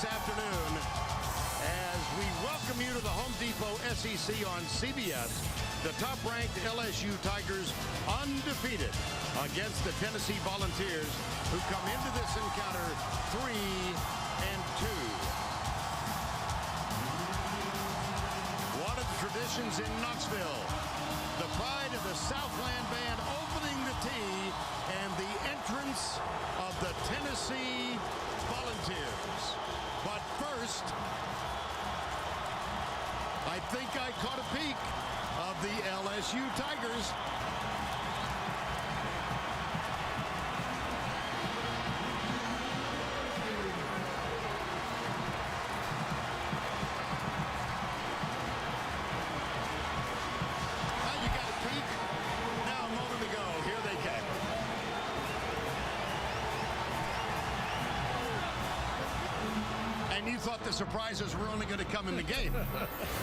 this afternoon as we welcome you to the Home Depot SEC on CBS. The top-ranked LSU Tigers undefeated against the Tennessee Volunteers, who come into this encounter 3-2. One of the traditions in Knoxville, the pride of the Southland Band opening the tee and the entrance of the Tennessee Volunteers. But first, I think I caught a peek of the LSU Tigers. You got a peek? Now, a moment ago, here they came. And you thought the surprises were only going to come in the game.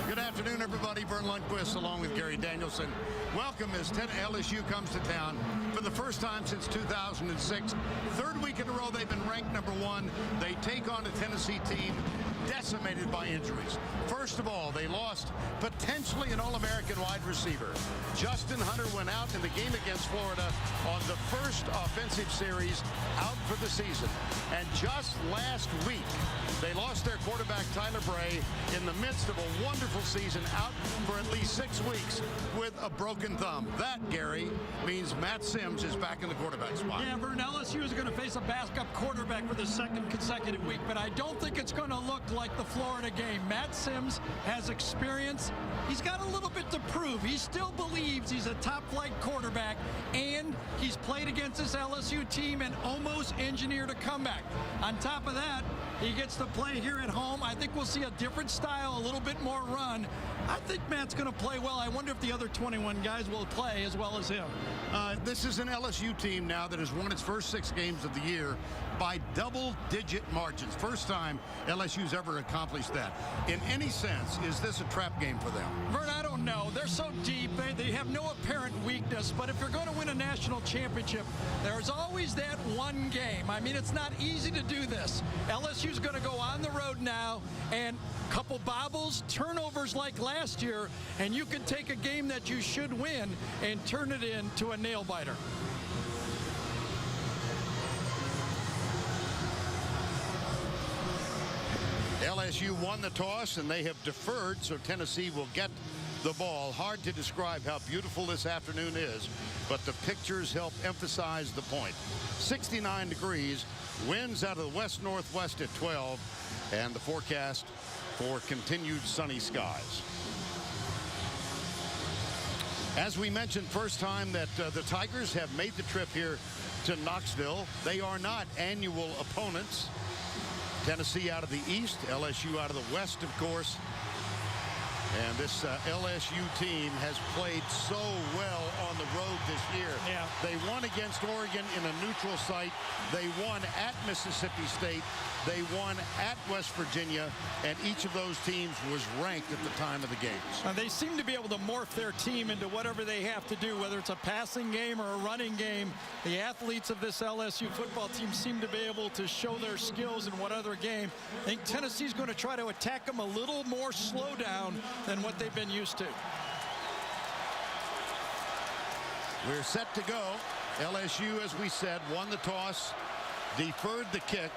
Good afternoon, everybody. Vern Lundquist along with Gary Danielson. Welcome as LSU comes to town for the first time since 2006. Third week in a row they've been ranked #1. They take on a Tennessee team decimated by injuries. First of all, they lost potentially an All-American wide receiver. Justin Hunter went out in the game against Florida on the first offensive series, out for the season. And just last week, they lost their quarterback, Tyler Bray, in the midst of a wonderful season, out for at least 6 weeks with a broken thumb. That, Gary, means Matt Sims is back in the quarterback spot. Yeah, Vern, LSU is going to face a backup quarterback for the second consecutive week, but I don't think it's going to look like the Florida game. Matt Sims has experience. He's got a little bit to prove. He still believes he's a top-flight quarterback, and he's played against this LSU team and almost engineered a comeback. On top of that, he gets to play here at home. I think we'll see a different style, a little bit more run. I think Matt's going to play well. I wonder if the other 21 guys will play as well as him. This is an LSU team now that has won its first 6 games of the year by double-digit margins. First time LSU's ever accomplished that. In any sense, is this a trap game for them? Vern, I don't know. They're so deep. They have no apparent weakness. But if you're going to win a national championship, there's always that one game. I mean, it's not easy to do this. LSU's going to go on the road now, and a couple bobbles, turnovers like last year, and you can take a game that you should win and turn it into a nail-biter. LSU won the toss, and they have deferred, so Tennessee will get the ball. Hard to describe how beautiful this afternoon is, but the pictures help emphasize the point. 69 degrees, winds out of the west-northwest at 12, and the forecast for continued sunny skies. As we mentioned, first time that the Tigers have made the trip here to Knoxville. They are not annual opponents. Tennessee out of the east, LSU out of the west, of course. And this LSU team has played so well on the road this year. Yeah. They won against Oregon in a neutral site. They won at Mississippi State. They won at West Virginia. And each of those teams was ranked at the time of the games. They seem to be able to morph their team into whatever they have to do, whether it's a passing game or a running game. The athletes of this LSU football team seem to be able to show their skills in whatever game. I think Tennessee's going to try to attack them a little more slow down than what they've been used to. We're set to go. LSU, as we said, won the toss, deferred the kick.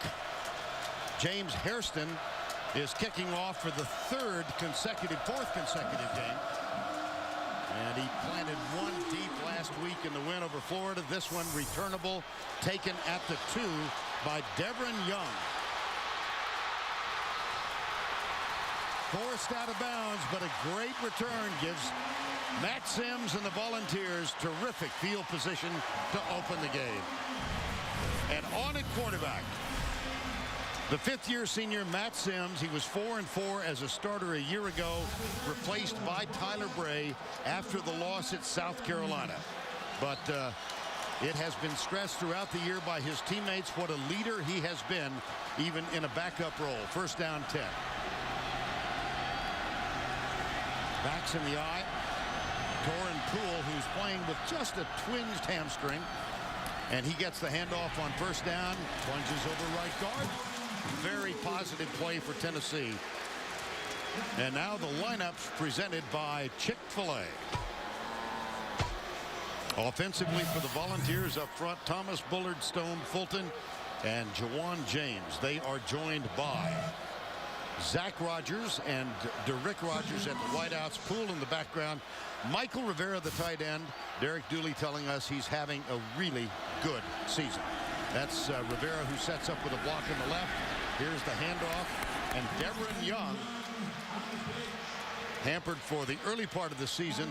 James Hairston is kicking off for the fourth consecutive game. And he planted one deep last week in the win over Florida. This one returnable, taken at the 2 by Devin Young. Forced out of bounds, but a great return gives Matt Sims and the Volunteers terrific field position to open the game. And on at quarterback, the 5th-year senior Matt Sims. He was 4-4 as a starter a year ago, replaced by Tyler Bray after the loss at South Carolina. But it has been stressed throughout the year by his teammates what a leader he has been, even in a backup role. First down 10. Backs in the eye. Doran Poole, who's playing with just a twinged hamstring. And he gets the handoff on first down. Plunges over right guard. Very positive play for Tennessee. And now the lineups presented by Chick-fil-A. Offensively for the Volunteers up front, Thomas, Bullard, Stone, Fulton, and Jawan James. They are joined by Zach Rogers and Derrick Rogers at the wideouts. Poole in the background. Michael Rivera, the tight end. Derek Dooley telling us he's having a really good season. That's Rivera, who sets up with a block on the left. Here's the handoff. And Deveron Young, hampered for the early part of the season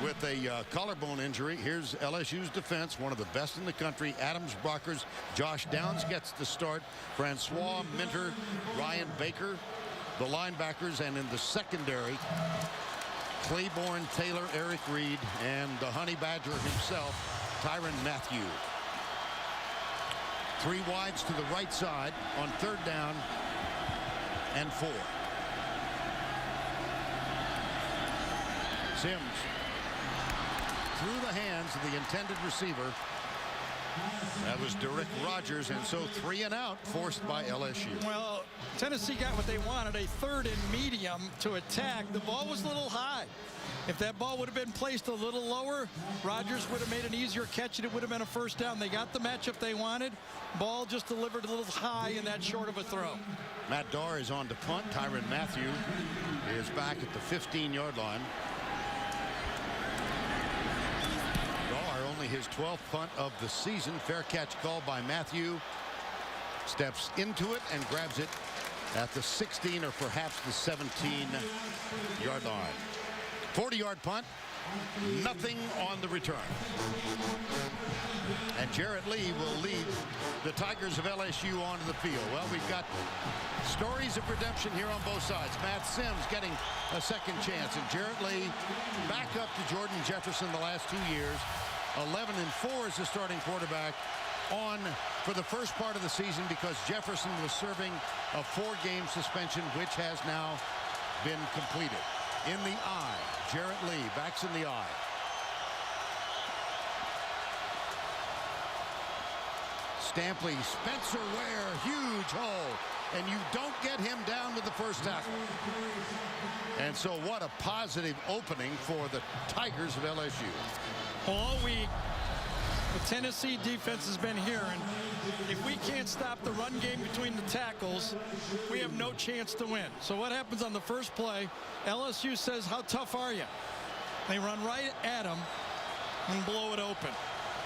with a collarbone injury. Here's LSU's defense, one of the best in the country. Adams, Brockers, Josh Downs gets the start. Francois Minter, Ryan Baker, the linebackers, and in the secondary, Claiborne, Taylor, Eric Reed, and the Honey Badger himself, Tyrann Mathieu. 3 wides to the right side on 3rd down and 4. Sims through the hands of the intended receiver. That was Derrick Rogers, and so 3 and out forced by LSU. Well, Tennessee got what they wanted, a 3rd and medium to attack. The ball was a little high. If that ball would have been placed a little lower, Rogers would have made an easier catch and it would have been a 1st down. They got the matchup they wanted. Ball just delivered a little high and that short of a throw. Matt Darr is on to punt. Tyrann Mathieu is back at the 15-yard line. Darr, only his 12th punt of the season. Fair catch called by Mathieu. Steps into it and grabs it at the 16 or perhaps the 17-yard line. 40-yard punt. Nothing on the return. And Jarrett Lee will lead the Tigers of LSU onto the field. Well, we've got stories of redemption here on both sides. Matt Sims getting a second chance, and Jarrett Lee back up to Jordan Jefferson the last 2 years. 11-4 as the starting quarterback on for the first part of the season because Jefferson was serving a 4-game suspension, which has now been completed. In the eye, Jarrett Lee backs in the eye. Stampley, Spencer Ware, huge hole, and you don't get him down with the first tackle. And so what a positive opening for the Tigers of LSU. All week, the Tennessee defense has been here, and if we can't stop the run game between the tackles, we have no chance to win. So what happens on the first play? LSU says, how tough are you? They run right at him and blow it open.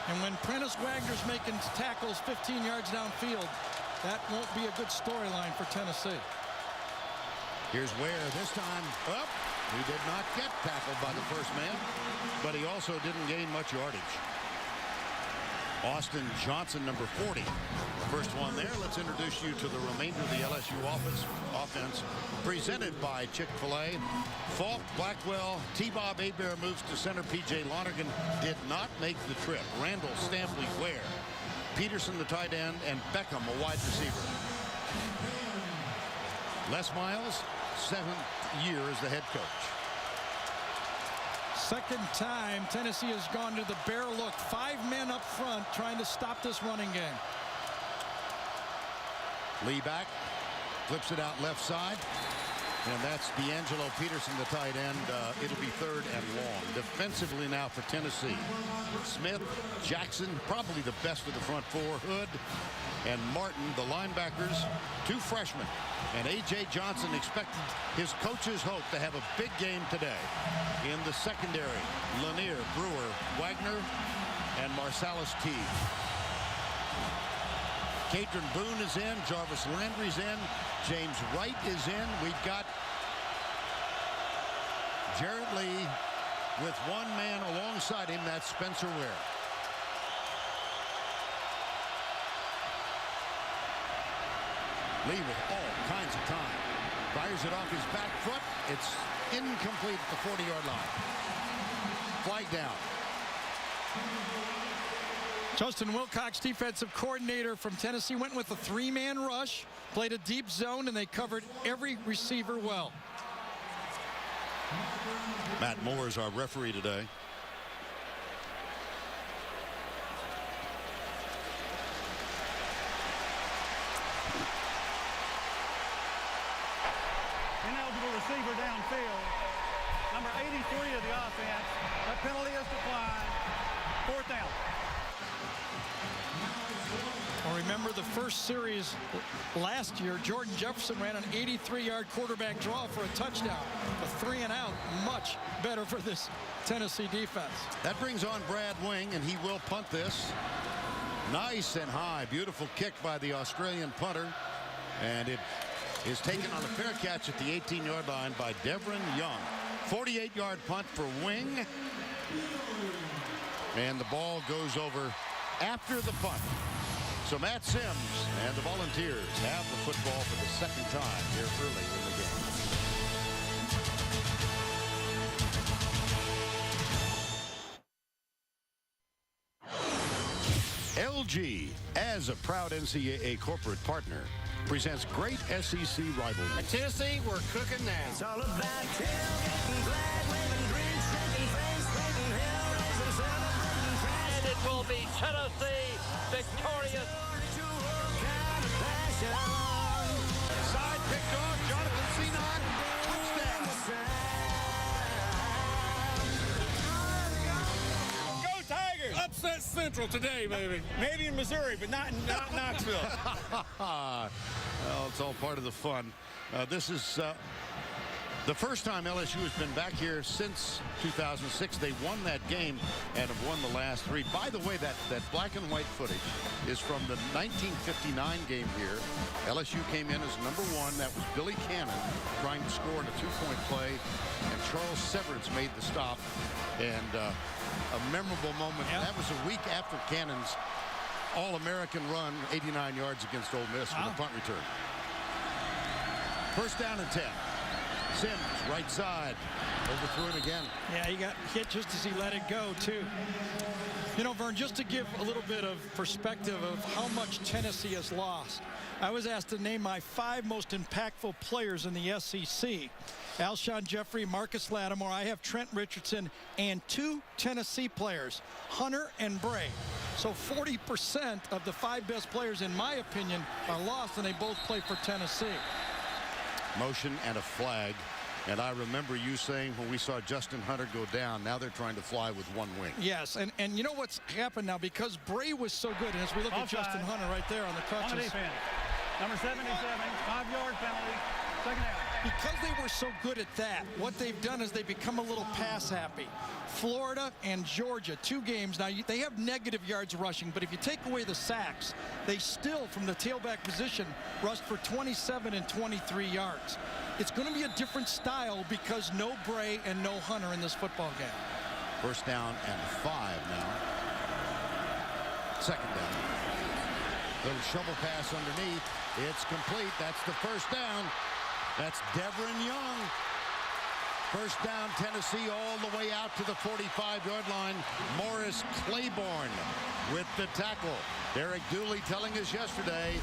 And when Prentice Wagner's making tackles 15 yards downfield, that won't be a good storyline for Tennessee. Here's Ware this time. Up. He did not get tackled by the first man, but he also didn't gain much yardage. Austin Johnson, number 40. First one there. Let's introduce you to the remainder of the LSU offense presented by Chick-fil-A. Falk, Blackwell, T-Bob Abear moves to center. P.J. Lonergan did not make the trip. Randall, Stampley, Ware, Peterson, the tight end, and Beckham, a wide receiver. Les Miles, 7th year as the head coach. Second time Tennessee has gone to the bear look. 5 men up front trying to stop this running game. Lee back, flips it out left side, and that's D'Angelo Peterson, the tight end. It'll be 3rd and long. Defensively now for Tennessee. Smith, Jackson, probably the best of the front 4. Hood and Martin, the linebackers, 2 freshmen. And A.J. Johnson expected his coach's hope to have a big game today. In the secondary, Lanier, Brewer, Wagner, and Marsalis Teague. Cadron Boone is in. Jarvis Landry's in. James Wright is in. We've got Jarrett Lee with 1 man alongside him. That's Spencer Ware. Lee with all kinds of time. Fires it off his back foot. It's incomplete at the 40-yard line. Flag down. Justin Wilcox, defensive coordinator from Tennessee, went with a 3-man rush, played a deep zone, and they covered every receiver well. Matt Moore is our referee today. receiver downfield. Number 83 of the offense. That penalty is declined. 4th down. Well, remember the first series last year, Jordan Jefferson ran an 83-yard quarterback draw for a touchdown. A 3-and-out, much better for this Tennessee defense. That brings on Brad Wing, and he will punt this. Nice and high. Beautiful kick by the Australian punter. And it is taken on a fair catch at the 18-yard line by Devin Young. 48-yard punt for Wing. And the ball goes over after the punt. So Matt Sims and the Volunteers have the football for the second time here early in the game. LG, as a proud NCAA corporate partner, presents great SEC rivalry. Tennessee, we're cooking now. It's all about tailgating, glad women, drinks, drinking, friends, drinking, hell raising, celebrating, trash. And it will be Tennessee victorious. Side picked off, Jonathan Senon, touchdown. Go Tigers! Upset Central today, baby. Maybe in Missouri, but not Knoxville. Well, it's all part of the fun. This is the first time LSU has been back here since 2006. They won that game and have won the last 3. By the way, that black and white footage is from the 1959 game here. LSU came in as number 1. That was Billy Cannon trying to score in a 2-point play, and Charles Severance made the stop. And a memorable moment. Yep. That was a week after Cannon's All-American run, 89 yards against Ole Miss with a punt return. First down and 10. Sims, right side, overthrew it again. Yeah, he got hit just as he let it go, too. You know, Vern, just to give a little bit of perspective of how much Tennessee has lost, I was asked to name my 5 most impactful players in the SEC. Alshon Jeffrey, Marcus Lattimore. I have Trent Richardson and 2 Tennessee players, Hunter and Bray. So 40% of the 5 best players, in my opinion, are lost, and they both play for Tennessee. Motion and a flag. And I remember you saying when we saw Justin Hunter go down, now they're trying to fly with 1 wing. Yes, and you know what's happened now, because Bray was so good, and as we look at Justin Hunter right there on the On the crutches. defense. Number 77, 5-yard penalty. 2nd down. Because they were so good at that, what they've done is they become a little pass happy. Florida and Georgia, 2 games. Now, they have negative yards rushing, but if you take away the sacks, they still, from the tailback position, rushed for 27 and 23 yards. It's going to be a different style because no Bray and no Hunter in this football game. First down and 5 now. 2nd down. Little shovel pass underneath. It's complete. That's the first down. That's Devin Young. First down, Tennessee, all the way out to the 45-yard line. Morris Claiborne with the tackle. Derek Dooley telling us yesterday,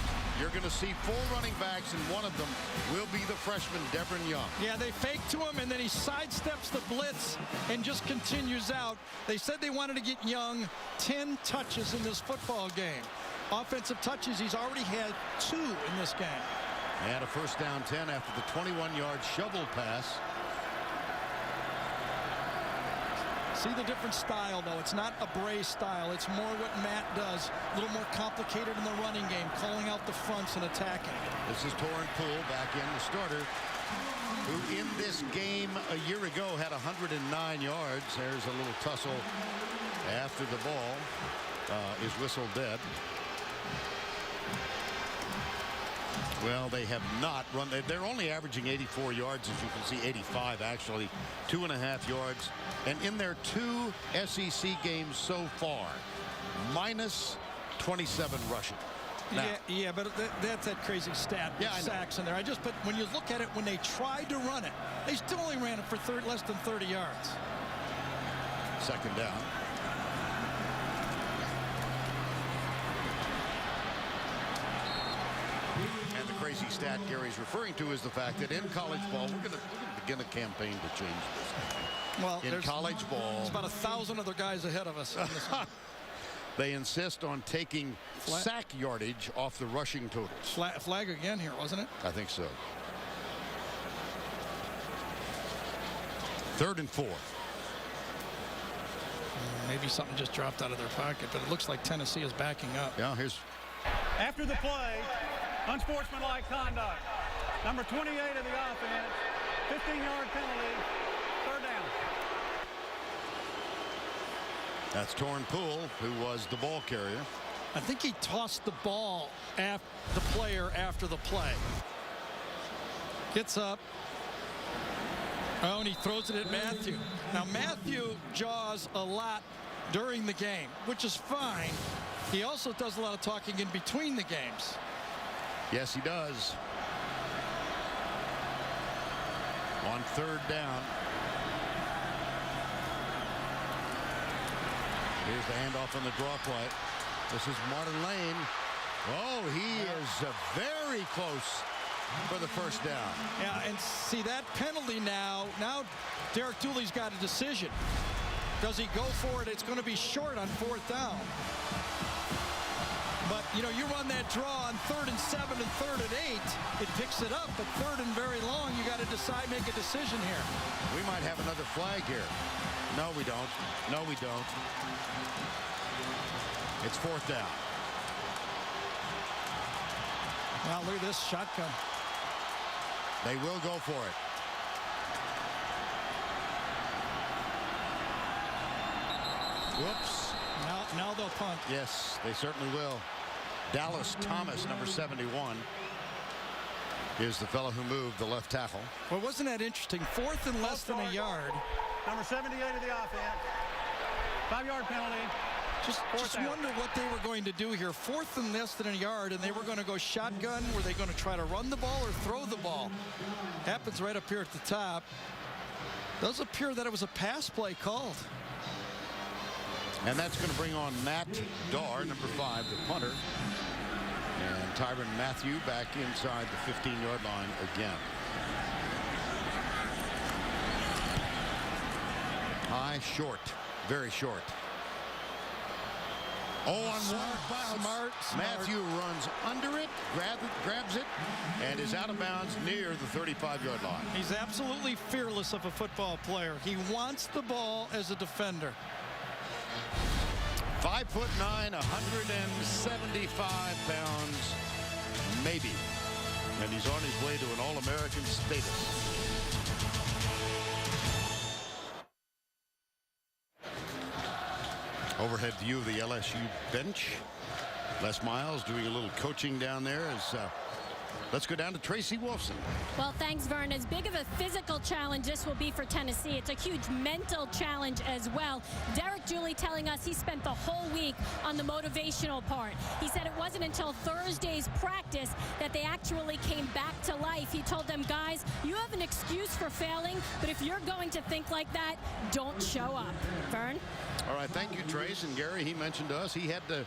you're going to see 4 running backs, and one of them will be the freshman, Devin Young. Yeah, they fake to him, and then he sidesteps the blitz and just continues out. They said they wanted to get Young 10 touches in this football game. Offensive touches, he's already had 2 in this game. And a first down 10 after the 21-yard shovel pass. See the different style, though. It's not a Bray style. It's more what Matt does. A little more complicated in the running game, calling out the fronts and attacking. This is Torrent Poole back in, the starter, who in this game a year ago had 109 yards. There's a little tussle after the ball is whistled dead. Well, they have not run. They're only averaging 84 yards, as you can see, 85 actually, 2.5 yards. And in their 2 SEC games so far, minus 27 rushing. Now, Yeah, but that's that crazy stat. Yeah, I know. Sacks in there. But when you look at it, when they tried to run it, they still only ran it for less than 30 yards. 2nd down. And the crazy stat Gary's referring to is the fact that in college ball, we're going to begin a campaign to change this. Well, In college ball, there's about 1,000 other guys ahead of us. they insist on taking sack yardage off the rushing totals. Flag again here, wasn't it? I think so. 3rd and 4. Maybe something just dropped out of their pocket, but it looks like Tennessee is backing up. Yeah, here's. After the play, unsportsmanlike conduct. Number 28 of the offense, 15-yard penalty, 3rd down. That's Torn Poole, who was the ball carrier. I think he tossed the ball at the player after the play. Gets up. Oh, and he throws it at Matthew. Now, Matthew jaws a lot during the game, which is fine. He also does a lot of talking in between the games. Yes, he does. On 3rd down. Here's the handoff on the draw play. This is Martin Lane. Oh, he is very close for the 1st down. Yeah, and see that penalty now. Now Derek Dooley's got a decision. Does he go for it? It's going to be short on 4th down. But, you know, you run that draw on 3rd and 7 and 3rd and 8. It picks it up, but 3rd and very long, you got to decide, make a decision here. We might have another flag here. No, we don't. No, we don't. It's 4th down. Now look at this shotgun. They will go for it. Whoops. Now they'll punt. Yes, they certainly will. Dallas Thomas, number 71, is the fellow who moved the left tackle. Well, wasn't that interesting? 4th and less than a yard. Number 78 of the offense, 5-yard penalty. Just wonder what they were going to do here. 4th and less than a yard, and they were going to go shotgun. Were they going to try to run the ball or throw the ball? Happens right up here at the top. Does appear that it was a pass play called. And that's going to bring on Matt Darr, number 5, the punter. And Tyrann Mathieu back inside the 15-yard line again. High, short, very short. Oh, on Smart. Mathieu runs under it, grabs it, and is out of bounds near the 35-yard line. He's absolutely fearless of a football player. He wants the ball as a defender. 5'9", 175 pounds, maybe. And he's on his way to an All-American status. Overhead view of the LSU bench. Les Miles doing a little coaching down there. Let's go down to Tracy Wolfson. Well, thanks, Vern. As big of a physical challenge this will be for Tennessee, it's a huge mental challenge as well. Derek Dooley telling us he spent the whole week on the motivational part. He said it wasn't until Thursday's practice that they actually came back to life. He told them, guys, you have an excuse for failing, but if you're going to think like that, don't show up. Vern? All right, thank you, Trace. And Gary, he mentioned to us he had to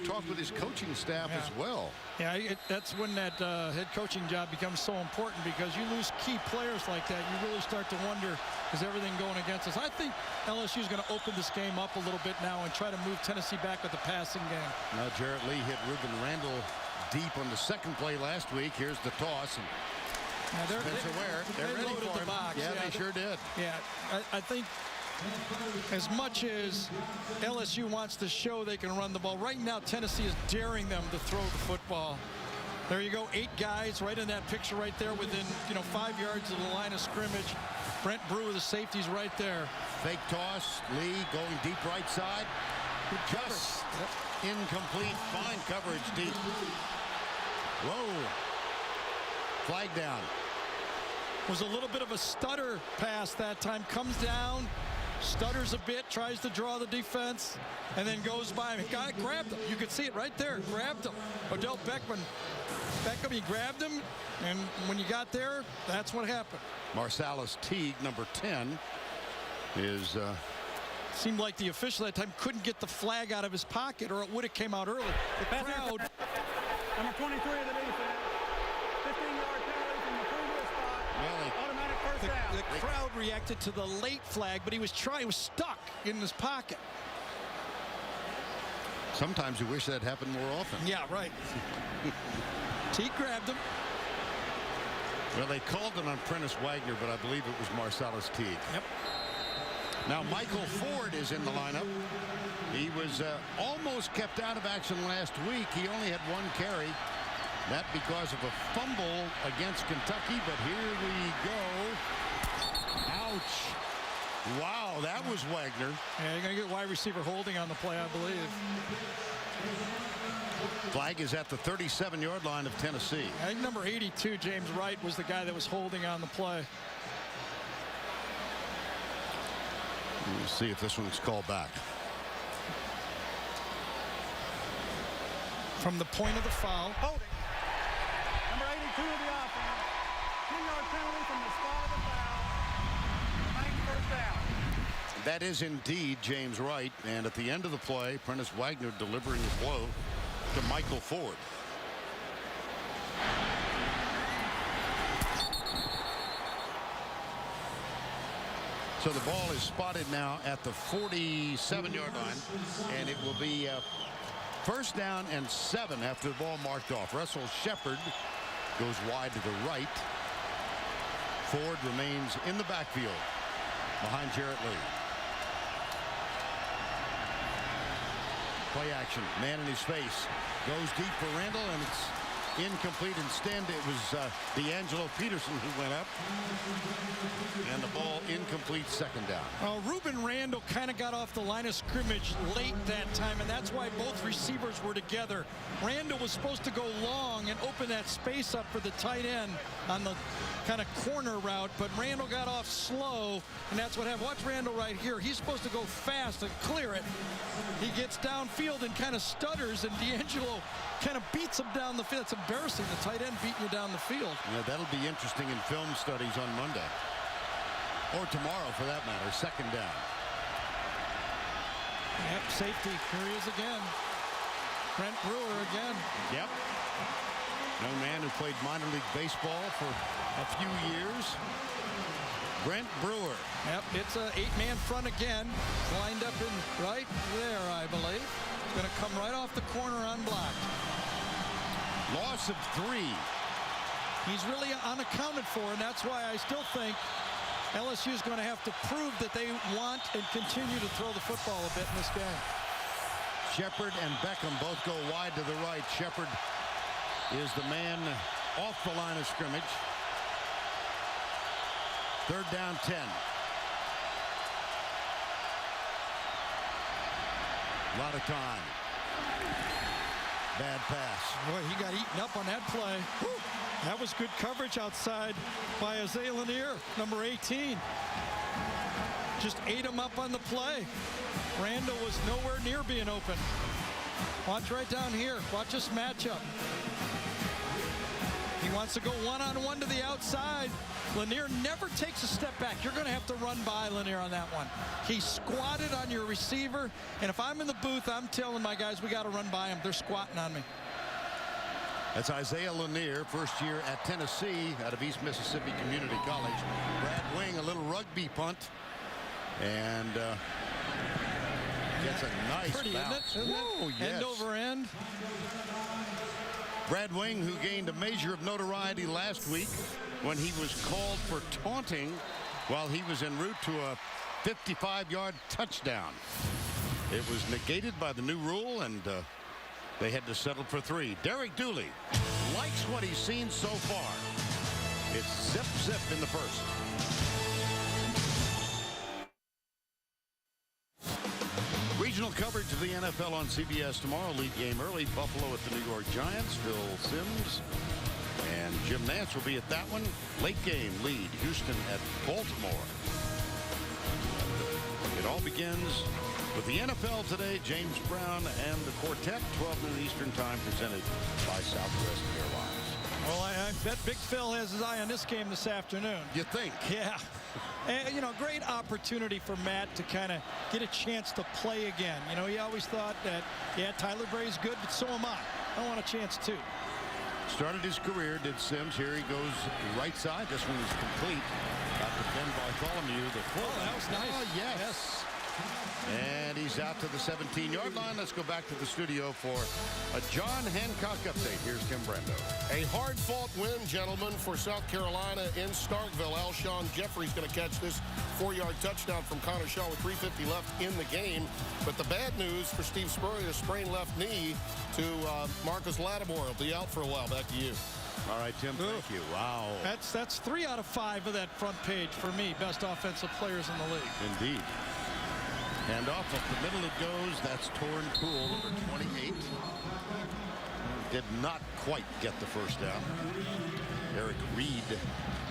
talk with his coaching staff as well. Yeah, that's when that head coaching job becomes so important, because you lose key players like that. You really start to wonder, is everything going against us? I think LSU is going to open this game up a little bit now and try to move Tennessee back with the passing game. Now, Jarrett Lee hit Ruben Randall deep on the second play last week. Here's the toss. And Spencer Ware, they're ready loaded for the him. box. Yeah, they sure did. Yeah, I think as much as LSU wants to show they can run the ball, right now Tennessee is daring them to throw the football. There you go, 8 guys right in that picture right there within 5 yards of the line of scrimmage. Brent Brewer, the safety's right there. Fake toss, Lee going deep right side. Just incomplete, fine coverage deep. Whoa. Flag down. Was a little bit of a stutter pass that time. Comes down, stutters a bit, tries to draw the defense, and then goes by him. Guy grabbed him. You could see it right there. Grabbed him. Odell Beckham, he grabbed him, and when you got there, that's what happened. Marsalis Teague, number 10, is... Seemed like the official that time couldn't get the flag out of his pocket, or it would have came out early. The crowd... Number 23 of the defense, 15-yard penalty from the previous spot. Really? Automatic first down. The crowd reacted to the late flag, but he was stuck in his pocket. Sometimes you wish that happened more often. Yeah, right. Teague grabbed him. Well, they called it on Prentice Wagner, but I believe it was Marcellus Teague. Yep. Now Michael Ford is in the lineup. He was almost kept out of action last week. He only had 1 carry. That because of a fumble against Kentucky, but here we go. Ouch. Wow, that was Wagner. Yeah, you're going to get wide receiver holding on the play, I believe. Flag is at the 37-yard line of Tennessee. I think number 82, James Wright, was the guy that was holding on the play. We'll see if this one's called back. From the point of the foul. Holding. Number 82 of the offense. 2-yard penalty from the spot of the foul. Remains first down. That is indeed James Wright. And at the end of the play, Prentice Wagner delivering the blow to Michael Ford. So the ball is spotted now at the 47-yard line, and it will be first down and 7 after the ball marked off. Russell Shepard goes wide to the right. Ford remains in the backfield behind Jarrett Lee. Play action, man in his face, goes deep for Randall, and it's incomplete. Instead, it was D'Angelo Peterson who went up, and the ball incomplete, second down. Reuben Randall kind of got off the line of scrimmage late that time, and that's why both receivers were together. Randall was supposed to go long and open that space up for the tight end on the kind of corner route, but Randall got off slow, and that's what happened. Watch Randall right here. He's supposed to go fast and clear it. He gets downfield and kind of stutters, and D'Angelo kind of beats him down the field. It's embarrassing, the tight end beating you down the field. Yeah, that'll be interesting in film studies on Monday. Or tomorrow, for that matter. Second down. Yep, safety. Here he is again. Brent Brewer again. Yep. Young man who played minor league baseball for a few years. Brent Brewer. Yep, it's an 8-man front again. Lined up in right there, I believe. It's going to come right off the corner unblocked. Loss of 3. He's really unaccounted for, and that's why I still think LSU is going to have to prove that they want and continue to throw the football a bit in this game. Shepard and Beckham both go wide to the right. Shepard is the man off the line of scrimmage. Third down, 10. A lot of time. Bad pass. Boy, he got eaten up on that play. Whew. That was good coverage outside by Isaiah Lanier, number 18. Just ate him up on the play. Randall was nowhere near being open. Watch right down here. Watch this matchup. He wants to go one-on-one to the outside. Lanier never takes a step back. You're going to have to run by Lanier on that one. He squatted on your receiver, and if I'm in the booth, I'm telling my guys, we got to run by him. They're squatting on me. That's Isaiah Lanier, first year at Tennessee out of East Mississippi Community College. Brad Wing, a little rugby punt, and gets a nice Pretty, bounce. isn't it? Whoa, yes. End over end. Brad Wing, who gained a measure of notoriety last week when he was called for taunting while he was en route to a 55-yard touchdown. It was negated by the new rule, and they had to settle for 3. Derek Dooley likes what he's seen so far. It's zip in the first. Regional coverage of the NFL on CBS tomorrow. Lead game early. Buffalo at the New York Giants. Phil Simms and Jim Nantz will be at that one. Late game lead Houston at Baltimore. It all begins with the NFL today. James Brown and the quartet, 12 noon Eastern time, presented by Southwest Airlines. Well, I bet Big Phil has his eye on this game this afternoon. You think? Yeah. And, you know, great opportunity for Matt to kind of get a chance to play again. You know, he always thought that, yeah, Tyler Bray's good, but so am I. I want a chance too. Started his career, did Simms. Here he goes right side. This one is complete. Got to Ben Bartholomew, the full. Oh, that was nice. Oh, yes. And he's out to the 17-yard line. Let's go back to the studio for a John Hancock update. Here's Tim Brando. A hard-fought win, gentlemen, for South Carolina in Starkville. Alshon Jeffrey's going to catch this 4-yard touchdown from Connor Shaw with 3:50 left in the game. But the bad news for Steve Spurrier, a sprained left knee to Marcus Lattimore. He'll be out for a while. Back to you. All right, Tim, thank you. Wow. That's 3 out of 5 of that front page for me. Best offensive players in the league. Indeed. And off up the middle it goes. That's Torrin Poole, number 28. Did not quite get the first down. Eric Reed,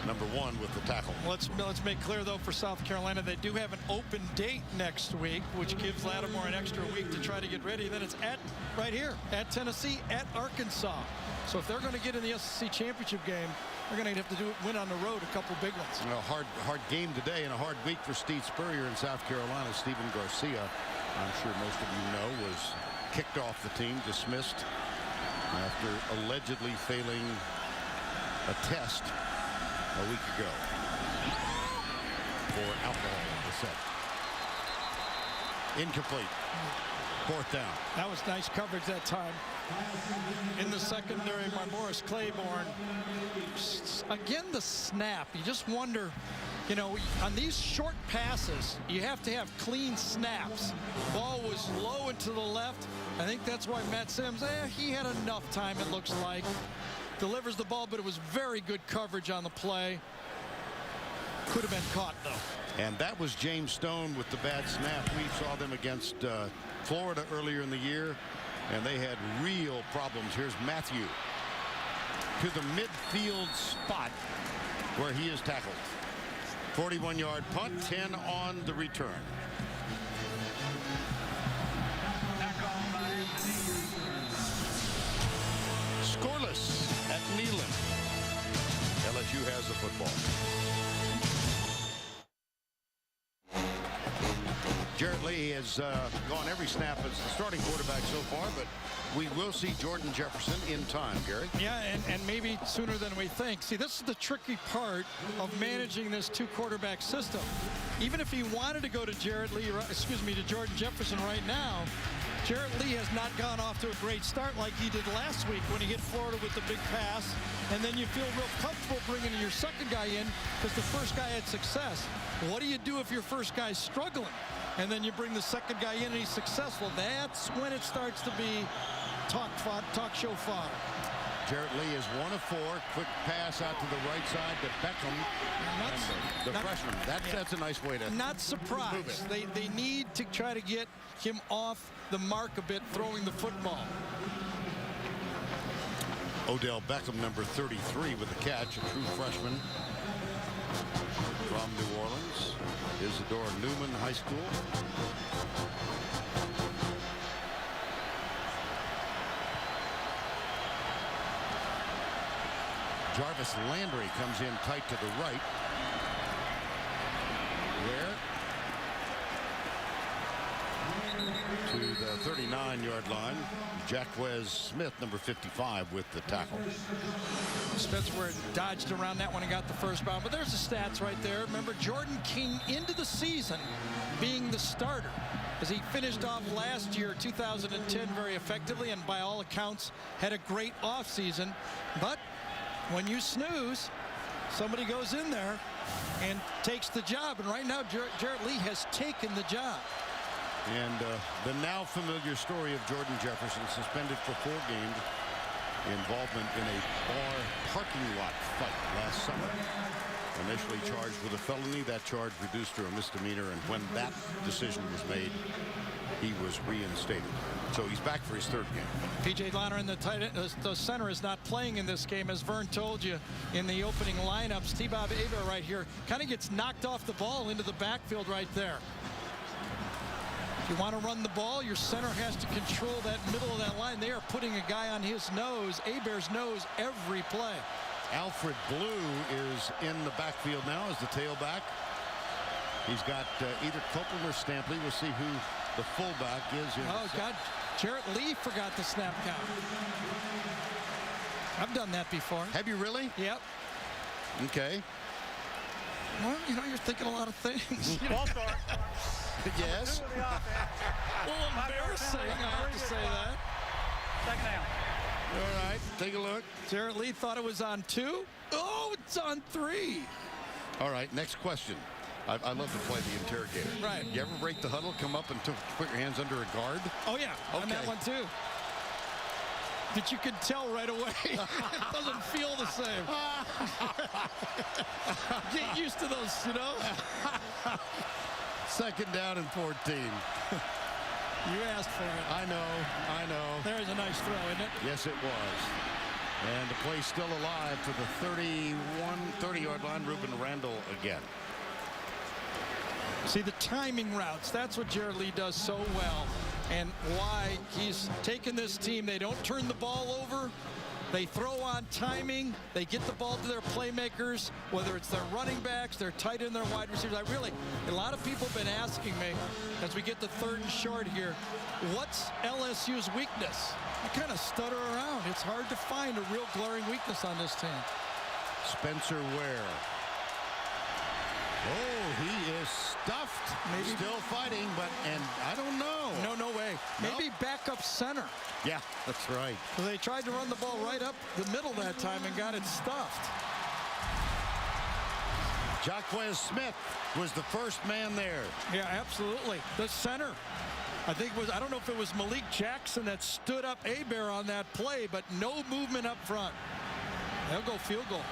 number 1, with the tackle. Let's make clear, though, for South Carolina, they do have an open date next week, which gives Lattimore an extra week to try to get ready. Then it's right here, at Tennessee, at Arkansas. So if they're going to get in the SEC championship game, they're going to have to win on the road a couple big ones. A hard game today and a hard week for Steve Spurrier in South Carolina. Stephen Garcia, I'm sure most of you know, was kicked off the team, dismissed after allegedly failing a test a week ago for alcohol on the set. Incomplete. 4th down. That was nice coverage that time. In the secondary by Morris Claiborne. Again, the snap. You just wonder, you know, on these short passes, you have to have clean snaps. Ball was low and to the left. I think that's why Matt Sims, he had enough time, it looks like. Delivers the ball, but it was very good coverage on the play. Could have been caught, though. And that was James Stone with the bad snap. We saw them against Florida earlier in the year, and they had real problems. Here's Matthew to the midfield spot where he is tackled. 41-yard punt, 10 on the return. Scoreless at Neyland. LSU has the football. Jarrett Lee has gone every snap as the starting quarterback so far, but we will see Jordan Jefferson in time, Gary. Yeah, and maybe sooner than we think. See, this is the tricky part of managing this 2-quarterback system. Even if he wanted to go to to Jordan Jefferson right now, Jarrett Lee has not gone off to a great start like he did last week when he hit Florida with the big pass, and then you feel real comfortable bringing your second guy in because the first guy had success. What do you do if your first guy's struggling? And then you bring the second guy in and he's successful. That's when it starts to be talk show fodder. Jarrett Lee is 1 of 4. Quick pass out to the right side to Beckham. The freshman. That's a nice way to not surprised. They need to try to get him off the mark a bit throwing the football. Odell Beckham, number 33, with the catch, a true freshman from New Orleans. Isidore Newman High School. Jarvis Landry comes in tight to the right. There to the 39-yard line. Jacquez Smith, number 55, with the tackle. Spencer dodged around that one and got the first bound. But there's the stats right there. Remember, Jordan came into the season being the starter as he finished off last year, 2010, very effectively, and by all accounts had a great offseason. But when you snooze, somebody goes in there and takes the job. And right now, Jarrett Lee has taken the job. And the now familiar story of Jordan Jefferson, suspended for 4 games, involvement in a bar parking lot fight last summer. Initially charged with a felony, that charge reduced to a misdemeanor, and when that decision was made, he was reinstated. So he's back for his 3rd game. P.J. Liner in the center is not playing in this game, as Vern told you in the opening lineup. T-Bob Aber right here kind of gets knocked off the ball into the backfield right there. If you want to run the ball, your center has to control that middle of that line. They are putting a guy on his nose, Aber's nose, every play. Alfred Blue is in the backfield now as the tailback. He's got either Copeland or Stampley. We'll see who the fullback is. Oh, God. Jarrett Lee forgot the snap count. I've done that before. Have you really? Yep. Okay. Well, you know, you're thinking a lot of things. Ball start. Yes. Two of the offense. A little embarrassing, I have to say that. Second down. All right, take a look. Jarrett Lee thought it was on 2. Oh, it's on 3. All right, next question. I love to play the interrogator. Right. You ever break the huddle, come up and put your hands under a guard? Oh, yeah, on that Okay. one, too. That you can tell right away. It doesn't feel the same. Get used to those, you know? Second down and 14. You asked for it. I know. There's a nice throw, isn't it? Yes, it was. And the play still alive to the 30-yard line. Ruben Randall again. See, the timing routes, that's what Jarrett Lee does so well, and why he's taken this team. They don't turn the ball over. They throw on timing. They get the ball to their playmakers, whether it's their running backs, their tight end, their wide receivers. A lot of people have been asking me as we get to 3rd and short here, what's LSU's weakness? You kind of stutter around. It's hard to find a real glaring weakness on this team. Spencer Ware. Oh, he is stuffed. Maybe still fighting, and I don't know. No way. Maybe backup center. Yeah, that's right. They tried to run the ball right up the middle that time and got it stuffed. Jaquez Smith was the first man there. Yeah, absolutely. The center. I don't know if it was Malik Jackson that stood up Hebert on that play, but no movement up front. They'll go field goal.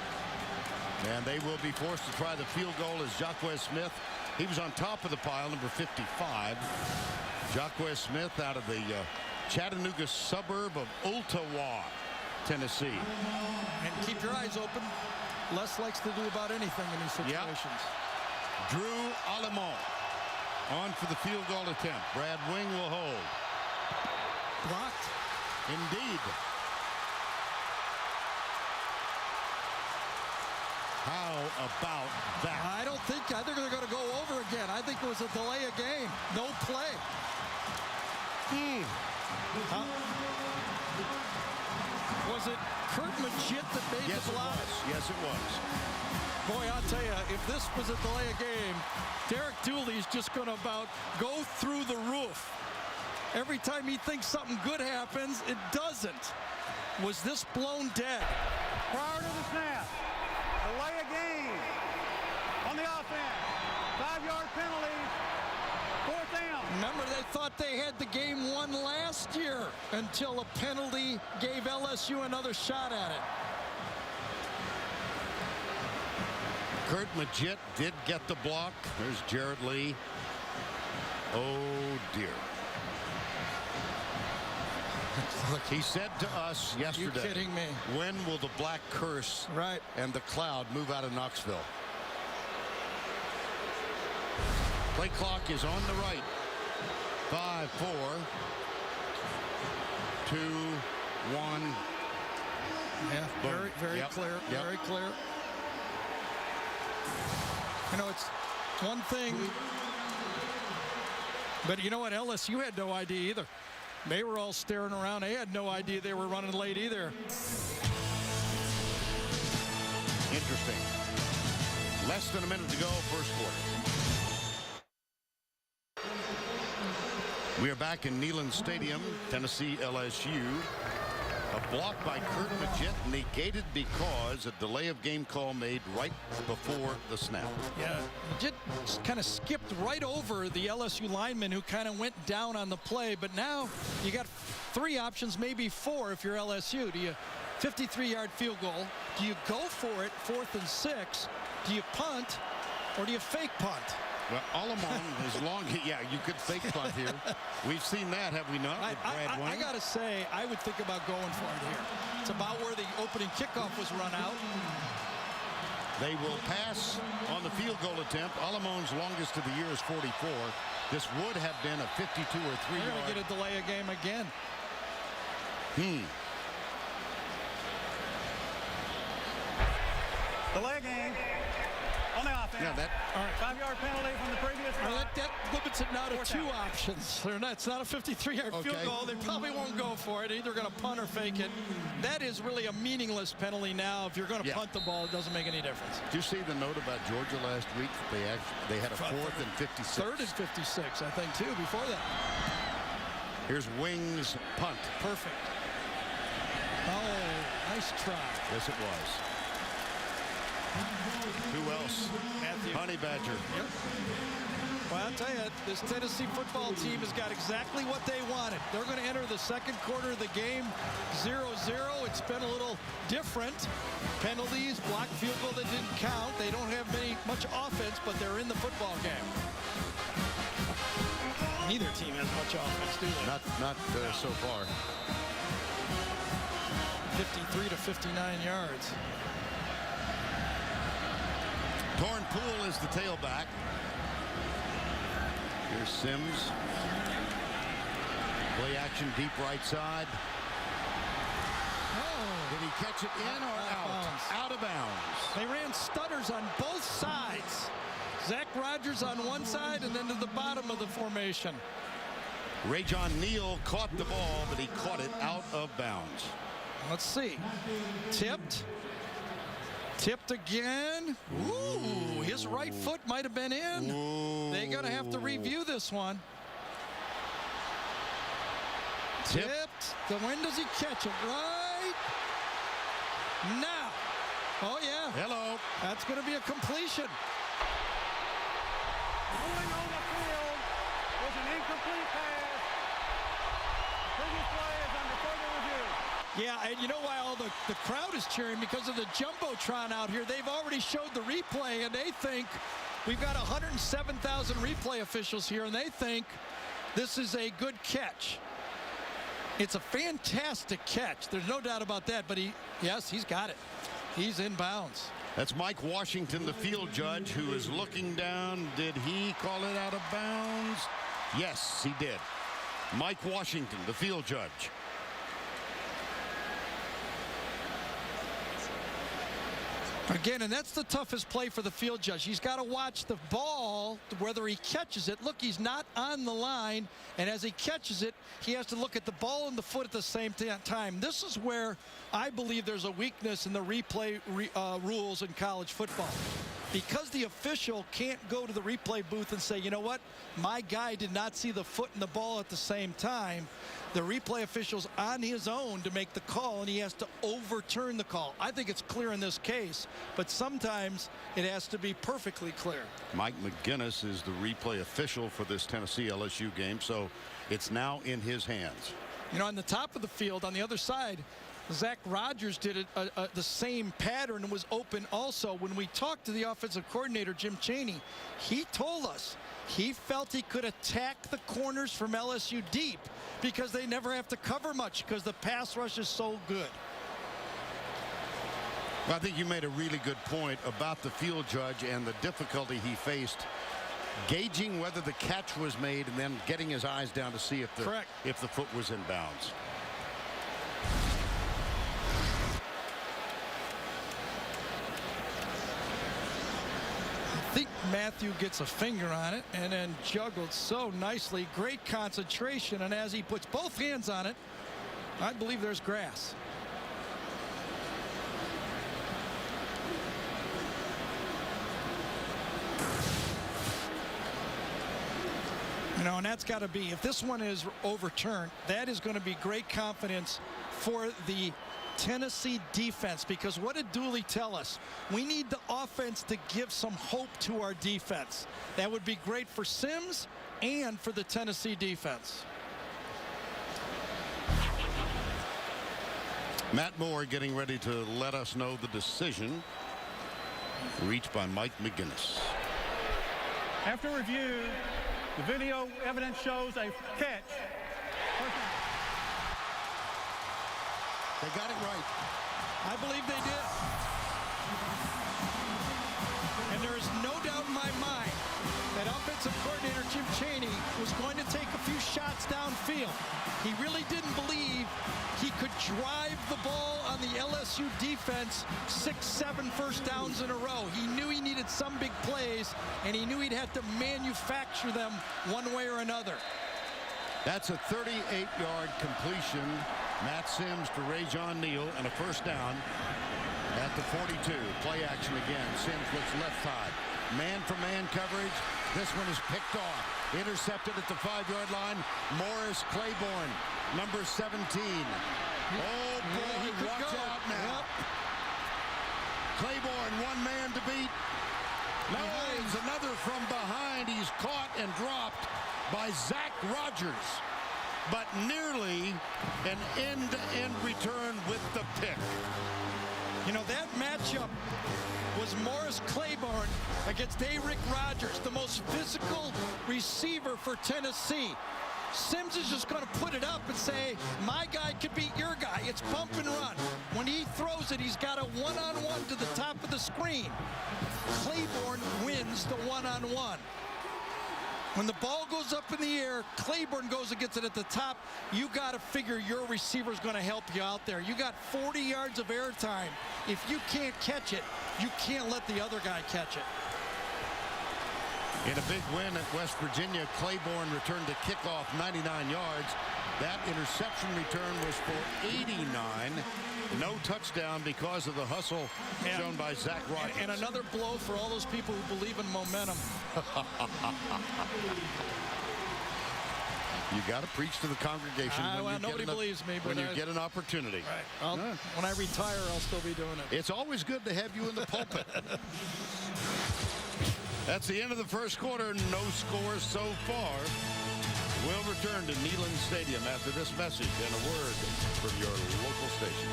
And they will be forced to try the field goal as Jaquez Smith. He was on top of the pile, number 55. Jaquez Smith out of the Chattanooga suburb of Ottawa, Tennessee. And keep your eyes open. Les likes to do about anything in these situations. Drew Alemont on for the field goal attempt. Brad Wing will hold. Blocked. Indeed. How about that? I think they're going to go over again. I think it was a delay of game. No play. Was it Kurt Magid that made Yes, the it block? was. Yes, it was. Boy, I'll tell you, if this was a delay of game, Derek Dooley's just going to about go through the roof. Every time he thinks something good happens, it doesn't. Was this blown dead? Prior to the snap, delay a game on the offense. 5-yard penalty, 4th down. Remember, they thought they had the game won last year until a penalty gave LSU another shot at it. Kurt Magid did get the block. There's Jarrett Lee. Oh, dear. Look, he said to us yesterday, You kidding me? When will the black curse Right. and the cloud move out of Knoxville? Play clock is on the right. 5, 4, 2, 1. Yeah, Boom. very Yep. clear, Yep. very clear. You know, it's one thing, but you know what? LSU had no idea either. They were all staring around. They had no idea they were running late either. Interesting. Less than a minute to go, first quarter. We are back in Neyland Stadium, Tennessee LSU. A block by Kurt Magid negated because a delay of game call made right before the snap. Yeah, just kind of skipped right over the LSU lineman who kind of went down on the play. But now you got 3 options, maybe 4 if you're LSU. Do you 53-yard field goal? Do you go for it 4th and 6? Do you punt or do you fake punt? Well, Alemont is long. Yeah, you could fake punt here. We've seen that, have we not? With Brad Wayne? I got to say, I would think about going for it here. It's about where the opening kickoff was run out. They will pass on the field goal attempt. Alemont's longest of the year is 44. This would have been a 52 or 3-yard. They're going to get a delay of game again. Delay a game. on the offense. Yeah, that. All right. 5-yard penalty from the previous Well, drive. that limits it now to Fourth 2 down. options. It's not a 53-yard field Okay. goal. They probably won't go for it. Either going to punt or fake it. That is really a meaningless penalty now. If you're going to punt the ball, it doesn't make any difference. Did you see the note about Georgia last week? They had a 4th and 56. 3rd and 56, I think, too, before that. Here's Wings punt. Perfect. Oh, nice try. Yes, it was. Who else? Matthew. Honey Badger. Yep. Well, I'll tell you, this Tennessee football team has got exactly what they wanted. They're going to enter the second quarter of the game 0-0. It's been a little different. Penalties, blocked field goal that didn't count. They don't have much offense, but they're in the football game. Neither team has much offense, do they? Not so far. 53 to 59 yards. Torn Poole is the tailback. Here's Sims. Play action deep right side. Oh, Did he catch it in or out? Out of bounds. they ran stutters on both sides. Zach Rogers on one side and then to the bottom of the formation. Rajon Neal caught the ball, but he caught it out of bounds. Let's see. Tipped. Tipped again. Ooh, his right foot might have been in. Ooh. They're going to have to review this one. Tipped. Tipped. When does he catch it? Right now. Oh, yeah. Hello. That's going to be a completion. Rolling on the field was an incomplete pass. The previous play is under further review. Yeah, and you know why all the crowd is cheering? Because of the Jumbotron out here. They've already showed the replay, and they think we've got 107,000 replay officials here, and they think this is a good catch. It's a fantastic catch. There's no doubt about that, but he's got it. He's in bounds. That's Mike Washington, the field judge, who is looking down. Did he call it out of bounds? Yes, he did. Mike Washington, the field judge. Again, and that's the toughest play for the field judge. He's got to watch the ball, whether he catches it. Look, he's not on the line, and as he catches it, he has to look at the ball and the foot at the same time. This is where I believe there's a weakness in the replay rules in college football. Because the official can't go to the replay booth and say, you know what, my guy did not see the foot and the ball at the same time. The replay official's on his own to make the call, and he has to overturn the call. I think it's clear in this case, but sometimes it has to be perfectly clear. Mike McGinnis is the replay official for this Tennessee LSU game, so it's now in his hands. You know, on the top of the field, on the other side, Zach Rogers did the same pattern and was open also. When we talked to the offensive coordinator, Jim Chaney, he told us he felt he could attack the corners from LSU deep because they never have to cover much because the pass rush is so good. Well, I think you made a really good point about the field judge and the difficulty he faced gauging whether the catch was made and then getting his eyes down to see if the foot was in bounds. I think Matthew gets a finger on it and then juggled so nicely. Great concentration, and as he puts both hands on it, I believe there's grass. You know, and that's got to be, if this one is overturned, that is going to be great confidence for the Tennessee defense, because what did Dooley tell us? We need the offense to give some hope to our defense. That would be great for Sims and for the Tennessee defense. Matt Moore getting ready to let us know the decision reached by Mike McGinnis. After review, the video evidence shows a catch. They got it right. I believe they did. And there is no doubt in my mind that offensive coordinator Jim Chaney was going to take a few shots downfield. He really didn't believe he could drive the ball on the LSU defense 6-7 first downs in a row. He knew he needed some big plays, and he knew he'd have to manufacture them one way or another. That's a 38-yard completion. Matt Sims to Rajon Neal, and a first down at the 42. Play action again. Sims looks left side. Man-for-man coverage. This one is picked off. Intercepted at the 5-yard line. Morris Claiborne, number 17. Oh, boy, watch out now. Yep. Claiborne, one man to beat. No, it's another from behind. He's caught and dropped by Zach Rogers. But nearly an end-to-end return with the pick. You know, that matchup was Morris Claiborne against Rick Rogers, the most physical receiver for Tennessee. Sims is just going to put it up and say, my guy could beat your guy. It's bump and run. When he throws it, he's got a one-on-one to the top of the screen. Claiborne wins the one-on-one. When the ball goes up in the air, Claiborne goes and gets it at the top. You got to figure your receiver's going to help you out there. You got 40 yards of air time. If you can't catch it, you can't let the other guy catch it. In a big win at West Virginia, Claiborne returned to kickoff 99 yards. That interception return was for 89. No touchdown because of the hustle shown by Zach Rogers. And another blow for all those people who believe in momentum. You got to preach to the congregation. Well, nobody believes me. When you get an opportunity. Right. When I retire, I'll still be doing it. It's always good to have you in the pulpit. That's the end of the first quarter. No scores so far. We'll return to Neyland Stadium after this message and a word from your local station.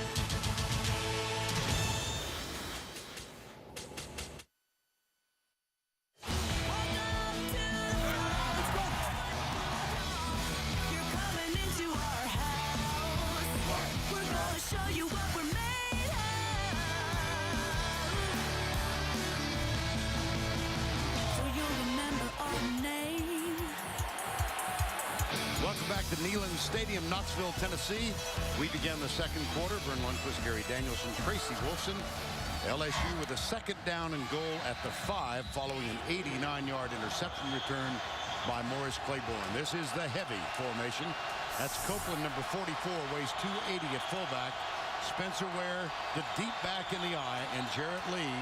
Welcome back to Neyland Stadium, Knoxville, Tennessee. We began the second quarter. Vern Lundquist, Gary Danielson, Tracy Wolfson. LSU with a second down and goal at the 5 following an 89-yard interception return by Morris Claiborne. This is the heavy formation. That's Copeland, number 44, weighs 280 at fullback. Spencer Ware, the deep back in the eye, and Jarrett Lee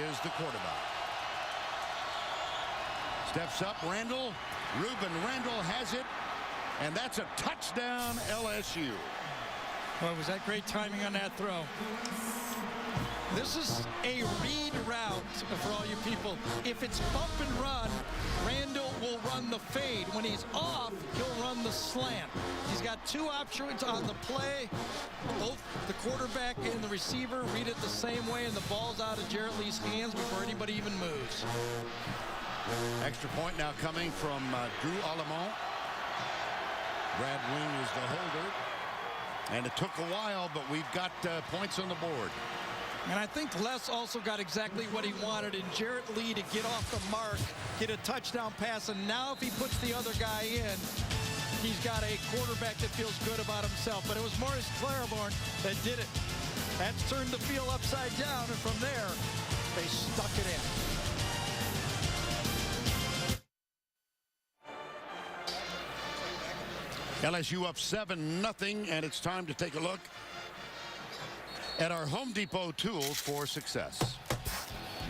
is the quarterback. Steps up, Randall. Ruben Randall has it. And that's a touchdown, LSU. Well, was that great timing on that throw? This is a read route for all you people. If it's bump and run, Randall will run the fade. When he's off, he'll run the slant. He's got two options on the play. Both the quarterback and the receiver read it the same way, and the ball's out of Jarrett Lee's hands before anybody even moves. Extra point now coming from Drew Allemont. Brad Wing is the holder. And it took a while, but we've got points on the board. And I think Les also got exactly what he wanted in Jarrett Lee to get off the mark, get a touchdown pass, and now if he puts the other guy in, he's got a quarterback that feels good about himself. But it was Morris Claiborne that did it. That's turned the field upside down, and from there, they stuck it in. LSU up 7-0, and it's time to take a look at our Home Depot tools for success.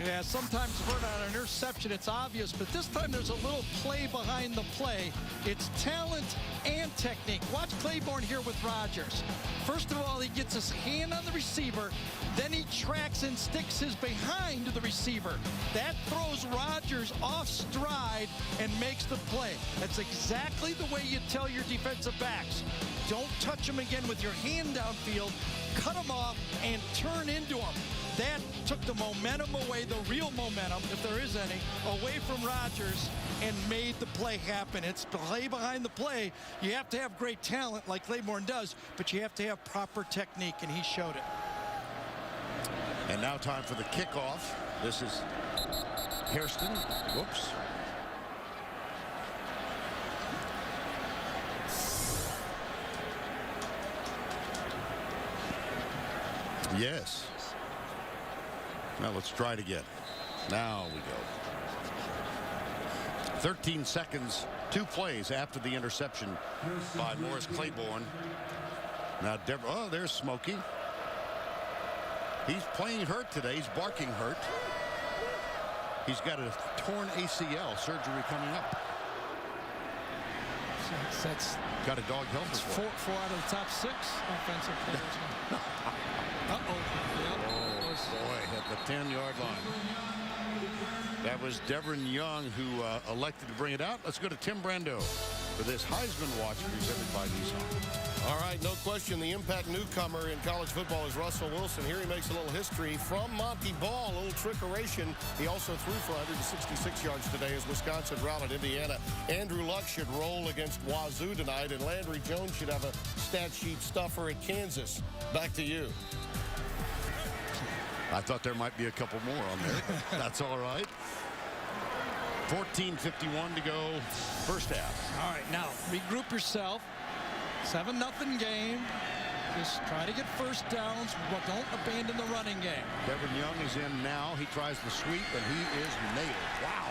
Yeah, sometimes for an interception, it's obvious, but this time there's a little play behind the play. It's talent and technique. Watch Claiborne here with Rogers. First of all, he gets his hand on the receiver, then he tracks and sticks his behind to the receiver. That throws Rogers off stride and makes the play. That's exactly the way you tell your defensive backs. Don't touch him again with your hand downfield. Cut him off and turn into him. That took the momentum away, the real momentum, if there is any, away from Rogers and made the play happen. It's play behind the play. You have to have great talent like Claiborne does, but you have to have proper technique, and he showed it. And now time for the kickoff. This is Hairston. Whoops. Yes. Now let's try it again. Now we go. 13 seconds, 2 plays after the interception by Morris Claiborne. Now, oh, there's Smokey. He's playing hurt today. He's barking hurt. He's got a torn ACL surgery coming up. That's got a dog helmet. It's four out of the top 6 offensive players. Boy, at the 10-yard line. That was Devin Young who elected to bring it out. Let's go to Tim Brando for this Heisman Watch presented by Nissan. All right, no question, the impact newcomer in college football is Russell Wilson. Here he makes a little history from Monty Ball, a little trickeration. He also threw for 166 yards today as Wisconsin routed Indiana. Andrew Luck should roll against Wazoo tonight, and Landry Jones should have a stat sheet stuffer at Kansas. Back to you. I thought there might be a couple more on there, but that's all right. 14:51 to go, first half. All right, now regroup yourself. 7-0 game. Just try to get first downs, but don't abandon the running game. Devin Young is in now. He tries the sweep, and he is nailed. Wow.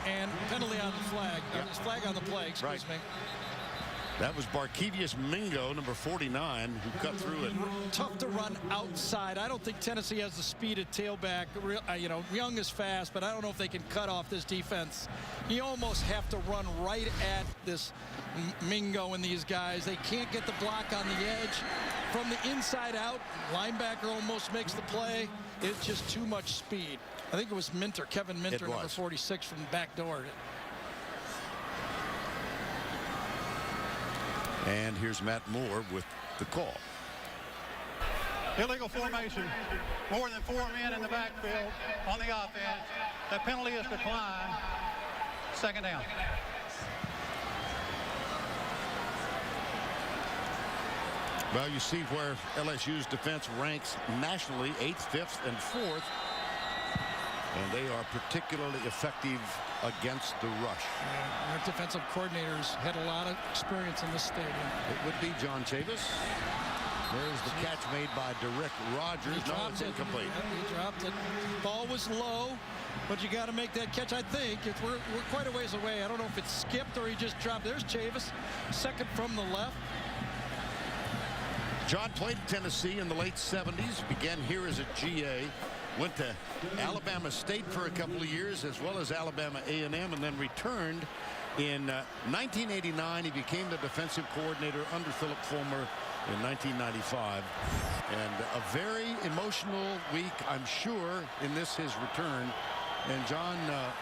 And penalty on the flag. Yep. Flag on the play, excuse me. That was Barkevius Mingo, number 49, who cut through it. Tough to run outside. I don't think Tennessee has the speed at tailback. Young is fast, but I don't know if they can cut off this defense. You almost have to run right at this Mingo and these guys. They can't get the block on the edge. From the inside out, linebacker almost makes the play. It's just too much speed. I think it was Minter, Kevin Minter, number 46, from the back door. And here's Matt Moore with the call. Illegal formation. More than 4 men in the backfield on the offense. The penalty is declined. Second down. Well, you see where LSU's defense ranks nationally, 8th, 5th, and 4th. And they are particularly effective against the rush. Our defensive coordinators had a lot of experience in this stadium. It would be John Chavis. There's the catch made by Derek Rogers. No, it's incomplete. He dropped it. Ball was low, but you got to make that catch. I think we're quite a ways away. I don't know if it's skipped or he just dropped. There's Chavis, second from the left. John played at Tennessee in the late 70s, began here as a GA, went to Alabama State for a couple of years, as well as Alabama A&M, and then returned in 1989. He became the defensive coordinator under Philip Fulmer in 1995. And a very emotional week, I'm sure, in his return. And John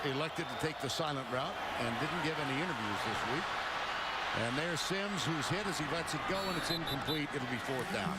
elected to take the silent route and didn't give any interviews this week. And there's Sims, who's hit as he lets it go, and it's incomplete. It'll be 4th down.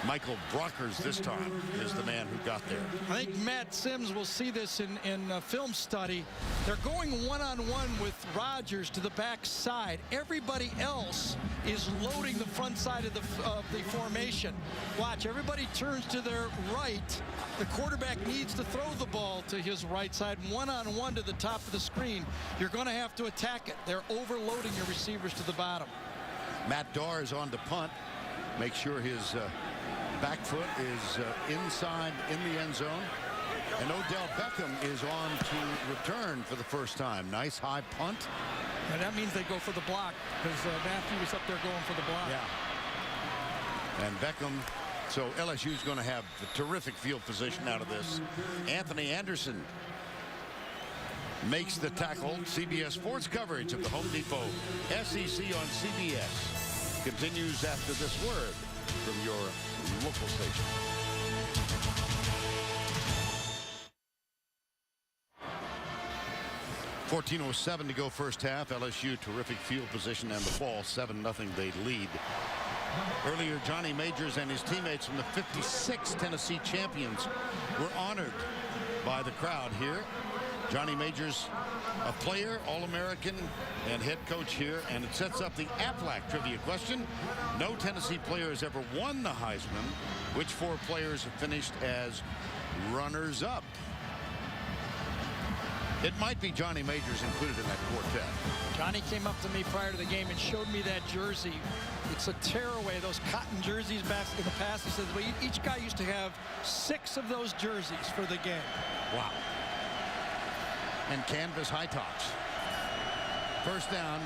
Michael Brockers this time is the man who got there. I think Matt Sims will see this in film study. They're going one-on-one with Rogers to the backside. Everybody else is loading the front side of the formation. Watch, everybody turns to their right. The quarterback needs to throw the ball to his right side. One-on-one to the top of the screen. You're going to have to attack it. They're overloading your receivers to the bottom. Matt Darr is on to punt. Make sure his back foot is inside in the end zone. And Odell Beckham is on to return for the first time. Nice high punt. And that means they go for the block, because Matthew was up there going for the block. Yeah. And Beckham, so LSU is going to have a terrific field position out of this. Anthony Anderson makes the tackle. CBS Sports coverage of the Home Depot SEC on CBS continues after this word from your local station. .14:07 to go first half. LSU terrific field position and the ball 7-0 they lead. Earlier, Johnny Majors and his teammates from the '56 Tennessee champions were honored by the crowd here. Johnny Majors, a player, All-American, and head coach here, and it sets up the Aflac trivia question. No Tennessee player has ever won the Heisman. Which 4 players have finished as runners-up? It might be Johnny Majors included in that quartet. Johnny came up to me prior to the game and showed me that jersey. It's a tearaway, those cotton jerseys back in the past. He says, well, each guy used to have 6 of those jerseys for the game. Wow. And canvas high tops. First down.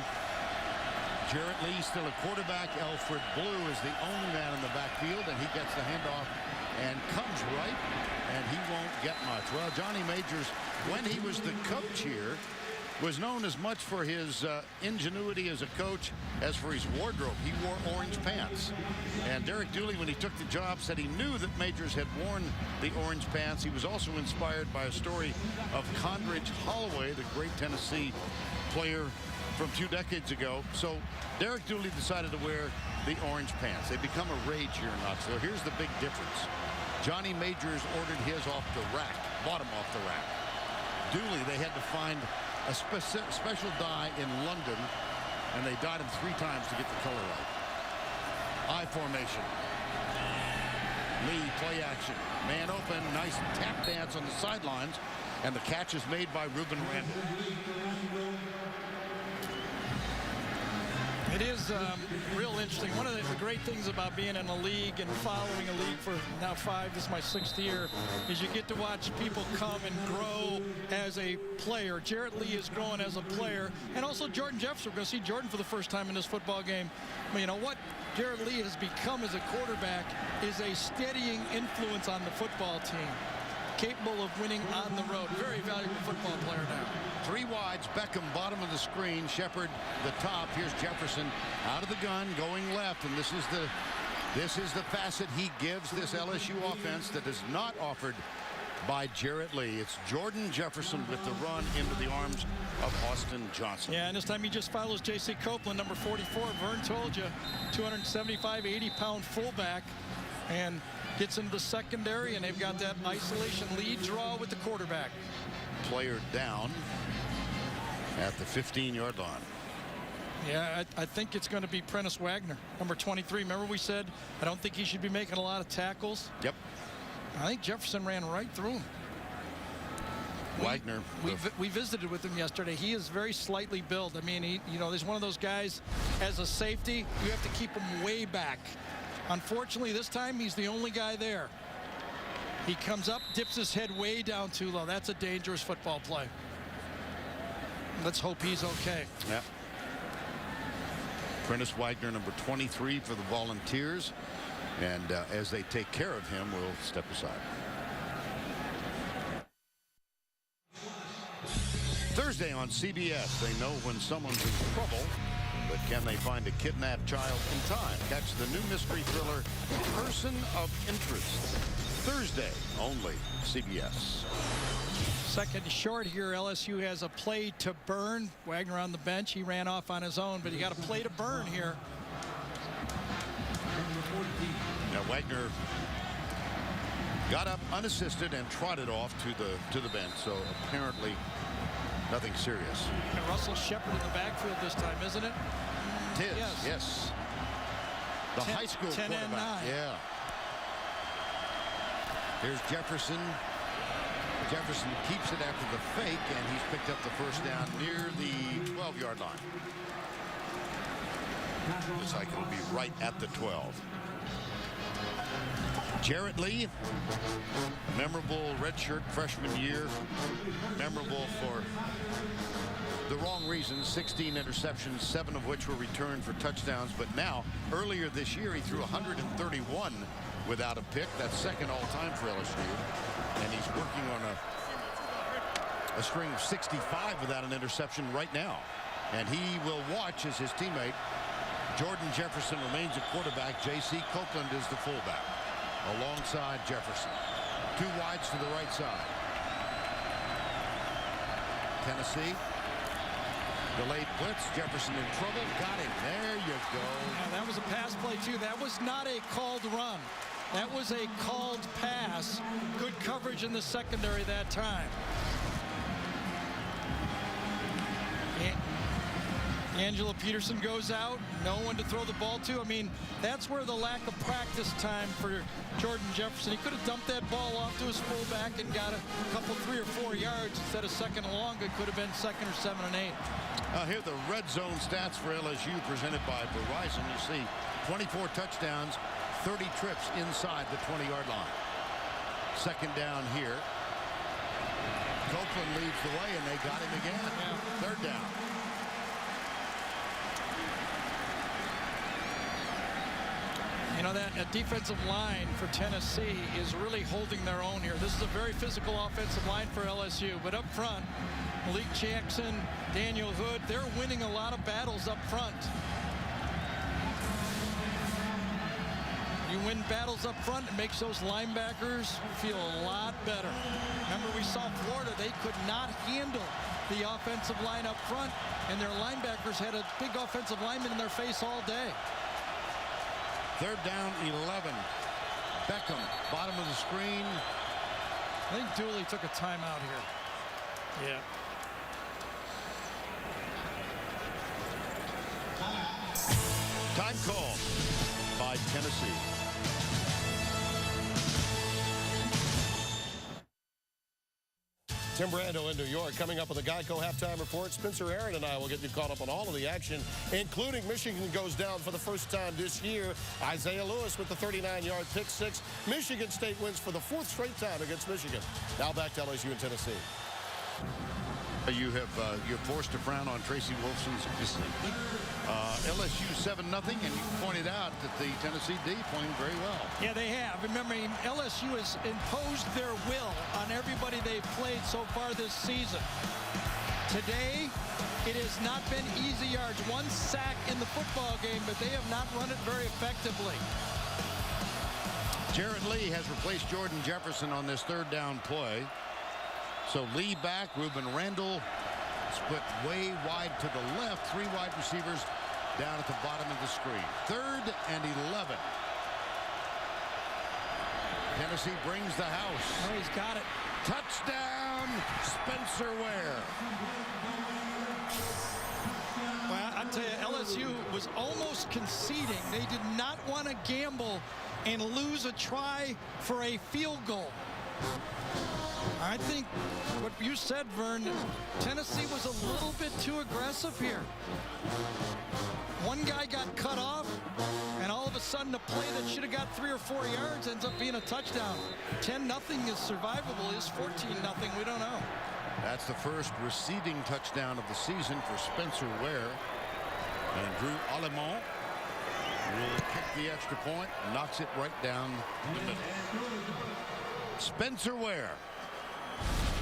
Jarrett Lee still a quarterback. Alfred Blue is the only man in the backfield, and he gets the handoff and comes right, and he won't get much. Well, Johnny Majors, when he was the coach here, was known as much for his ingenuity as a coach as for his wardrobe. He wore orange pants. And Derek Dooley, when he took the job, said he knew that Majors had worn the orange pants. He was also inspired by a story of Condridge Holloway, the great Tennessee player from 2 decades ago. So Derek Dooley decided to wear the orange pants. They become a rage here in Knoxville. Here's the big difference. Johnny Majors ordered his off the rack, bought him off the rack. Dooley, they had to find a special dye in London, and they dyed him 3 times to get the color right. I formation. Lee, play action. Man open, nice tap dance on the sidelines, and the catch is made by Reuben Randall. It is real interesting. One of the great things about being in a league and following a league for now 5, this is my 6th year, is you get to watch people come and grow as a player. Jarrett Lee is growing as a player, and also Jordan Jefferson. We're going to see Jordan for the first time in this football game. I mean, you know what Jarrett Lee has become as a quarterback is a steadying influence on the football team. Capable of winning on the road. Very valuable football player now. 3 wides, Beckham bottom of the screen, Shepard the top. Here's Jefferson out of the gun going left, and this is the facet he gives this LSU offense that is not offered by Jarrett Lee. It's Jordan Jefferson with the run into the arms of Austin Johnson. Yeah, and this time he just follows J.C. Copeland, number 44. Vern told you, 275, 80-pound fullback, and gets into the secondary, and they've got that isolation lead draw with the quarterback. Player down at the 15-yard line. Yeah, I think it's going to be Prentice Wagner, number 23. Remember we said I don't think he should be making a lot of tackles? Yep. I think Jefferson ran right through him. Wagner. We visited with him yesterday. He is very slightly built. I mean, he's one of those guys, as a safety, you have to keep him way back. Unfortunately, this time he's the only guy there. He comes up, dips his head way down too low. That's a dangerous football play. Let's hope he's okay. Yeah. Prentice Wagner, number 23 for the Volunteers. And as they take care of him, we'll step aside. Thursday on CBS, they know when someone's in trouble, but can they find a kidnapped child in time? Catch the new mystery thriller, Person of Interest. Thursday, only CBS. Second short here. LSU has a play to burn. Wagner on the bench. He ran off on his own, but he got a play to burn here. Now Wagner got up unassisted and trotted off to the bench, so apparently nothing serious. And Russell Shepard in the backfield this time, isn't it? It is, yes. The high school 10 quarterback. and 9. Yeah. Here's Jefferson. Jefferson keeps it after the fake, and he's picked up the first down near the 12-yard line. Looks like it'll be right at the 12. Jarrett Lee, memorable redshirt freshman year, memorable for the wrong reasons. 16 interceptions, 7 of which were returned for touchdowns. But now, earlier this year, he threw 131 without a pick. That's second all-time for LSU. And he's working on a string of 65 without an interception right now. And he will watch as his teammate Jordan Jefferson remains a quarterback. J.C. Copeland is the fullback alongside Jefferson. 2 wides to the right side. Tennessee. Delayed blitz. Jefferson in trouble. Got him. There you go. Yeah, that was a pass play, too. That was not a called run. That was a called pass. Good coverage in the secondary that time. Angela Peterson goes out, no one to throw the ball to. I mean, that's where the lack of practice time for Jordan Jefferson. He could have dumped that ball off to his fullback and got a couple, 3 or 4 yards instead of second and long. It could have been 2nd or 7 and 8. Here are the red zone stats for LSU presented by Verizon. You see 24 touchdowns, 30 trips inside the 20-yard line. Second down here. Copeland leads the way, and they got him again. Yeah. Third down. You know, that defensive line for Tennessee is really holding their own here. This is a very physical offensive line for LSU. But up front, Malik Jackson, Daniel Hood, they're winning a lot of battles up front. You win battles up front, it makes those linebackers feel a lot better. Remember, we saw Florida, they could not handle the offensive line up front, and their linebackers had a big offensive lineman in their face all day. Third down, 11. Beckham, bottom of the screen. I think Dooley took a timeout here. Yeah. Time call by Tennessee. Tim Brando in New York. Coming up with the Geico halftime report, Spencer Aaron and I will get you caught up on all of the action, including Michigan goes down for the first time this year. Isaiah Lewis with the 39-yard pick six. Michigan State wins for the 4th straight time against Michigan. Now back to LSU and Tennessee. You're forced to frown on Tracy Wolfson's LSU 7-0, and you pointed out that the Tennessee D playing very well. Yeah, they have. Remember, LSU has imposed their will on everybody they've played so far this season. Today, it has not been easy yards. 1 sack in the football game, but they have not run it very effectively. Jarrett Lee has replaced Jordan Jefferson on this third down play. So Lee back, Ruben Randall split way wide to the left. 3 wide receivers down at the bottom of the screen. 3rd and 11. Tennessee brings the house. Oh, he's got it. Touchdown, Spencer Ware. Well, I tell you, LSU was almost conceding. They did not want to gamble and lose a try for a field goal. I think what you said, Vern, Tennessee was a little bit too aggressive here. One guy got cut off, and all of a sudden a play that should have got 3 or 4 yards ends up being a touchdown. 10-0 is survivable. Is 14-0? We don't know. That's the first receiving touchdown of the season for Spencer Ware. And Drew Allemont will kick the extra point, knocks it right down the middle. Spencer Ware.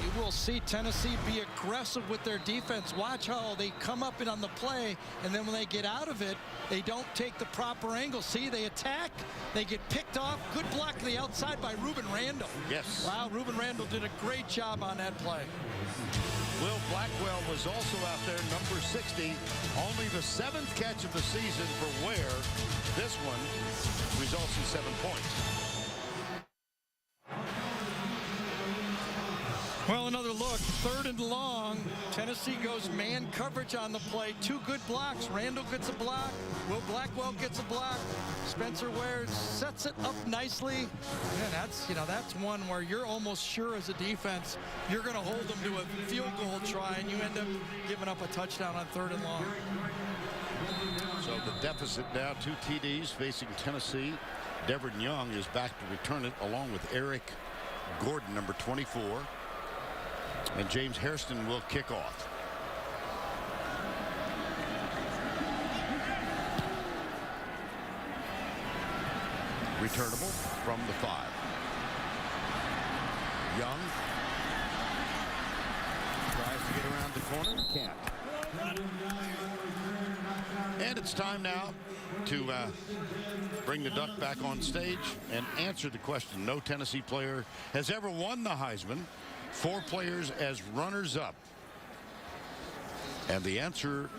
You will see Tennessee be aggressive with their defense. Watch how they come up and on the play, and then when they get out of it, they don't take the proper angle. See, they attack, they get picked off. Good block to the outside by Ruben Randall. Yes. Wow, Ruben Randall did a great job on that play. Will Blackwell was also out there, number 60. Only the 7th catch of the season for Ware. This one results in 7 points. Well, another look, 3rd and long. Tennessee goes man coverage on the play. 2 good blocks. Randall gets a block. Will Blackwell gets a block. Spencer Ware sets it up nicely. And that's one where you're almost sure as a defense you're going to hold them to a field goal try, and you end up giving up a touchdown on 3rd and long. So the deficit now, 2 TDs facing Tennessee. Devin Young is back to return it along with Eric Gordon, number 24. And James Hairston will kick off. Returnable from the 5. Young tries to get around the corner. Can't. And it's time now to bring the Duck back on stage and answer the question. No Tennessee player has ever won the Heisman. 4 players as runners-up. And the answer,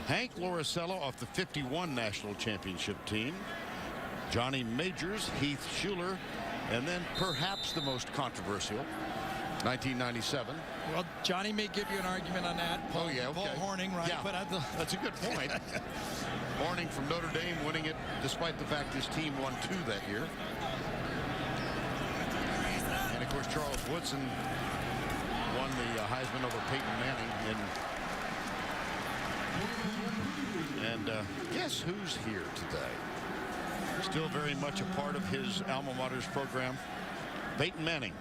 Hank Loricella off the 51 national championship team, Johnny Majors, Heath Schuler, and then perhaps the most controversial, 1997. Well, Johnny may give you an argument on that. Paul, Oh, yeah, okay. Paul Horning, right? Yeah, But that's a good point. Horning from Notre Dame winning it despite the fact his team won 2 that year. And, of course, Charles Woodson won the Heisman over Peyton Manning. And guess who's here today? Still very much a part of his alma mater's program. Peyton Manning.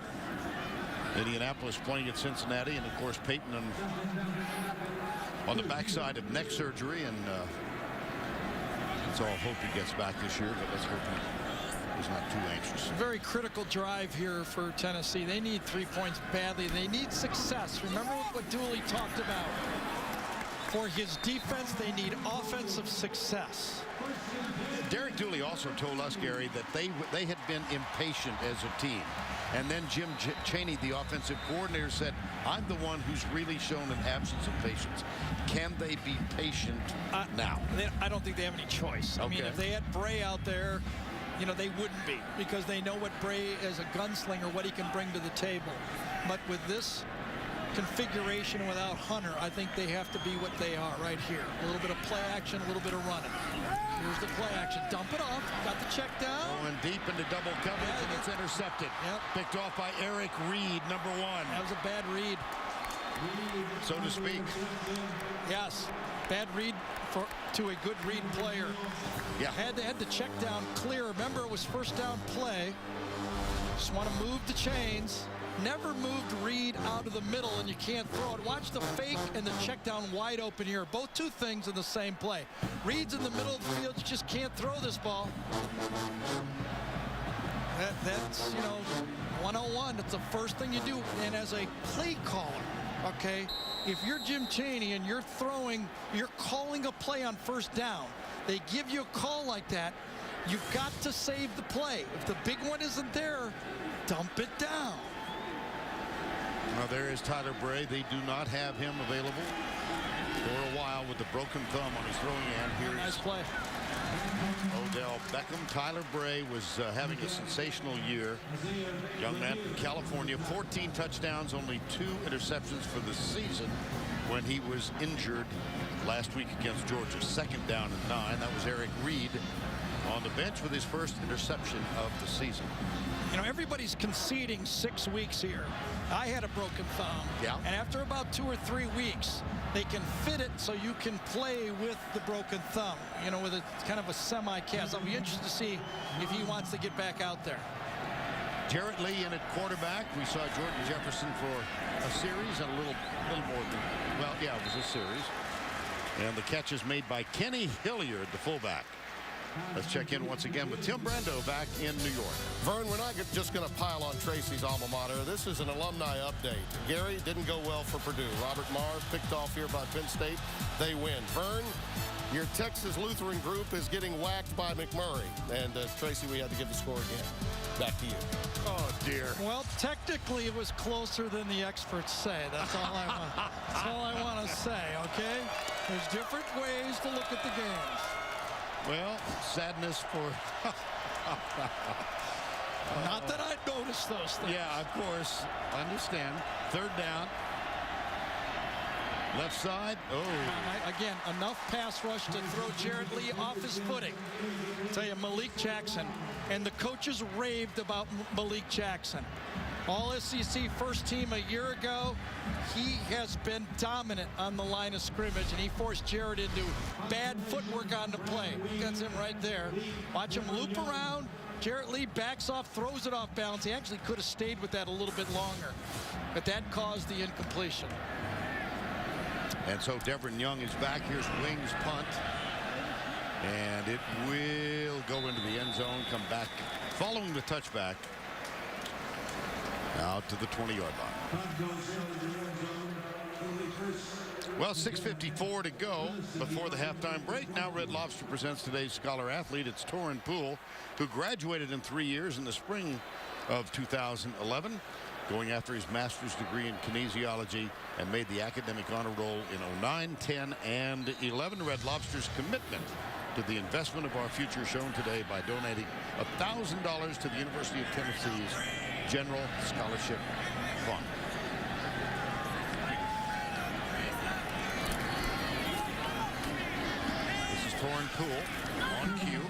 Indianapolis playing at Cincinnati, and of course Peyton on the backside of neck surgery, and let's all hope he gets back this year, but let's hope he's not too anxious. Very critical drive here for Tennessee. They need 3 points badly. They need success. Remember what Dooley talked about. For his defense, they need offensive success. Derek Dooley also told us, Gary, that they had been impatient as a team. And then Jim Chaney, the offensive coordinator, said, I'm the one who's really shown an absence of patience. Can they be patient now? I don't think they have any choice. I mean, if they had Bray out there, you know, they wouldn't be, because they know what Bray as a gunslinger, what he can bring to the table. But with this configuration without Hunter, I think they have to be what they are right here. A little bit of play action, a little bit of running. Here's the play action. Dump it off. Got the check down. Going deep into double coverage, and it's intercepted. Yep. Picked off by Eric Reed, number 1. That was a bad read. So to speak. Yes. Bad read to a good read player. Yeah. Had the check down clear. Remember, it was first down play. Just want to move the chains. Never moved Reed out of the middle, and you can't throw it. Watch the fake and the check down wide open here. Both 2 things in the same play. Reed's in the middle of the field. You just can't throw this ball. That's, you know, 101. It's the first thing you do. And as a play caller, okay, if you're Jim Chaney and you're calling a play on first down, they give you a call like that, you've got to save the play. If the big one isn't there, dump it down. Now there is Tyler Bray. They do not have him available for a while with the broken thumb on his throwing hand. Here's Nice play. Odell Beckham. Tyler Bray was having a sensational year. Young man from California, 14 touchdowns, only 2 interceptions for the season when he was injured last week against Georgia. 2nd down and 9. That was Eric Reed on the bench with his first interception of the season. You know, everybody's conceding 6 weeks here. I had a broken thumb. Yeah. And after about 2 or 3 weeks, they can fit it so you can play with the broken thumb, you know, with a kind of a semi-cast. I'll be interested to see if he wants to get back out there. Jarrett Lee in at quarterback. We saw Jordan Jefferson for a series and a little more than, well, yeah, it was a series. And the catch is made by Kenny Hilliard, the fullback. Let's check in once again with Tim Brando back in New York. Vern, we're not just going to pile on Tracy's alma mater. This is an alumni update. Gary, didn't go well for Purdue. Robert Marr picked off here by Penn State. They win. Vern, your Texas Lutheran group is getting whacked by McMurray. And Tracy, we had to give the score again. Back to you. Oh, dear. Well, technically it was closer than the experts say. That's all I want. That's all I want to say, okay? There's different ways to look at the games. Well, sadness for... Not that I noticed those things. Yeah, of course. Understand. 3rd down. Left side. Oh. Again, enough pass rush to throw Jarrett Lee off his footing. I'll tell you, Malik Jackson. And the coaches raved about Malik Jackson. All SEC first team a year ago. He has been dominant on the line of scrimmage, and he forced Jarrett into bad footwork on the play. That's him right there. Watch him loop around. Jarrett Lee backs off, throws it off balance. He actually could have stayed with that a little bit longer, but that caused the incompletion. And so Devin Young is back. Here's Wings punt. And it will go into the end zone, come back following the touchback out to the 20-yard line. Well, 6:54 to go before the halftime break. Now Red Lobster presents today's Scholar Athlete. It's Torrin Poole, who graduated in 3 years in the spring of 2011, going after his master's degree in kinesiology, and made the academic honor roll in 09, 10, and 11. Red Lobster's commitment to the investment of our future shown today by donating $1,000 to the University of Tennessee's General Scholarship Fund. Torrin Poole on cue.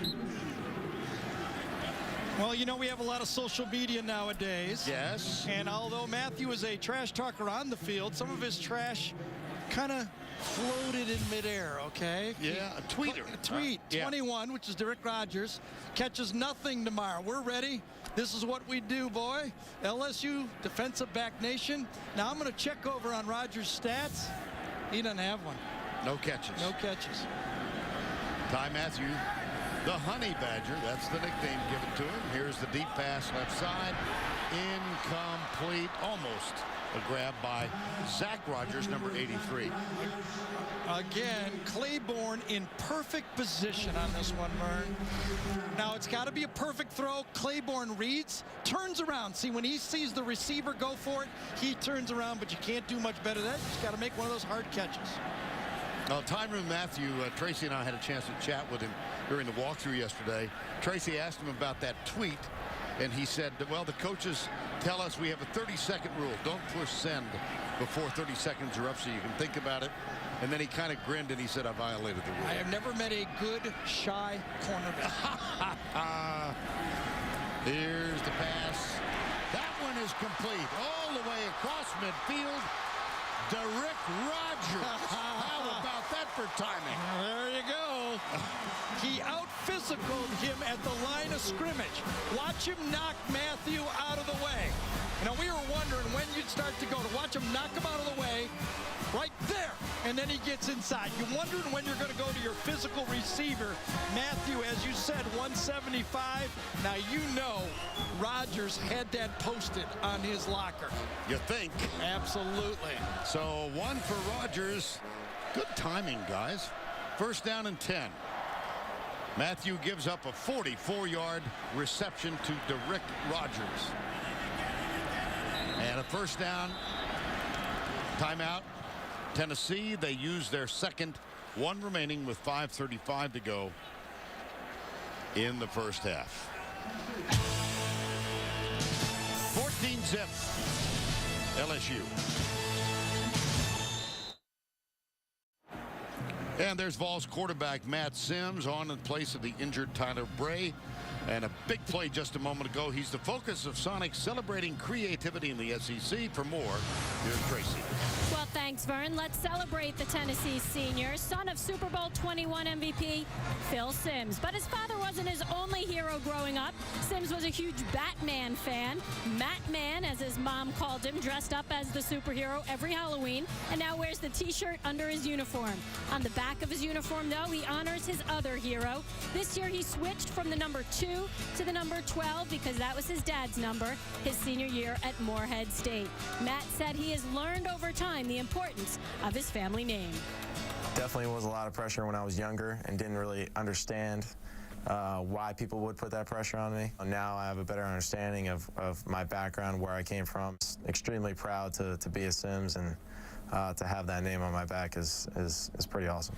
Well, you know, we have a lot of social media nowadays. Yes. And although Matthew is a trash talker on the field, some of his trash kind of floated in midair, okay? Yeah, a tweeter. A tweet. Yeah. 21, which is Derek Rogers, catches nothing tomorrow. We're ready. This is what we do, boy. LSU, defensive back nation. Now I'm going to check over on Rogers' stats. He doesn't have one. No catches. No catches. Ty Matthew, the Honey Badger. That's the nickname given to him. Here's the deep pass left side. Incomplete. Almost a grab by Zach Rogers, number 83. Again, Claiborne in perfect position on this one, Vern. Now, it's got to be a perfect throw. Claiborne reads, turns around. See, when he sees the receiver go for it, he turns around, but you can't do much better than that. You just got to make one of those hard catches. Well, Tyron Matthew, Tracy and I had a chance to chat with him during the walkthrough yesterday. Tracy asked him about that tweet, and he said, well, the coaches tell us we have a 30-second rule. Don't push send before 30 seconds are up so you can think about it. And then he kind of grinned and he said, I violated the rule. I have never met a good, shy cornerback. Here's the pass. That one is complete. All the way across midfield. Derek Rogers. How about that for timing? There you go. He out-physicaled him at the line of scrimmage. Watch him knock Matthew out of the way. You know, we were wondering when you'd start to go to watch him knock him out of the way. Right there, and then he gets inside. You're wondering when you're going to go to your physical receiver. Matthew, as you said, 175. Now you know Rogers had that posted on his locker. You think? Absolutely. So one for Rogers. Good timing, guys. First down and 10. Matthew gives up a 44-yard reception to Derek Rogers. And a first down. Timeout. Tennessee, they use their second, one remaining with 5:35 to go in the first half. 14-zip LSU. And there's Vols quarterback Matt Sims on in place of the injured Tyler Bray. And a big play just a moment ago. He's the focus of Sonic, celebrating creativity in the SEC. For more, here's Tracy. Well, thanks, Vern. Let's celebrate the Tennessee senior, son of Super Bowl 21 MVP Phil Simms. But his father wasn't his only hero growing up. Simms was a huge Batman fan. Matt-Man, as his mom called him, dressed up as the superhero every Halloween and now wears the T-shirt under his uniform. On the back of his uniform, though, he honors his other hero. This year, he switched from the number 2 to the number 12 because that was his dad's number his senior year at Morehead State. Matt said he has learned over time the importance of his family name. Definitely was a lot of pressure when I was younger and didn't really understand why people would put that pressure on me. Now I have a better understanding of my background, where I came from. Extremely proud to be a Simms, and to have that name on my back is pretty awesome.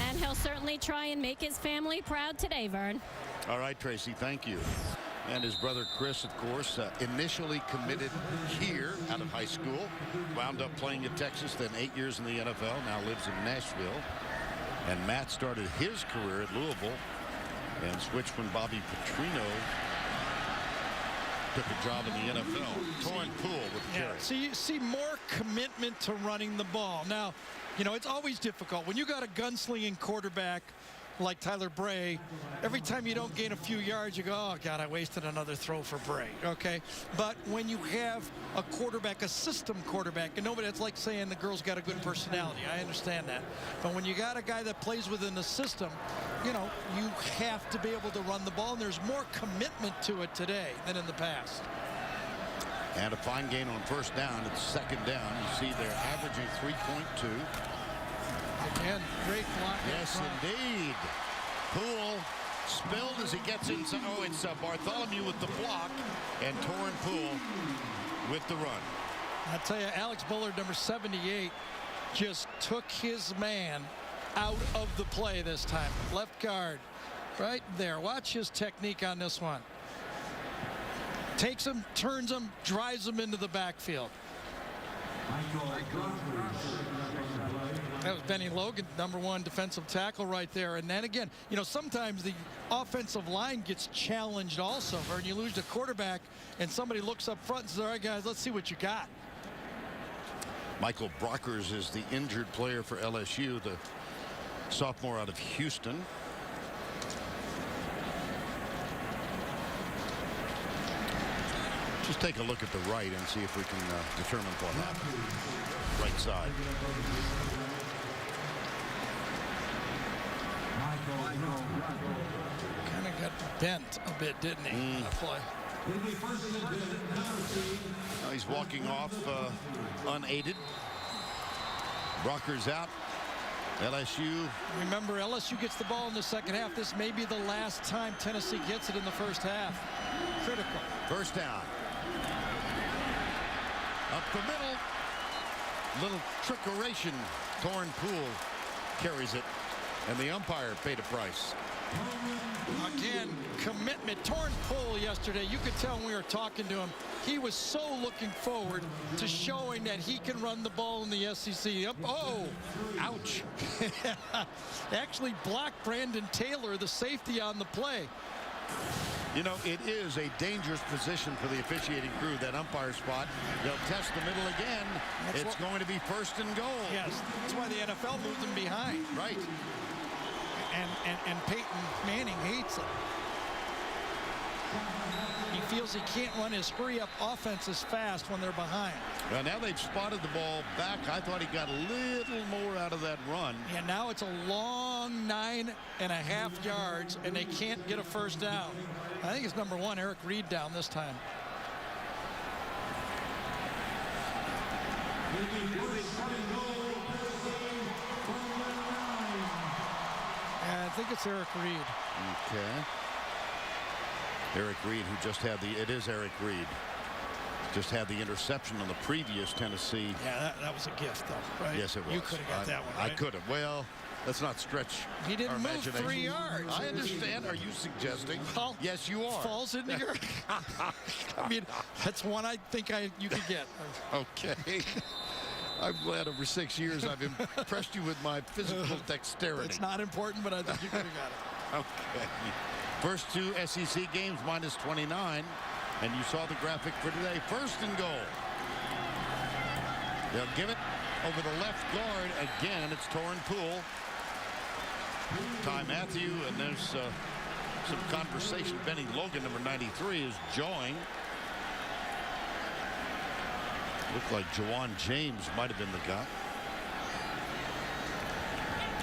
And he'll certainly try and make his family proud today, Vern. All right, Tracy, thank you. And his brother Chris, of course, initially committed here out of high school, wound up playing at Texas, then 8 years in the NFL, now lives in Nashville. And Matt started his career at Louisville and switched when Bobby Petrino took a job in the NFL. Torrin Poole with the carry. So you see more commitment to running the ball. Now, you know, it's always difficult. When you got a gunslinging quarterback like Tyler Bray, every time you don't gain a few yards, you go, oh, God, I wasted another throw for Bray, okay? But when you have a quarterback, a system quarterback, and nobody, that's like saying the girl's got a good personality. I understand that. But when you got a guy that plays within the system, you know, you have to be able to run the ball, and there's more commitment to it today than in the past. And a fine gain on first down. It's second down. You see they're averaging 3.2. Again, great block. Yes, indeed. Poole spilled as he gets inside. Oh, it's Bartholomew with the block, and Torrin Poole with the run. I tell you, Alex Bullard, number 78, just took his man out of the play this time. Left guard, right there. Watch his technique on this one. Takes him, turns him, drives him into the backfield. That was Benny Logan, #1 defensive tackle right there. And then again, you know, sometimes the offensive line gets challenged also, or you lose the quarterback and somebody looks up front and says, all right, guys, let's see what you got. Michael Brockers is the injured player for LSU, the sophomore out of Houston. Just take a look at the right and see if we can determine what happened. Right side. Kind of got bent a bit, didn't he? On the play. Now he's walking off unaided. Brockers out. LSU. Remember, LSU gets the ball in the second half. This may be the last time Tennessee gets it in the first half. Critical. First down. Up the middle. Little trickeration. Torn Poole carries it. And the umpire paid a price. Again, commitment. Torn Poole yesterday. You could tell when we were talking to him, he was so looking forward to showing that he can run the ball in the SEC. Oh, ouch. Actually blocked Brandon Taylor, the safety, on the play. You know, it is a dangerous position for the officiating crew, that umpire spot. They'll test the middle again. It's going to be first and goal. Yes, that's why the NFL moved him behind. Right. And Peyton Manning hates it. He feels he can't run his hurry-up offense as fast when they're behind. Well, now they've spotted the ball back. I thought he got a little more out of that run. Yeah, now it's a long 9.5 yards, and they can't get a first down. I think it's #1, Eric Reed, down this time. I think it's Eric Reed. Okay. Eric Reed, who just had it is Eric Reed. Just had the interception on the previous Tennessee. Yeah, that was a gift, though, right? Yes, it was. You could have got that one, right? I could have. Well, let's not stretch He didn't our move imagination. 3 yards. I understand. Are you suggesting? Well, yes, you are. Falls into your... I mean, that's one I think you could get. Okay. I'm glad over 6 years I've impressed you with my physical dexterity. It's not important, but I think you could have got it. Okay. First 2 SEC games -29. And you saw the graphic for today. First and goal. They'll give it over the left guard again. It's Torn Poole. Ty Matthew, and there's some conversation. Benny Logan, #93, is jawing. Looked like Jawan James might have been the guy.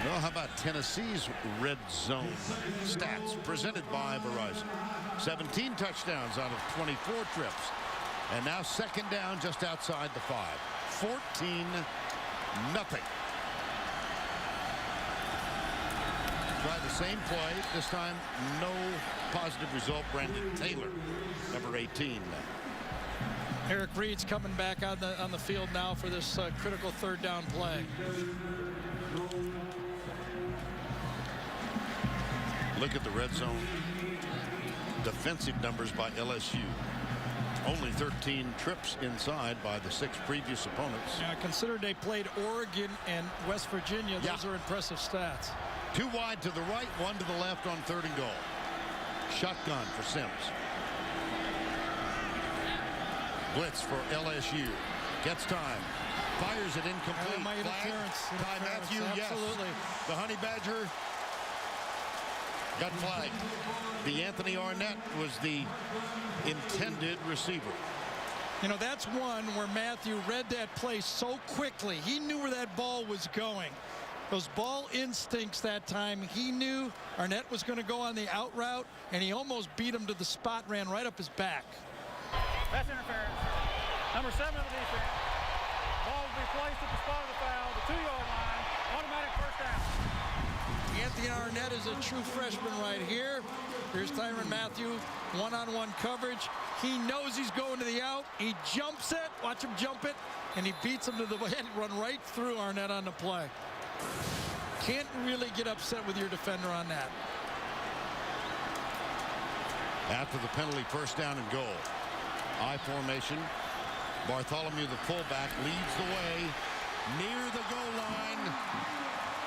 Well, how about Tennessee's red zone stats presented by Verizon? 17 touchdowns out of 24 trips. And now second down just outside the 5. 14-0. Try the same play. This time, no positive result. Brandon Taylor, #18. Eric Reed's coming back on the field now for this critical third down play. Look at the red zone defensive numbers by LSU. Only 13 trips inside by the 6 previous opponents. Yeah, consider they played Oregon and West Virginia. Those are impressive stats. 2 wide to the right, 1 to the left on third and goal. Shotgun for Sims. Blitz for LSU. Gets time. Fires it incomplete. My interference. Ty Matthew, absolutely. Yes. The Honey Badger got flagged. The Anthony Arnett was the intended receiver. You know, that's one where Matthew read that play so quickly. He knew where that ball was going. Those ball instincts that time. He knew Arnett was going to go on the out route, and he almost beat him to the spot, ran right up his back. Pass interference. #7 of the defense. Ball will be placed at the spot of the foul, the 2-yard line. Automatic first down. Anthony Arnett is a true freshman right here. Here's Tyrann Mathieu, one-on-one coverage. He knows he's going to the out. He jumps it. Watch him jump it. And he beats him to the head. Run right through Arnett on the play. Can't really get upset with your defender on that. After the penalty, first down and goal. I formation. Bartholomew, the fullback, leads the way near the goal line.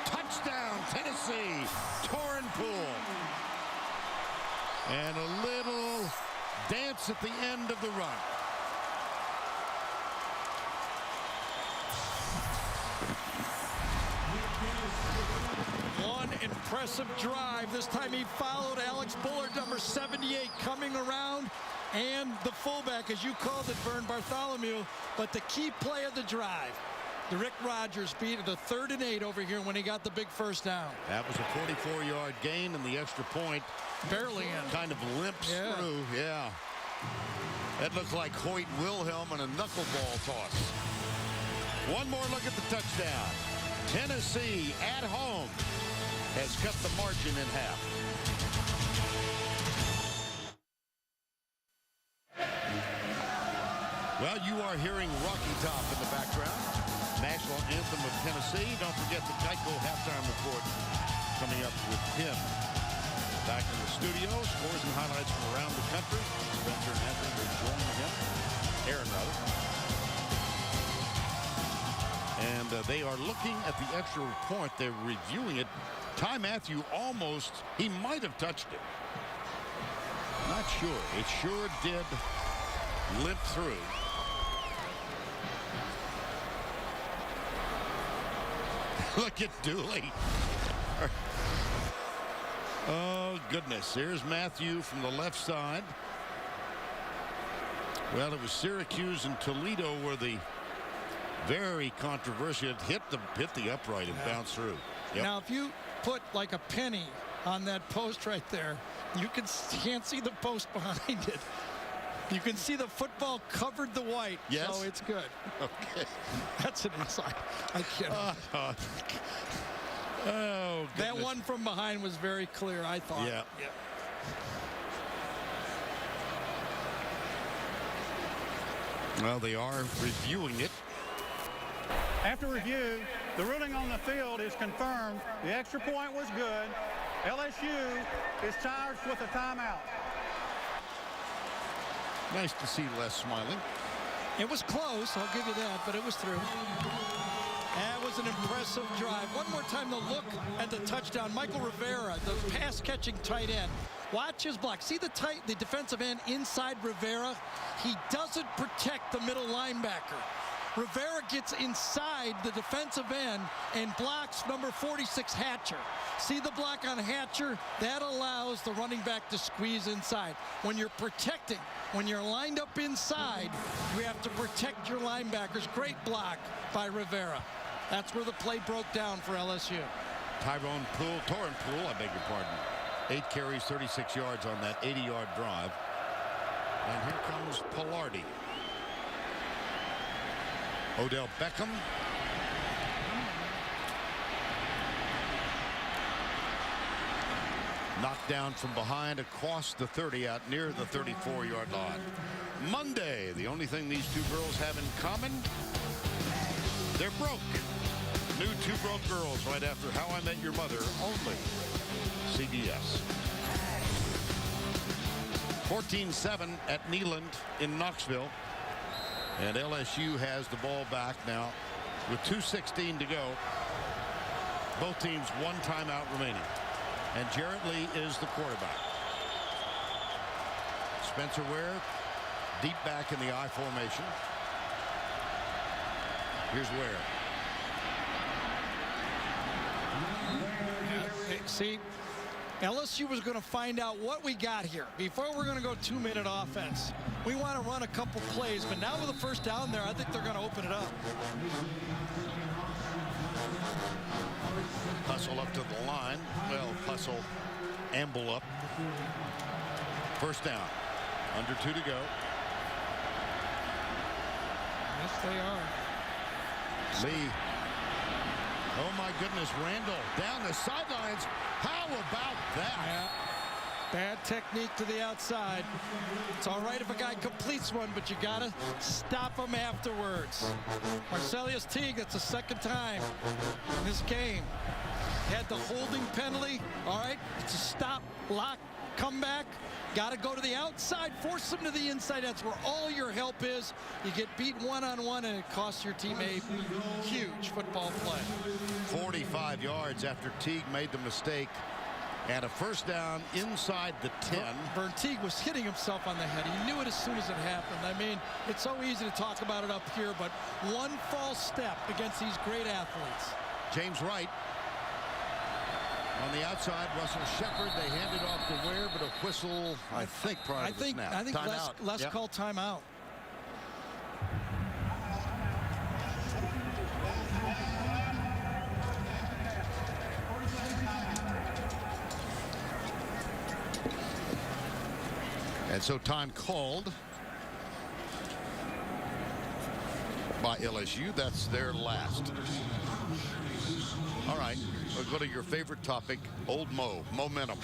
Touchdown, Tennessee. Torn Pool. And a little dance at the end of the run. One impressive drive. This time he followed Alex Bullard, number 78, coming around, and the fullback, as you called it, Vern, Bartholomew. But the key play of the drive, the Rick Rogers beat it, a 3rd and 8 over here when he got the big first down. That was a 44-yard gain, and the extra point barely in. Kind of limps through. Yeah. That looks like Hoyt Wilhelm and a knuckleball toss. One more look at the touchdown. Tennessee at home has cut the margin in half. Well, you are hearing Rocky Top in the background. National anthem of Tennessee. Don't forget the Geico halftime report coming up with Tim. Back in the studio, scores and highlights from around the country. Spencer and Anthony will join him. Aaron, rather. And they are looking at the extra point. They're reviewing it. Ty Matthew almost, he might have touched it. Not sure. It sure did limp through. Look at Dooley. Oh, goodness. Here's Matthew from the left side. Well, it was Syracuse and Toledo where the very controversial hit the upright and bounced through. Yep. Now, if you put like a penny on that post right there, you can't see the post behind it. You can see the football covered the white. Yes. So it's good. Okay. That's an inside. I can't. Oh, goodness. That one from behind was very clear, I thought. Yeah. Well, they are reviewing it. After review, the ruling on the field is confirmed. The extra point was good. LSU is charged with a timeout. Nice to see Les smiling. It was close, I'll give you that, but it was through. That was an impressive drive. One more time to look at the touchdown. Michael Rivera, the pass-catching tight end. Watch his block. See the defensive end inside Rivera? He doesn't protect the middle linebacker. Rivera gets inside the defensive end and blocks number 46, Hatcher. See the block on Hatcher? That allows the running back to squeeze inside. When you're protecting, when you're lined up inside, you have to protect your linebackers. Great block by Rivera. That's where the play broke down for LSU. Torren Poole, I beg your pardon. 8 carries, 36 yards on that 80-yard drive. And here comes Pillardi. Odell Beckham. Knocked down from behind across the 30 out near the 34-yard line. Monday, the only thing these two girls have in common, they're broke. New Two Broke Girls right after How I Met Your Mother, only CBS. 14-7 at Neyland in Knoxville. And LSU has the ball back now with 2:16 to go. Both teams one timeout remaining. And Jarrett Lee is the quarterback. Spencer Ware deep back in the I formation. Here's Ware. See, LSU was going to find out what we got here before we're going to go 2-minute offense. We want to run a couple plays, but now with the first down there, I think they're going to open it up. Hustle up to the line. Well, hustle, amble up. First down. Under 2 to go. Yes, they are. Lee. Oh, my goodness. Randall down the sidelines. How about that? Yeah. Bad technique to the outside. It's all right if a guy completes one, but you got to stop him afterwards. Marcellus Teague, that's the second time in this game. Had the holding penalty. All right, it's a stop, lock, comeback. Got to go to the outside, force them to the inside. That's where all your help is. You get beat one-on-one, and it costs your team a huge football play. 45 yards after Teague made the mistake. And a first down inside the 10. Vern Teague was hitting himself on the head. He knew it as soon as it happened. I mean, it's so easy to talk about it up here, but one false step against these great athletes. James Wright on the outside. Russell Shepard. They handed off to Ware, but a whistle, I think, prior to the snap. I think Les Yep. called timeout. And so time called by LSU. That's their last. All right, we'll go to your favorite topic, Old Mo, momentum.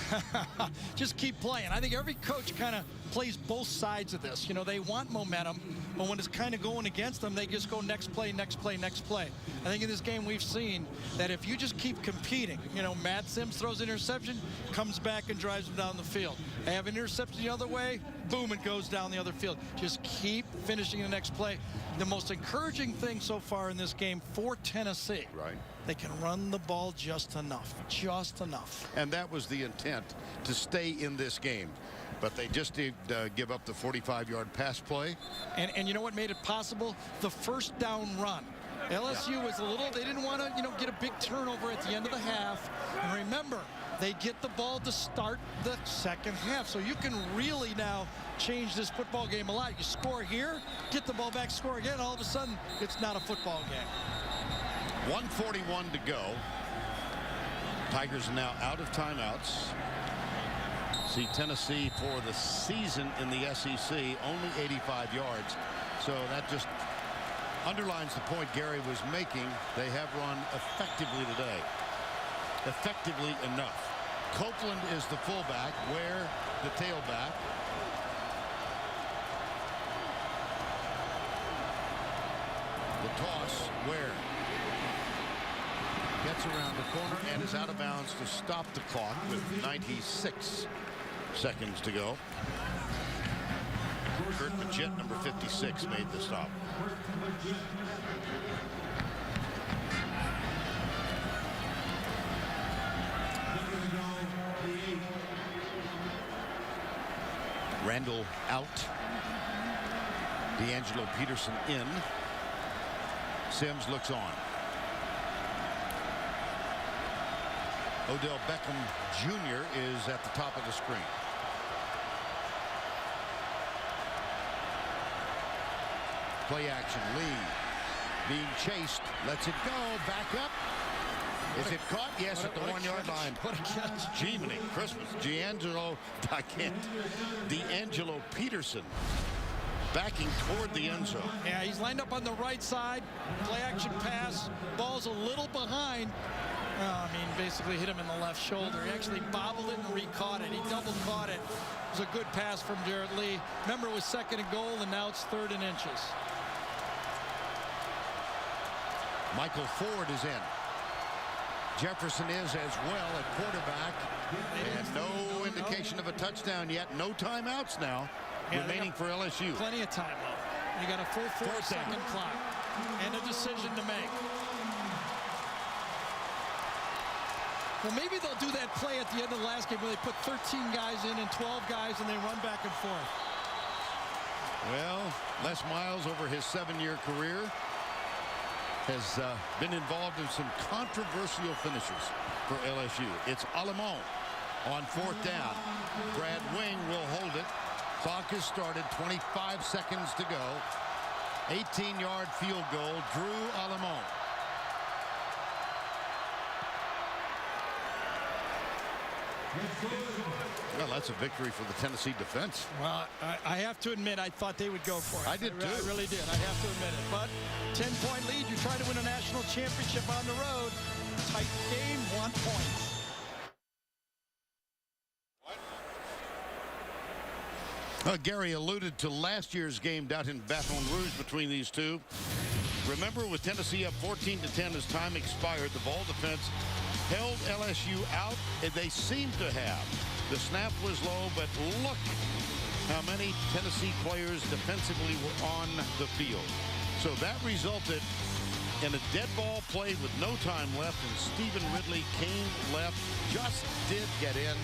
Just keep playing. I think every coach kind of plays both sides of this. You know, they want momentum, but when it's kind of going against them, they just go next play, next play, next play. I think in this game we've seen that if you just keep competing, you know, Matt Sims throws an interception, comes back and drives them down the field. They have an interception the other way, boom, it goes down the other field. Just keep finishing the next play. The most encouraging thing so far in this game for Tennessee, Right. they can run the ball just enough, just enough. And that was the intent, to stay in this game. But they just did give up the 45-yard pass play. And you know what made it possible? The first down run. LSU was a little, they didn't want to, you know, get a big turnover at the end of the half. And remember, they get the ball to start the second half. So you can really now change this football game a lot. You score here, get the ball back, score again. All of a sudden, it's not a football game. 1:41 to go. Tigers are now out of timeouts. See, Tennessee for the season in the SEC, only 85 yards. So that just underlines the point Gary was making. They have run effectively today. Effectively enough. Copeland is the fullback, Ware the tailback. The toss, Ware gets around the corner and is out of bounds to stop the clock with 96 seconds to go. Kurt Majette, number 56, made the stop. Randall out. D'Angelo Peterson in. Sims looks on. Odell Beckham Jr. is at the top of the screen. Play action. Lee being chased. Lets it go. Back up. Is it caught? Yes, at the 1-yard line. What a catch. Jiminy Christmas. D'Angelo Peterson backing toward the end zone. Yeah, he's lined up on the right side. Play action pass. Ball's a little behind. I mean, basically hit him in the left shoulder. He actually bobbled it and re-caught it. He double caught it. It was a good pass from Jarrett Lee. Remember, it was 2nd and goal, and now it's 3rd and inches. Michael Ford is in. Jefferson is as well at quarterback. And no indication of a touchdown yet. No timeouts now remaining for LSU. Plenty of time, though. You got a full 4-second clock and a decision to make. Well, maybe they'll do that play at the end of the last game where they put 13 guys in and 12 guys and they run back and forth. Well, Les Miles over his 7-year career has been involved in some controversial finishes for LSU. It's Alemont on 4th down. Brad Wing will hold it. Clock has started. 25 seconds to go. 18-yard field goal. Drew Alemont. Well, that's a victory for the Tennessee defense. Well, I have to admit, I thought they would go for it. I did too. I really did. I have to admit it. But 10-point lead. You try to win a national championship on the road. Tight game, 1 point. Gary alluded to last year's game down in Baton Rouge between these two. Remember, with Tennessee up 14-10 as time expired, the Vol defense held LSU out, and they seemed to have The snap was low, but look how many Tennessee players defensively were on the field. So that resulted in a dead ball play with no time left, and Stephen Ridley came left, just did get in,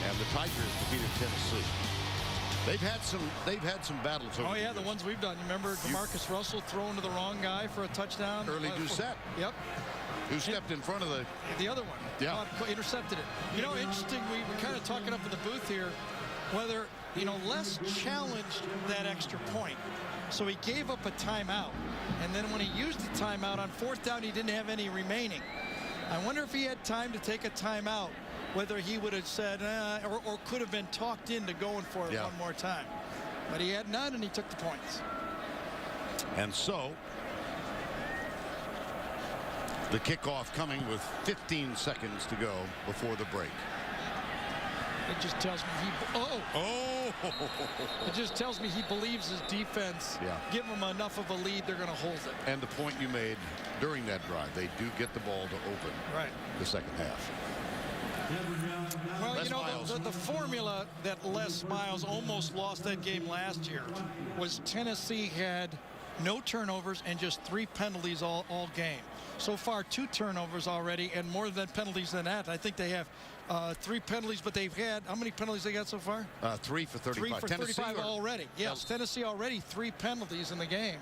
and the Tigers defeated Tennessee. They've had some battles over Oh yeah, the the ones we've done. You remember DeMarcus Russell throwing to the wrong guy for a touchdown? Early Doucette. Yep. Who stepped in front of the other one. Yeah. Intercepted it. You know, interesting, we were kind of talking up in the booth here, whether, you know, Les challenged that extra point. So he gave up a timeout. And then when he used the timeout on 4th down, he didn't have any remaining. I wonder if he had time to take a timeout, whether he would have said, or could have been talked into going for it one more time. But he had none, and he took the points. And so, the kickoff coming with 15 seconds to go before the break. It just tells me It just tells me he believes his defense. Yeah. Give him enough of a lead, they're going to hold it. And the point you made during that drive, they do get the ball to open the second half. Well, Les you know, Miles. the formula that Les Miles almost lost that game last year was Tennessee had no turnovers and just 3 penalties all game. So far, 2 turnovers already, and more than penalties than that. I think they have 3 penalties, but they've had, how many penalties they got so far? 3 for 35. 3 for Tennessee 35 already. Yes, Tennessee already 3 penalties in the game.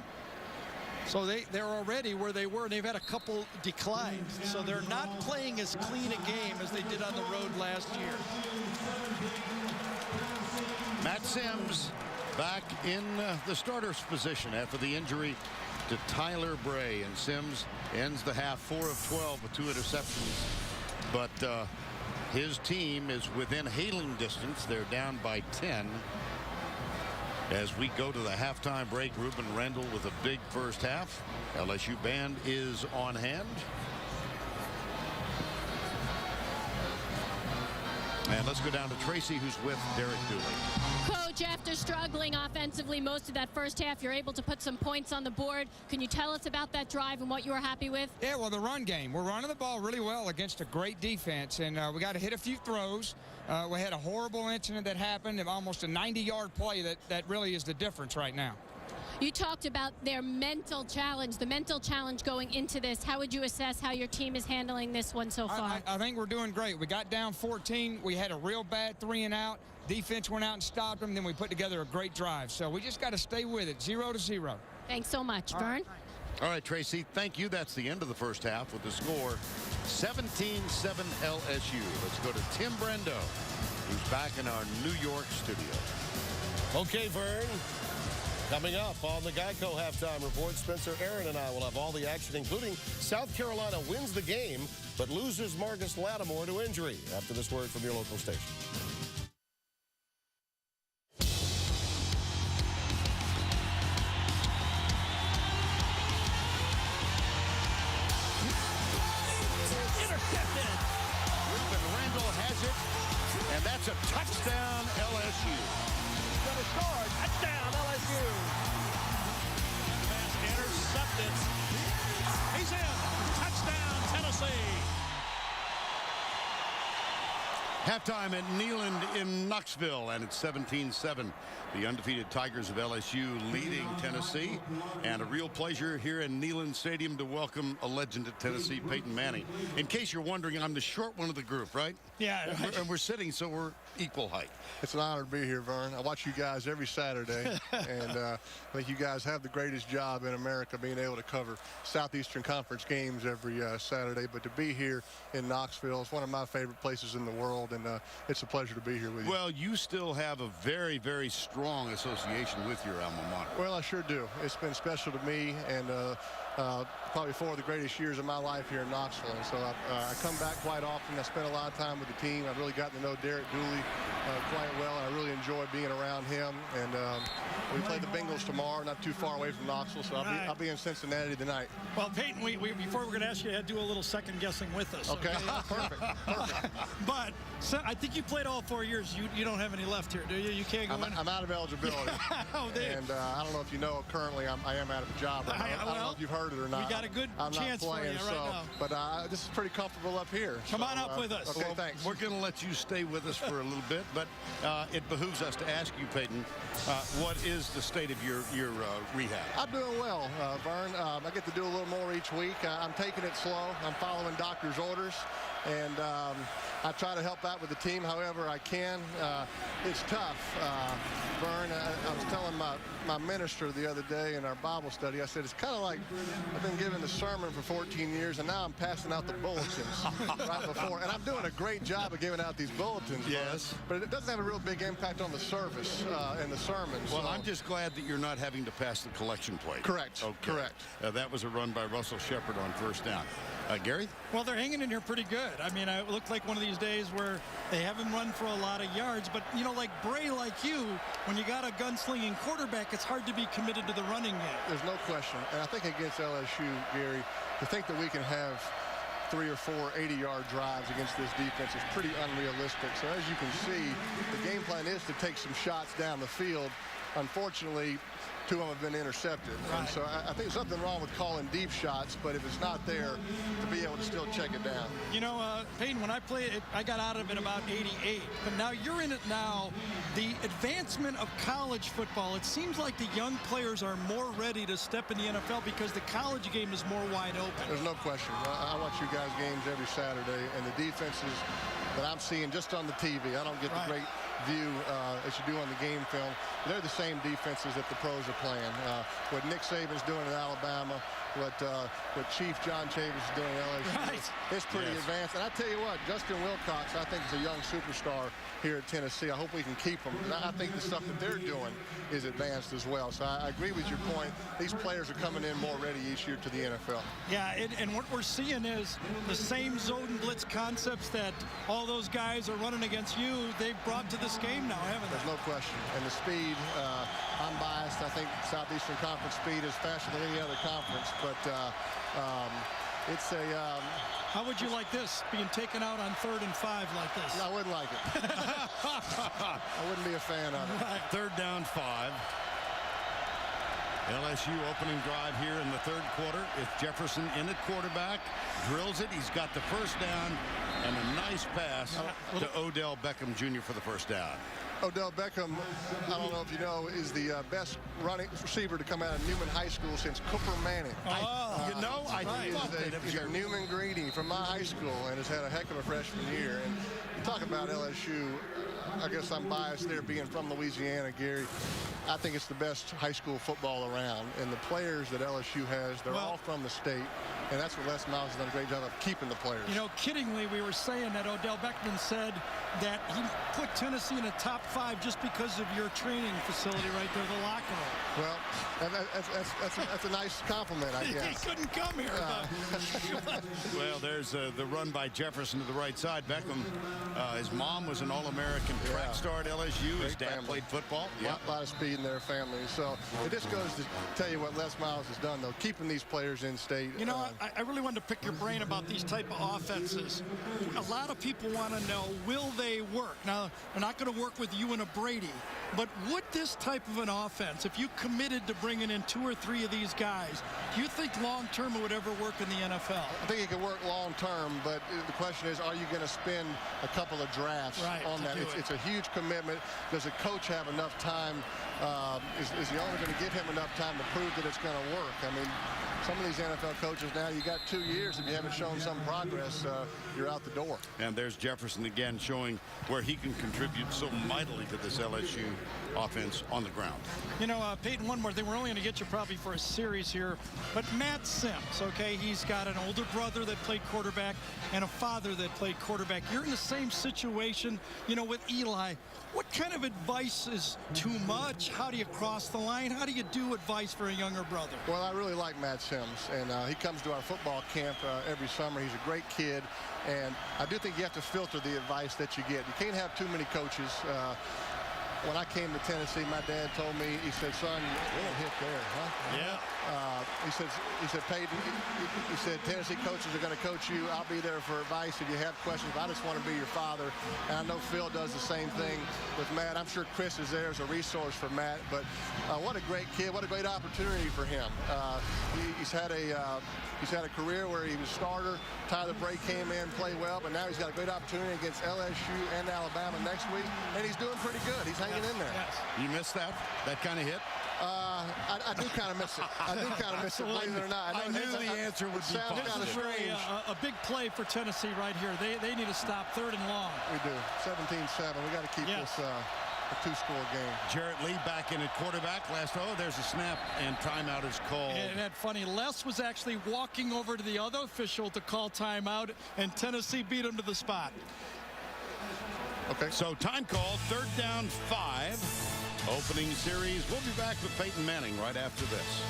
So they're already where they were, and they've had a couple declines. So they're not playing as clean a game as they did on the road last year. Matt Sims back in the starter's position after the injury to Tyler Bray, and Sims ends the half 4 of 12 with 2 interceptions. But his team is within hailing distance. They're down by 10. As we go to the halftime break, Ruben Randall with a big first half. LSU band is on hand. And let's go down to Tracy, who's with Derek Dooley. Coach, after struggling offensively most of that first half, you're able to put some points on the board. Can you tell us about that drive and what you were happy with? Yeah, well, the run game. We're running the ball really well against a great defense, and we got to hit a few throws. We had a horrible incident that happened, almost a 90-yard play that really is the difference right now. You talked about their mental challenge, the mental challenge going into this. How would you assess how your team is handling this one so far? I think we're doing great. We got down 14. We had a real bad 3-and-out. Defense went out and stopped them. Then we put together a great drive. So we just got to stay with it, 0-0. Thanks so much, Vern. All right, Tracy, thank you. That's the end of the first half with the score 17-7 LSU. Let's go to Tim Brendo, who's back in our New York studio. Okay, Vern. Coming up on the Geico Halftime Report, Spencer Aaron and I will have all the action, including South Carolina wins the game, but loses Marcus Lattimore to injury. After this word from your local station. Intercepted. Ruben Randall has it, and that's a touchdown LSU. Going to score. Touchdown, LSU. Pass intercepted. He's in. Touchdown, Tennessee. Halftime at Neyland in Knoxville, and it's 17-7. The undefeated Tigers of LSU leading Tennessee, and a real pleasure here in Neyland Stadium to welcome a legend at Tennessee, Peyton Manning. In case you're wondering, I'm the short one of the group, right? Yeah. And we're sitting, so we're equal height. It's an honor to be here, Vern. I watch you guys every Saturday, and I think you guys have the greatest job in America being able to cover Southeastern Conference games every Saturday. But to be here in Knoxville is one of my favorite places in the world, and it's a pleasure to be here with you. Well, you still have a very, very strong association with your alma mater. Well, I sure do. It's been special to me, and probably 4 of the greatest years of my life here in Knoxville. And so I come back quite often. I spent a lot of time with the team. I've really gotten to know Derek Dooley quite well, and I really enjoy being around him. And we play the Bengals tomorrow, not too far away from Knoxville, so I'll be in Cincinnati tonight. Well, Peyton, before we're going to ask you to do a little second guessing with us. Okay. Perfect. But I think you played all 4 years. You don't have any left here, do you? You can't go in. I'm out of eligibility. And I don't know if you know, currently I am out of a job right now. I don't know if you've heard heard it or not. We got a good I'm chance not playing, for you right now. But this is pretty comfortable up here. Come on up with us. Okay, Well, thanks. We're going to let you stay with us for a little bit, but it behooves us to ask you, Peyton, what is the state of your rehab? I'm doing well, Vern. I get to do a little more each week. I'm taking it slow. I'm following doctor's orders, and I try to help out with the team however I can. It's tough, Vern. I was telling my minister the other day in our Bible study, I said, it's kind of like I've been giving the sermon for 14 years, and now I'm passing out the bulletins right before. And I'm doing a great job of giving out these bulletins. Yes. But it doesn't have a real big impact on the service and the sermons. Well, so. I'm just glad that you're not having to pass the collection plate. Correct. Okay. Correct. That was a run by Russell Shepard on first down. Gary? Well, they're hanging in here pretty good. I mean, it looked like one of these days where they haven't run for a lot of yards. But, you know, like Bray, like you, when you got a gunslinging quarterback, it's hard to be committed to the running game. There's no question. And I think against LSU, Gary, to think that we can have 3 or 4 80-yard drives against this defense is pretty unrealistic. So as you can see, the game plan is to take some shots down the field. Unfortunately, 2 of them have been intercepted. Right. And so I think there's something wrong with calling deep shots, but if it's not there, to be able to still check it down. You know, Peyton, when I played it, I got out of it about 88. But now you're in it now. The advancement of college football, it seems like the young players are more ready to step in the NFL because the college game is more wide open. There's no question. I watch you guys' games every Saturday, and the defenses that I'm seeing just on the TV, I don't get the great view as you do on the game film. They're the same defenses that the pros are playing. What Nick Saban's doing at Alabama, what Chief John Chavis is doing at LSU, it's pretty advanced. And I tell you what, Justin Wilcox, I think, is a young superstar here at Tennessee. I hope we can keep him. I think the stuff that they're doing is advanced as well. So I agree with your point. These players are coming in more ready each year to the NFL. Yeah, and what we're seeing is the same zone blitz concepts that all those guys are running against you, they've brought to this game now, haven't they? There's no question. And the speed, I'm biased. I think Southeastern Conference speed is faster than any other conference. But it's a... How would you like this, being taken out on 3rd and 5 like this? I wouldn't like it. I wouldn't be a fan of it. Right. 3rd down 5. LSU opening drive here in the 3rd quarter. It's Jefferson in at quarterback. Drills it. He's got the first down and a nice pass to Odell Beckham Jr. for the first down. Odell Beckham, I don't know if you know, is the best running receiver to come out of Newman High School since Cooper Manning. I thought that He's a Newman greenie from my high school and has had a heck of a freshman year. And you talk about LSU, I guess I'm biased there being from Louisiana, Gary. I think it's the best high school football around. And the players that LSU has, they're all from the state. And that's what Les Miles has done a great job of keeping the players. You know, kiddingly, we were saying that Odell Beckham said that he put Tennessee in the top 5 just because of your training facility right there, the locker room. Well, that's a nice compliment, I guess. He couldn't come here. Well, there's the run by Jefferson to the right side. Beckham, his mom was an All-American track star at LSU. His dad played football. A lot of speed in their family. So it just goes to tell you what Les Miles has done, though, keeping these players in state. You know, I really wanted to pick your brain about these type of offenses. A lot of people want to know, will they work? Now, they're not going to work with you and a Brady, but would this type of an offense, if you committed to bringing in 2 or 3 of these guys, do you think long-term it would ever work in the NFL? I think it could work long-term, but the question is, are you going to spend a couple of drafts on that? It's a huge commitment. Does a coach have enough time? Is the owner going to give him enough time to prove that it's going to work? I mean, some of these NFL coaches now, you got 2 years. If you haven't shown some progress, you're out the door. And there's Jefferson again showing where he can contribute so mightily to this LSU offense on the ground. You know, Peyton, one more thing. We're only going to get you probably for a series here, but Matt Sims, okay, he's got an older brother that played quarterback and a father that played quarterback. You're in the same situation, you know, with Eli. What kind of advice is too much? How do you cross the line? How do you do advice for a younger brother? Well, I really like Matt Sims, and he comes to our football camp every summer. He's a great kid, and I do think you have to filter the advice that you get. You can't have too many coaches. When I came to Tennessee, my dad told me, he said, son, you don't hit there, huh? Yeah. He said, Peyton, he said, Tennessee coaches are going to coach you. I'll be there for advice if you have questions. I just want to be your father. And I know Phil does the same thing with Matt. I'm sure Chris is there as a resource for Matt. But what a great kid. What a great opportunity for him. He's had a career where he was starter. Tyler Bray came in, played well, but now he's got a great opportunity against LSU and Alabama next week. And he's doing pretty good. He's hanging in there. Yes. You missed that kind of hit? I do kind of miss it. I do kind of miss it, believe it or not. I knew the answer would be sounds kind of strange. A big play for Tennessee right here. They need to stop 3rd and long. We do. 17-7. We got to keep this a 2-score game. Jarrett Lee back in at quarterback. There's a snap, and timeout is called. And that's funny. Les was actually walking over to the other official to call timeout, and Tennessee beat him to the spot. Okay. So time called. 3rd down 5. Opening series. We'll be back with Peyton Manning right after this.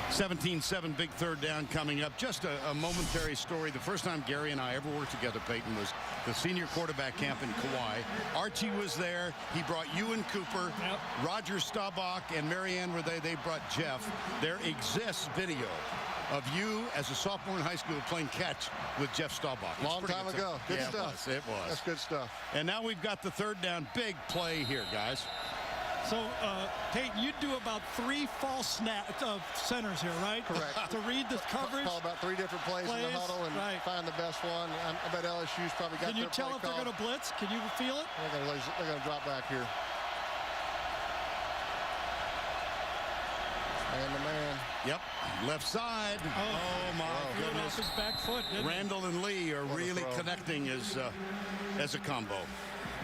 (17-7) big 3rd down coming up. Just a momentary story. The first time Gary and I ever worked together, Peyton, was the senior quarterback camp in Kauai. Archie was there. He brought Ewan Cooper, Roger Staubach, and Marianne were there. They brought Jeff. There exists video of you as a sophomore in high school playing catch with Jeff Staubach. Long time ago. Good stuff. It was. That's good stuff. And now we've got the 3rd down. Big play here, guys. So, Peyton, you do about 3 false centers here, right? Correct. To read the coverage. Call about 3 different plays in the huddle and find the best one. I bet LSU's probably got. Can you tell if they're going to blitz? Can you feel it? They're going to drop back here. Man to man. Yep. Left side. Oh my goodness. Off his back foot. Randall and Lee are really connecting as a combo.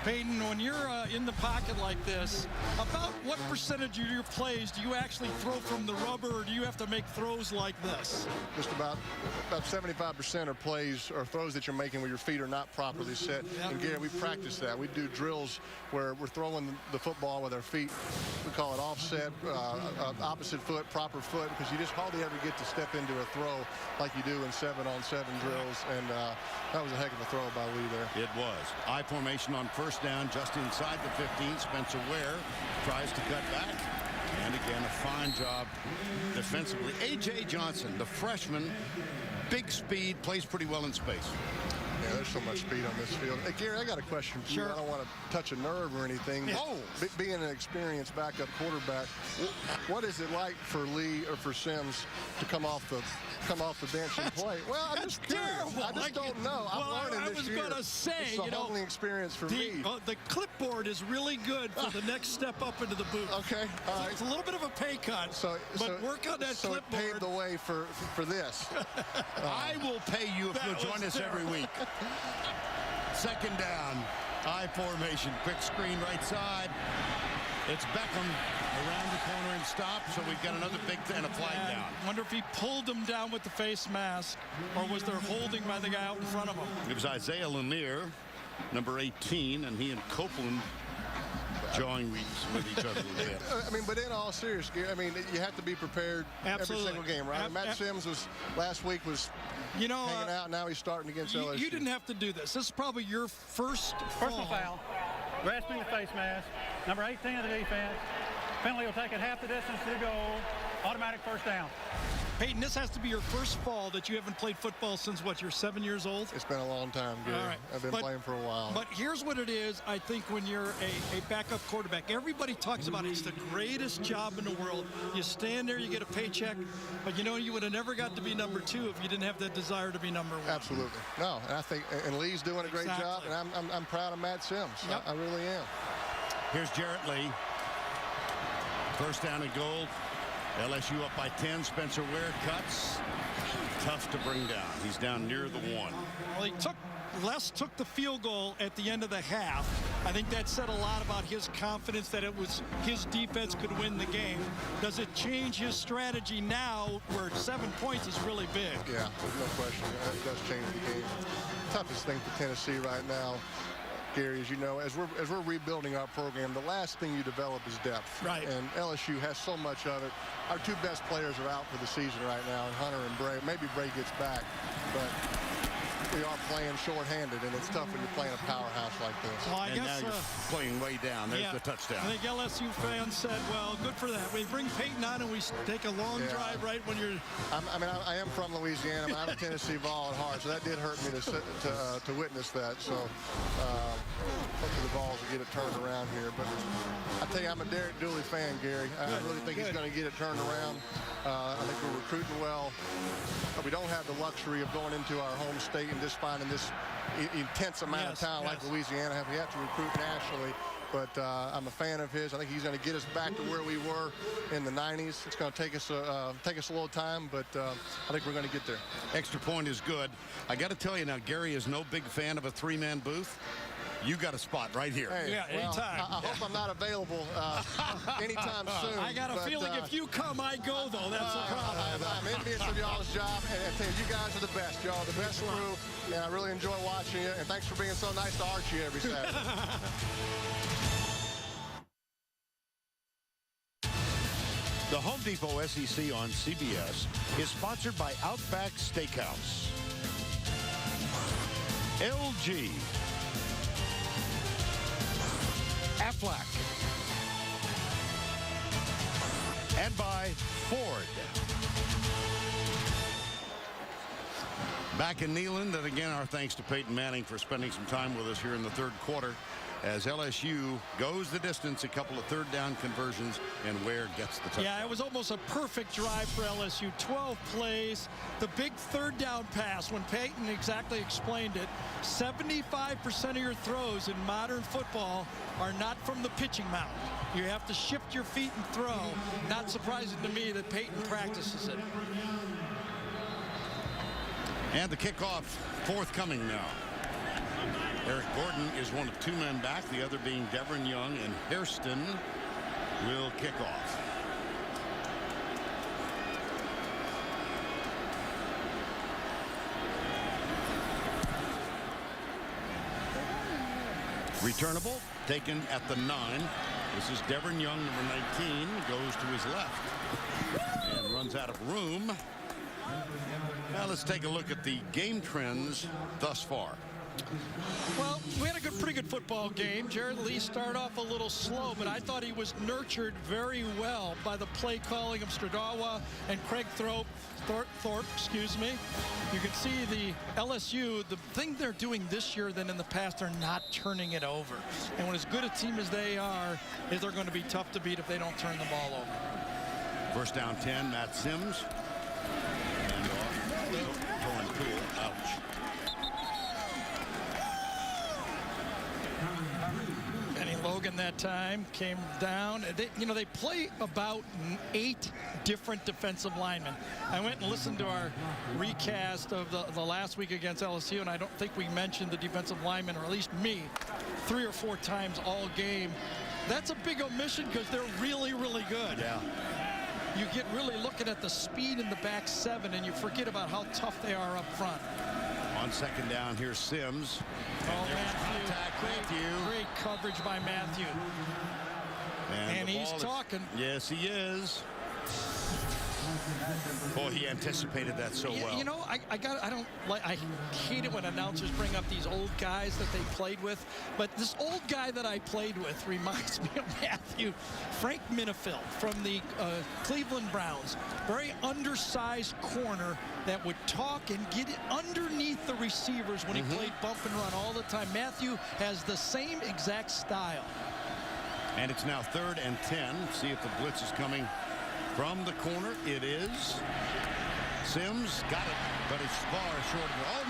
Peyton, when you're in the pocket like this, about what percentage of your plays do you actually throw from the rubber, or do you have to make throws like this? Just about 75% are plays or throws that you're making where your feet are not properly set. And Gary, we practice that. We do drills where we're throwing the football with our feet. We call it offset, opposite foot, proper foot, because you just hardly ever get to step into a throw like you do in 7-on-7 drills. And that was a heck of a throw by Lee there. It was. I formation on 1st down just inside the 15. Spencer Ware tries to cut back. And again, a fine job defensively. A.J. Johnson, the freshman, big speed, plays pretty well in space. Yeah, there's so much speed on this field. Hey, Gary, I got a question for you. I don't want to touch a nerve or anything. Being an experienced backup quarterback, what is it like for Lee or for Sims to come off the bench and play? Well, I'm just curious. I just don't know. I'm learning this year. I was going to say, it's a humbling experience for me. The clipboard is really good for the next step up into the booth. Okay. So it's a little bit of a pay cut, but work on that clipboard. So it paved the way for this. I will pay you if you'll join us every week. 2nd down, I formation, quick screen right side. It's Beckham around the corner and stop, so we've got another big and a flag down. Wonder if he pulled him down with the face mask, or was there holding by the guy out in front of him? It was Isaiah Lanier, number 18, and he and Copeland jawing with each other a bit. I mean, but in all seriousness, I mean, you have to be prepared every single game, right? Matt Sims was last week hanging out. Now he's starting against LSU. You didn't have to do this. This is probably your first personal foul. Grasping the face mask. Number 18 of the defense. Penalty will take it half the distance to the goal. Automatic 1st down. Peyton, this has to be your first fall that you haven't played football since, what, you're 7 years old? It's been a long time, Gary. All right. I've been playing for a while. But here's what it is, I think, when you're a backup quarterback. Everybody talks about it's the greatest job in the world. You stand there, you get a paycheck, but you would have never got to be number 2 if you didn't have that desire to be number 1. Absolutely. No, and I think, and Lee's doing a great job, and I'm proud of Matt Sims. Yep. I really am. Here's Jarrett Lee. 1st down and goal. LSU up by 10. Spencer Ware cuts. Tough to bring down. He's down near the 1. Well, Les took the field goal at the end of the half. I think that said a lot about his confidence that it was his defense could win the game. Does it change his strategy now where 7 points is really big? Yeah, there's no question. It does change the game. Toughest thing for Tennessee right now, Gary, as you know, as we're rebuilding our program, the last thing you develop is depth. Right. And LSU has so much of it. Our 2 best players are out for the season right now, and Hunter and Bray. Maybe Bray gets back, but we are playing shorthanded, and it's tough when you're playing a powerhouse like this. Well, I And guess now you're playing way down. There's the touchdown. I think LSU fans said, well, good for that. We bring Peyton on and we take a long drive right when you're... I am from Louisiana, but I'm a Tennessee Vol at heart, so that did hurt me to witness that. So hopefully the Vols will get it turned around here. But I tell you, I'm a Derek Dooley fan, Gary. I really think he's going to get it turned around. I think we're recruiting well. We don't have the luxury of going into our home state and just finding this intense amount of talent like Louisiana. We have to recruit nationally. But I'm a fan of his. I think he's going to get us back to where we were in the 90s. It's going to take us a little time, but I think we're going to get there. Extra point is good. I got to tell you now, Gary is no big fan of a three-man booth. You got a spot right here. Hey, yeah, anytime. I hope I'm not available anytime soon. I got a feeling if you come, I go, though. That's the problem. I'm envious of y'all's job, and I tell you, you guys are the best. Y'all are the best crew, and I really enjoy watching you. And thanks for being so nice to Archie every Saturday. The Home Depot SEC on CBS is sponsored by Outback Steakhouse, LG, Aflac, and by Ford. Back in Neyland, and again, our thanks to Peyton Manning for spending some time with us here in the third quarter as LSU goes the distance, a couple of third down conversions, and Ware gets the touchdown. Yeah, it was almost a perfect drive for LSU. 12 plays, the big third down pass, when Peyton exactly explained it, 75% of your throws in modern football are not from the pitching mound. You have to shift your feet and throw. Not surprising to me that Peyton practices it. And the kickoff forthcoming now. Eric Gordon is one of two men back, the other being Devin Young, and Hairston will kick off. Returnable, taken at the 9. This is Devin Young, number 19, goes to his left and runs out of room. Now let's take a look at the game trends thus far. Well, we had a pretty good football game. Jared Lee started off a little slow, but I thought he was nurtured very well by the play calling of Stradawa and Craig Thorpe, excuse me. You can see the LSU, the thing they're doing this year than in the past, they're not turning it over. And when as good a team as they are, they're going to be tough to beat if they don't turn the ball over. First down 10, Matt Sims. And going cool. Ouch. Logan that time came down. They play about 8 different defensive linemen. I went and listened to our recast of the last week against LSU, and I don't think we mentioned the defensive linemen, or at least me, 3 or 4 times all game. That's a big omission because they're really, really good. Yeah. You get really looking at the speed in the back 7, and you forget about how tough they are up front. On second down, here's Sims. Oh, Matthew. Great coverage by Matthew. And he's talking. Yes, he is. Boy, he anticipated that so well. You know, I hate it when announcers bring up these old guys that they played with, but this old guy that I played with reminds me of Matthew. Frank Minifield from the Cleveland Browns. Very undersized corner that would talk and get it underneath the receivers when he played bump and run all the time. Matthew has the same exact style. And it's now 3rd and 10. See if the blitz is coming from the corner. It is. Sims got it, but it's far short of it. Oh,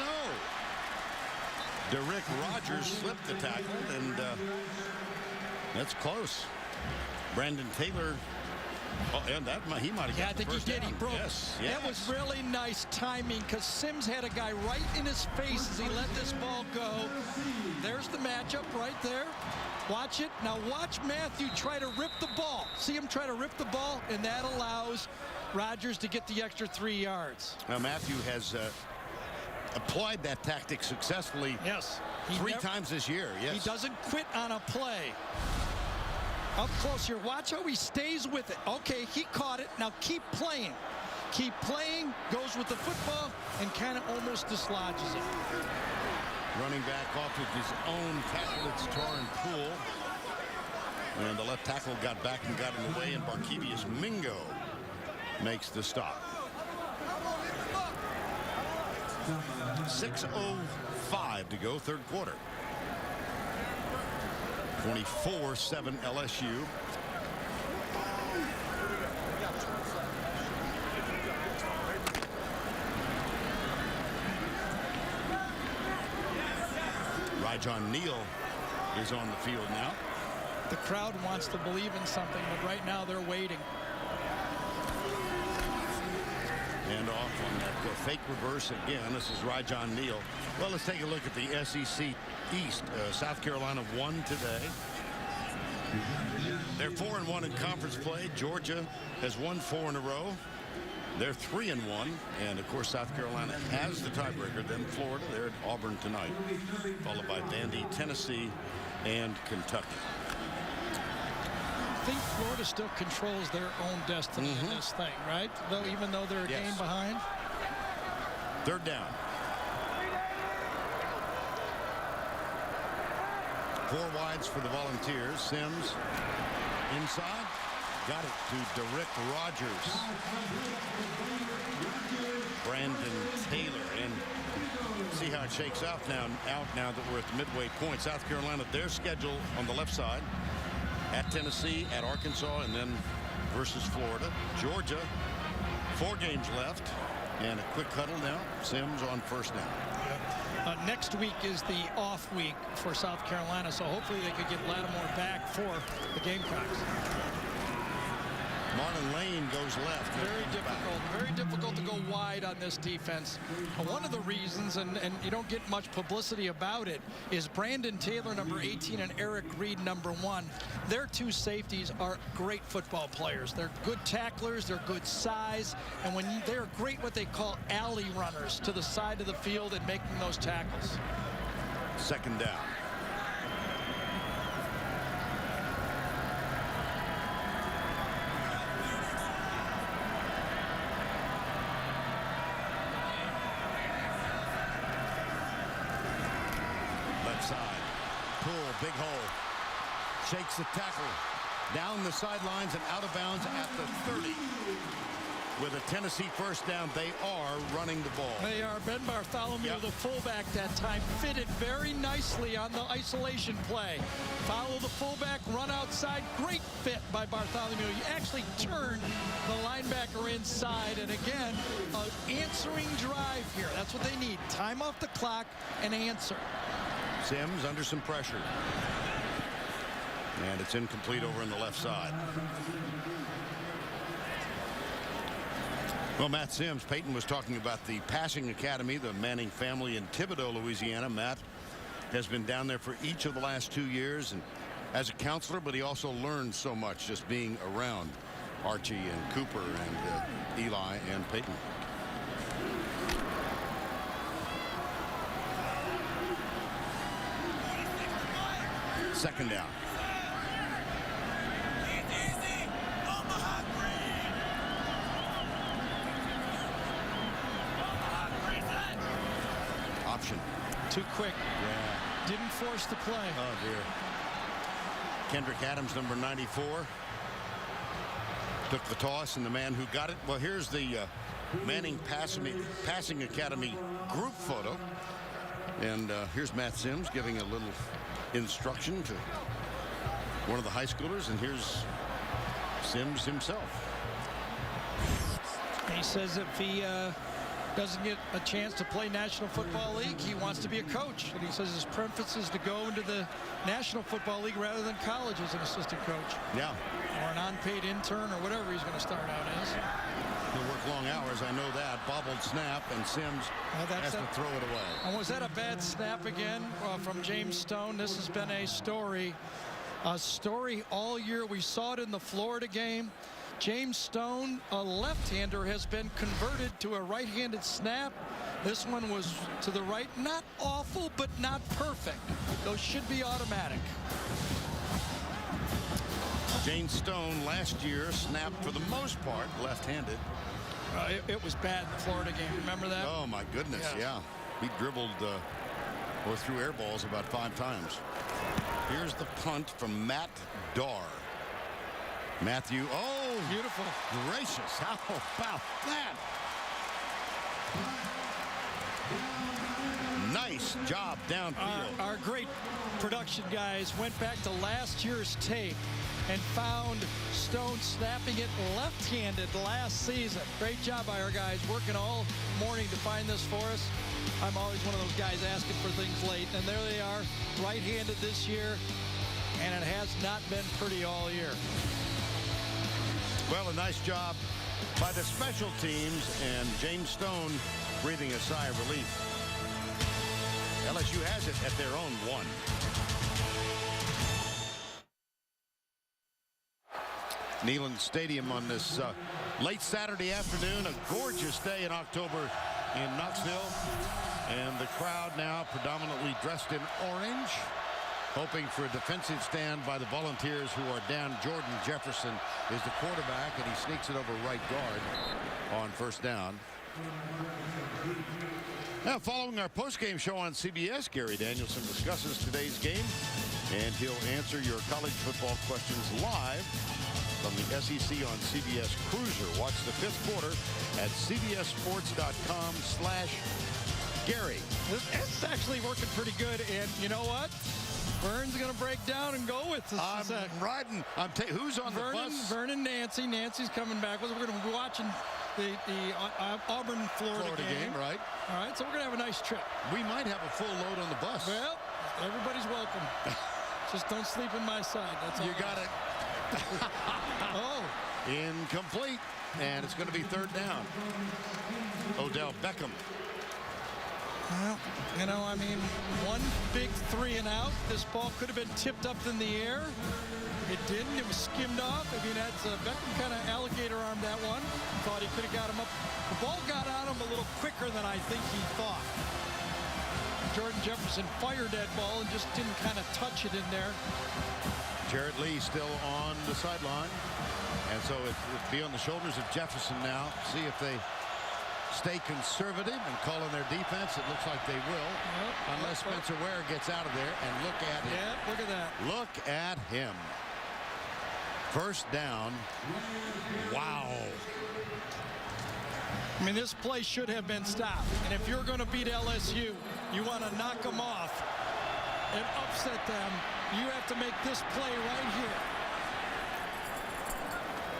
no! Derrick Rogers slipped the tackle, and that's close. Brandon Taylor, and he might have got I think the first he did. down. He broke. Yes. That was really nice timing because Sims had a guy right in his face as he let this ball go. There's the matchup right there. Watch it. Now watch Matthew try to rip the ball. See him try to rip the ball, and that allows Rodgers to get the extra 3 yards. Now Matthew has applied that tactic successfully. Yes. 3 times this year. Yes. He doesn't quit on a play. Up close here. Watch how he stays with it. Okay, he caught it. Now keep playing. keep playing, goes with the football, and kind of almost dislodges it. Running back off of his own tackle. It's Torrin Poole. And the left tackle got back and got in the way, and Barkevius Mingo makes the stop. 6:05 to go, third quarter. 24-7 LSU. John Neal is on the field now. The crowd wants to believe in something, but right now they're waiting. And off on that fake reverse again. This is Rajon Neal. Well, let's take a look at the SEC East. South Carolina won today. They're 4-1 in conference play. Georgia has won 4 in a row. They're 3-1, and of course South Carolina has the tiebreaker. Then Florida, they're at Auburn tonight, followed by Vandy, Tennessee, and Kentucky. I think Florida still controls their own destiny in this thing, right? Though, even though they're a game behind. Third down. 4 wides for the Volunteers. Sims inside. Got it to Derrick Rogers. Brandon Taylor. And see how it shakes out now that we're at the midway point. South Carolina, their schedule on the left side. At Tennessee, at Arkansas, and then versus Florida. Georgia, 4 games left. And a quick huddle now. Sims on first down. Next week is the off week for South Carolina, so hopefully they could get Lattimore back for the Gamecocks. Marlon Lane goes left. Very difficult to go wide on this defense. One of the reasons, and you don't get much publicity about it, is Brandon Taylor, number 18, and Eric Reed, number 1. Their 2 safeties are great football players. They're good tacklers, they're good size, and they're great what they call alley runners to the side of the field and making those tackles. Second down. Big hole. Shakes the tackle. Down the sidelines and out of bounds at the 30. With a Tennessee first down, they are running the ball. They are. Ben Bartholomew, the fullback that time, fitted very nicely on the isolation play. Follow the fullback, run outside. Great fit by Bartholomew. He actually turned the linebacker inside. And again, an answering drive here. That's what they need. Time off the clock and answer. Sims under some pressure. And it's incomplete over on the left side. Well, Matt Sims, Peyton was talking about the passing academy, the Manning family in Thibodaux, Louisiana. Matt has been down there for each of the last 2 years and as a counselor, but he also learned so much just being around Archie and Cooper and Eli and Peyton. Second down. Option. Too quick. Yeah. Didn't force the play. Oh, dear. Kendrick Adams, number 94. Took the toss, and the man who got it. Well, here's the Manning Passing Academy group photo. And here's Matt Sims giving a little instruction to one of the high schoolers, and here's Sims himself. He says if he doesn't get a chance to play National Football League, he wants to be a coach. And he says his preference is to go into the National Football League rather than college as an assistant coach. Yeah. Or an unpaid intern or whatever he's going to start out as. He'll work long hours, I know that. Bobbled snap, and Sims has to throw it away. And was that a bad snap again from James Stone? This has been a story all year. We saw it in the Florida game. James Stone, a left-hander, has been converted to a right-handed snap. This one was to the right. Not awful, but not perfect. Those should be automatic. James Stone last year snapped for the most part left-handed. It was bad in the Florida game. Remember that? Oh, my goodness, yeah. He dribbled or threw air balls about 5 times. Here's the punt from Matt Darr. Matthew, oh, beautiful. Gracious, how about that? Nice job downfield. Our great production guys went back to last year's tape and found Stone snapping it left-handed last season. Great job by our guys working all morning to find this for us. I'm always one of those guys asking for things late, and there they are, right-handed this year, and it has not been pretty all year. Well, a nice job by the special teams, and James Stone breathing a sigh of relief. LSU has it at their own 1. Neyland Stadium on this late Saturday afternoon, a gorgeous day in October in Knoxville, and the crowd now predominantly dressed in orange, hoping for a defensive stand by the Volunteers, who are down. Jordan Jefferson is the quarterback, and he sneaks it over right guard on first down. Now, following our post-game show on CBS, Gary Danielson discusses today's game, and he'll answer your college football questions live from the SEC on CBS Cruiser. Watch the 5th quarter at cbssports.com/Gary. It's actually working pretty good, and you know what? Vern's going to break down and go with this. I'm riding. Who's on the bus? Vernon, Nancy. Nancy's coming back. We're going to be watching the Auburn, Florida game. Right. All right, so we're going to have a nice trip. We might have a full load on the bus. Well, everybody's welcome. Just don't sleep in my side. That's all. You got it. Oh. Incomplete. And it's going to be 3rd down. Odell Beckham. Well, you know, I mean, one big 3 and out. This ball could have been tipped up in the air. It didn't. It was skimmed off. I mean, that's Beckham kind of alligator armed that one. Thought he could have got him up. The ball got on him a little quicker than I think he thought. Jordan Jefferson fired that ball and just didn't kind of touch it in there. Jarrett Lee still on the sideline. And so it'll be on the shoulders of Jefferson now. See if they stay conservative and call on their defense. It looks like they will. Unless Spencer Ware gets out of there. And look at him. Yeah, look at that. Look at him. First down. Wow. I mean, this play should have been stopped. And if you're going to beat LSU, you want to knock them off and upset them. You have to make this play right here.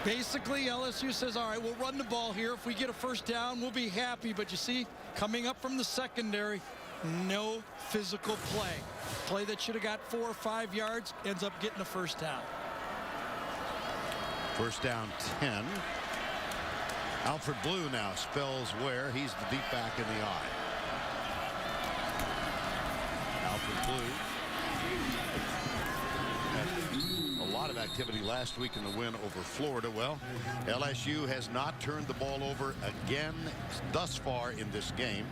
Basically, LSU says, all right, we'll run the ball here. If we get a first down, we'll be happy. But you see, coming up from the secondary, no physical play. Play that should have got 4 or 5 yards ends up getting a first down. First down 10. Alfred Blue now spells Ware. He's the deep back in the eye. Alfred Blue. A lot of activity last week in the win over Florida. Well, LSU has not turned the ball over again thus far in this game.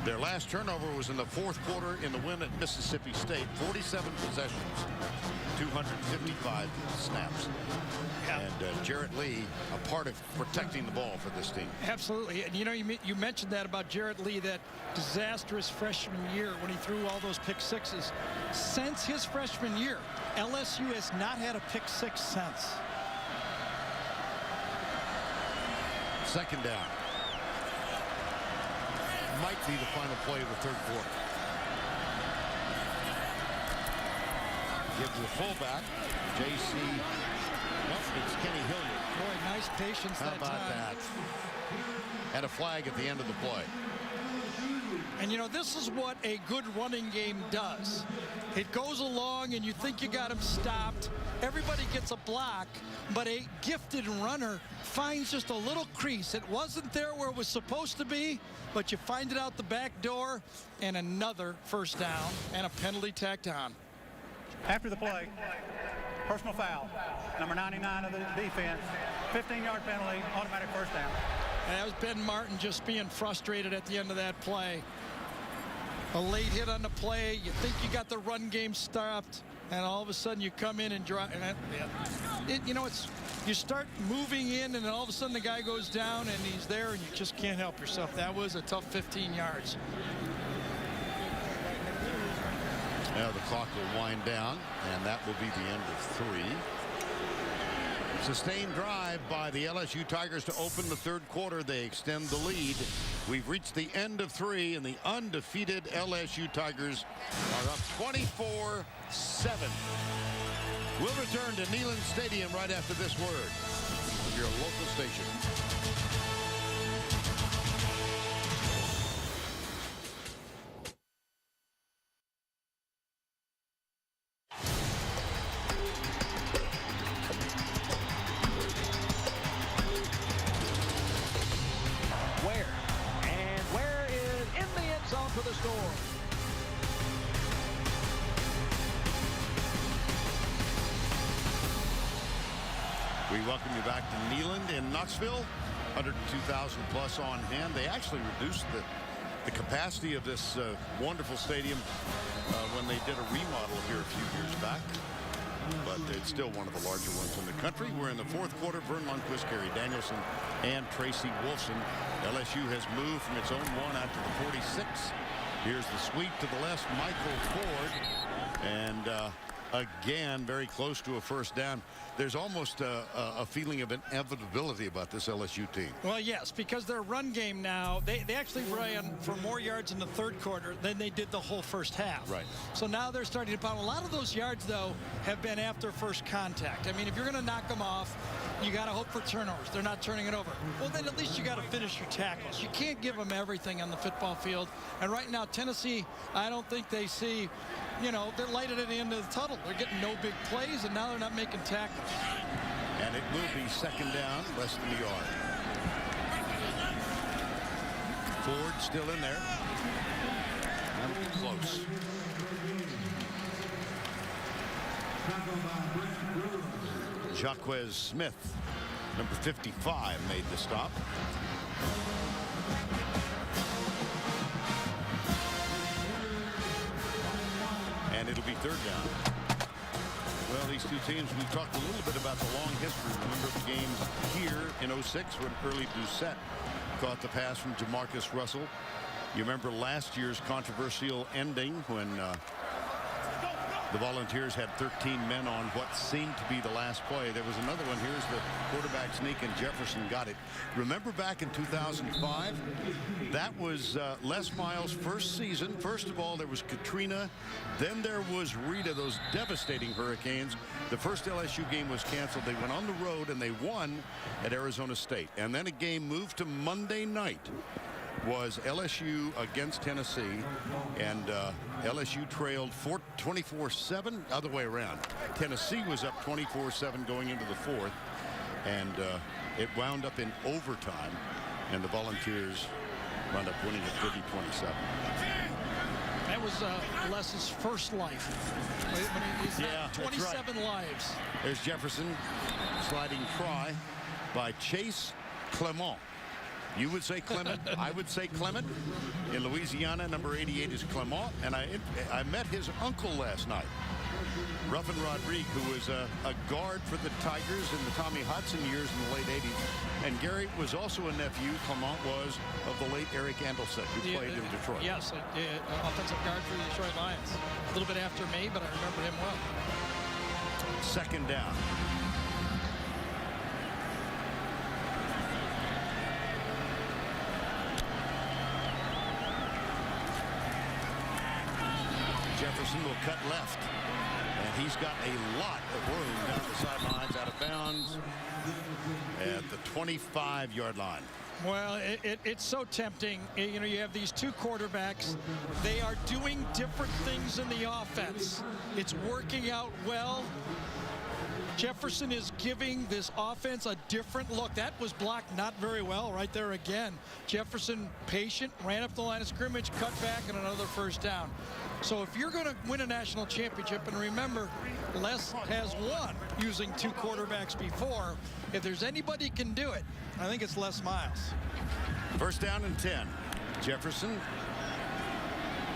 Their last turnover was in the 4th quarter in the win at Mississippi State. 47 possessions, 255 snaps. Yeah. And Jarrett Lee, a part of protecting the ball for this team. Absolutely. And you know, you mentioned that about Jarrett Lee, that disastrous freshman year when he threw all those pick sixes. Since his freshman year, LSU has not had a pick 6 since. Second down. Might be the final play of the 3rd quarter. Give to the fullback, J.C. Nope, it's Kenny Hilliard. Boy, nice patience that time. How about that? And a flag at the end of the play. And you know, this is what a good running game does. It goes along and you think you got him stopped. Everybody gets a block, but a gifted runner finds just a little crease. It wasn't there where it was supposed to be, but you find it out the back door, and another first down and a penalty tacked on. After the play, personal foul, number 99 of the defense, 15-yard penalty, automatic first down. And that was Ben Martin just being frustrated at the end of that play. A late hit on the play. You think you got the run game stopped, and all of a sudden you come in and drive. You know, it's you start moving in, and then all of a sudden the guy goes down, and he's there, and you just can't help yourself. That was a tough 15 yards. Now the clock will wind down, and that will be the end of 3. Sustained drive by the LSU Tigers to open the third quarter. They extend the lead. We've reached the end of 3, and the undefeated LSU Tigers are up 24-7. We'll return to Neyland Stadium right after this word with your local station. Where is in the end zone for the score. We welcome you back to Neyland in Knoxville. 102,000 plus on hand. They actually reduced the capacity of this wonderful stadium when they did a remodel here a few years back. But it's still one of the larger ones in the country. We're in the fourth quarter. Vern Lundquist, Gary Danielson, and Tracy Wolfson. LSU has moved from its own 1 out to the 46. Here's the sweep to the left, Michael Ford. And again, very close to a first down. There's almost a feeling of inevitability about this LSU team. Well, yes, because their run game now, they actually ran for more yards in the third quarter than they did the whole first half. Right. So now they're starting to pound. A lot of those yards, though, have been after first contact. I mean, if you're going to knock them off, you got to hope for turnovers. They're not turning it over. Well, then at least you got to finish your tackles. You can't give them everything on the football field. And right now, Tennessee, I don't think they see, you know, they're lighted at the end of the tunnel. They're getting no big plays, and now they're not making tackles. And it will be second down, less than a yard. Ford still in there. And close. Jaquez Smith, number 55, made the stop. And it'll be third down. Well, these two teams, we talked a little bit about the long history. Remember the games here in 06 when Early Doucette caught the pass from Jamarcus Russell. You remember last year's controversial ending when the Volunteers had 13 men on what seemed to be the last play. There was another one. Here's the quarterback sneak, and Jefferson got it. Remember back in 2005? That was Les Miles' first season. First of all, there was Katrina. Then there was Rita, those devastating hurricanes. The first LSU game was canceled. They went on the road, and they won at Arizona State. And then a game moved to Monday night. Was LSU against Tennessee, and LSU trailed 24-7, other way around. Tennessee was up 24-7 going into the fourth, and it wound up in overtime, and the Volunteers wound up winning at 30-27. That was Les's first life. He's had 27 lives. There's Jefferson, sliding try by Chase Clement. You would say Clement. I would say Clement. In Louisiana, number 88 is Clement. And I met his uncle last night, Ruffin Rodrigue, who was a guard for the Tigers in the Tommy Hudson years in the late 80s. And Gary was also a nephew, Clement was, of the late Eric Andelset, who played in Detroit. Yes, offensive guard for the Detroit Lions. A little bit after me, but I remember him well. Second down. Jefferson will cut left, and he's got a lot of room down the sidelines, out of bounds at the 25-yard line. Well, it's so tempting. You know, you have these two quarterbacks. They are doing different things in the offense. It's working out well. Jefferson is giving this offense a different look. That was blocked not very well right there again. Jefferson patient, ran up the line of scrimmage, cut back, and another first down. So if you're going to win a national championship, and remember, Les has won using two quarterbacks before, if there's anybody can do it, I think it's Les Miles. First down and 10. Jefferson.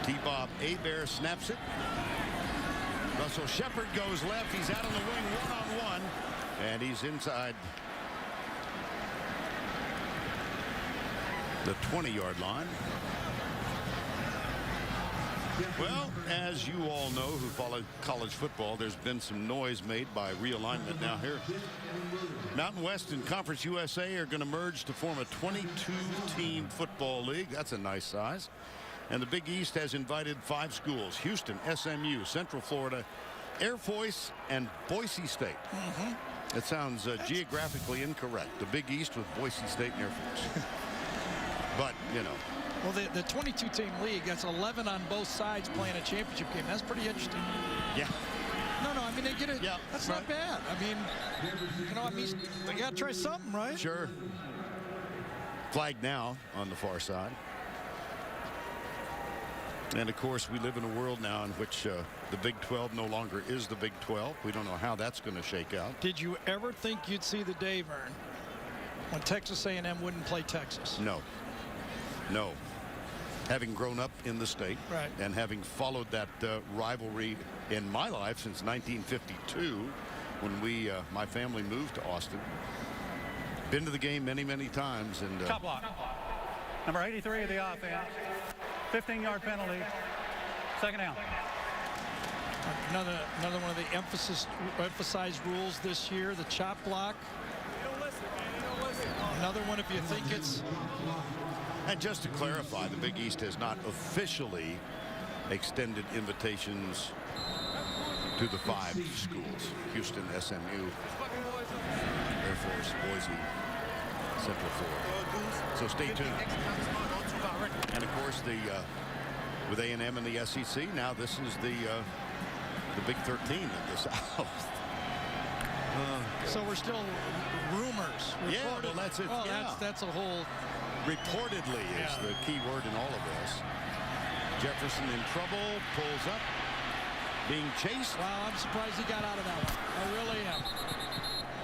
T-Bob Hebert snaps it. Russell Shepard goes left. He's out on the wing one-on-one. And he's inside the 20-yard line. Well, as you all know who follow college football, there's been some noise made by realignment now here. Mountain West and Conference USA are going to merge to form a 22-team football league. That's a nice size. And the Big East has invited 5 schools: Houston, SMU, Central Florida, Air Force, and Boise State. It sounds geographically incorrect. The Big East with Boise State and Air Force. But, you know. Well, the 22-team league, that's 11 on both sides playing a championship game. That's pretty interesting. Yeah. No, I mean, they get it. Yeah, that's right. Not bad. I mean, you know, they got to try something, right? Sure. Flag now on the far side. And, of course, we live in a world now in which the Big 12 no longer is the Big 12. We don't know how that's going to shake out. Did you ever think you'd see the day, Vern, when Texas A&M wouldn't play Texas? No. No. Having grown up in the state, right, and having followed that rivalry in my life since 1952, when my family moved to Austin. Been to the game many, many times. And top block. Number 83 of the offense. 15-yard penalty. Second down. Another one of the emphasized rules this year, the chop block. You don't listen, man. You don't listen. Another one if you think it's. And just to clarify, the Big East has not officially extended invitations to the 5 schools: Houston, SMU, Air Force, Boise, Central Florida. So stay tuned. And of course, with A&M and the SEC, now this is the Big 13 in the South. So we're still rumors. Yeah, well, that's it. Well, yeah. that's a whole. Reportedly is the key word in all of this. Jefferson in trouble, pulls up, being chased. Wow, I'm surprised he got out of that one. I really am.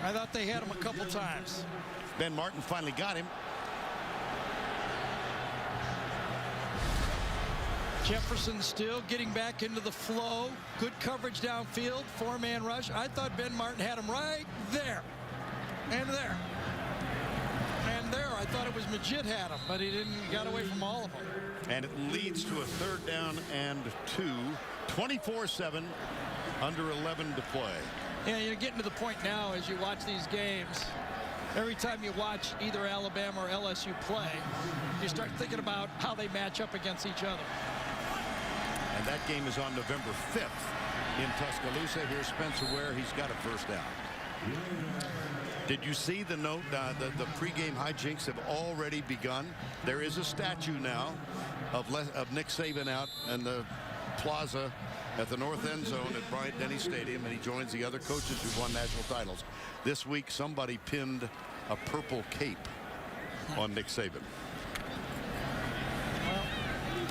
I thought they had him a couple times. Ben Martin finally got him. Jefferson still getting back into the flow. Good coverage downfield. 4-man rush. I thought Ben Martin had him right there. And there. And there. I thought it was Majid had him, but he didn't. Got away from all of them. And it leads to a 3rd down and 2. 24-7. Under 11 to play. Yeah, you're getting to the point now as you watch these games. Every time you watch either Alabama or LSU play, you start thinking about how they match up against each other. And that game is on November 5th in Tuscaloosa. Here's Spencer Ware. He's got a 1st down. Did you see the note? The pregame hijinks have already begun. There is a statue now of Nick Saban out in the plaza at the north end zone at Bryant-Denny Stadium, and he joins the other coaches who've won national titles. This week, somebody pinned a purple cape on Nick Saban.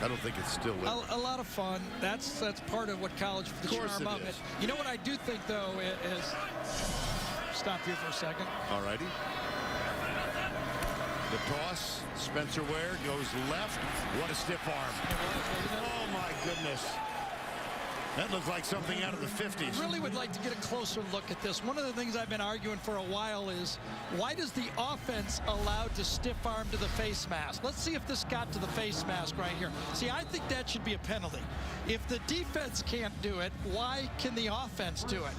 I don't think it's still with a lot of fun. That's part of what college, the charm of it. You know what I do think, though, is stop here for a second. All righty. The toss. Spencer Ware goes left. What a stiff arm. Oh, my goodness. That looked like something out of the 50s. I really would like to get a closer look at this. One of the things I've been arguing for a while is, why does the offense allow to stiff arm to the face mask? Let's see if this got to the face mask right here. See, I think that should be a penalty. If the defense can't do it, why can the offense do it?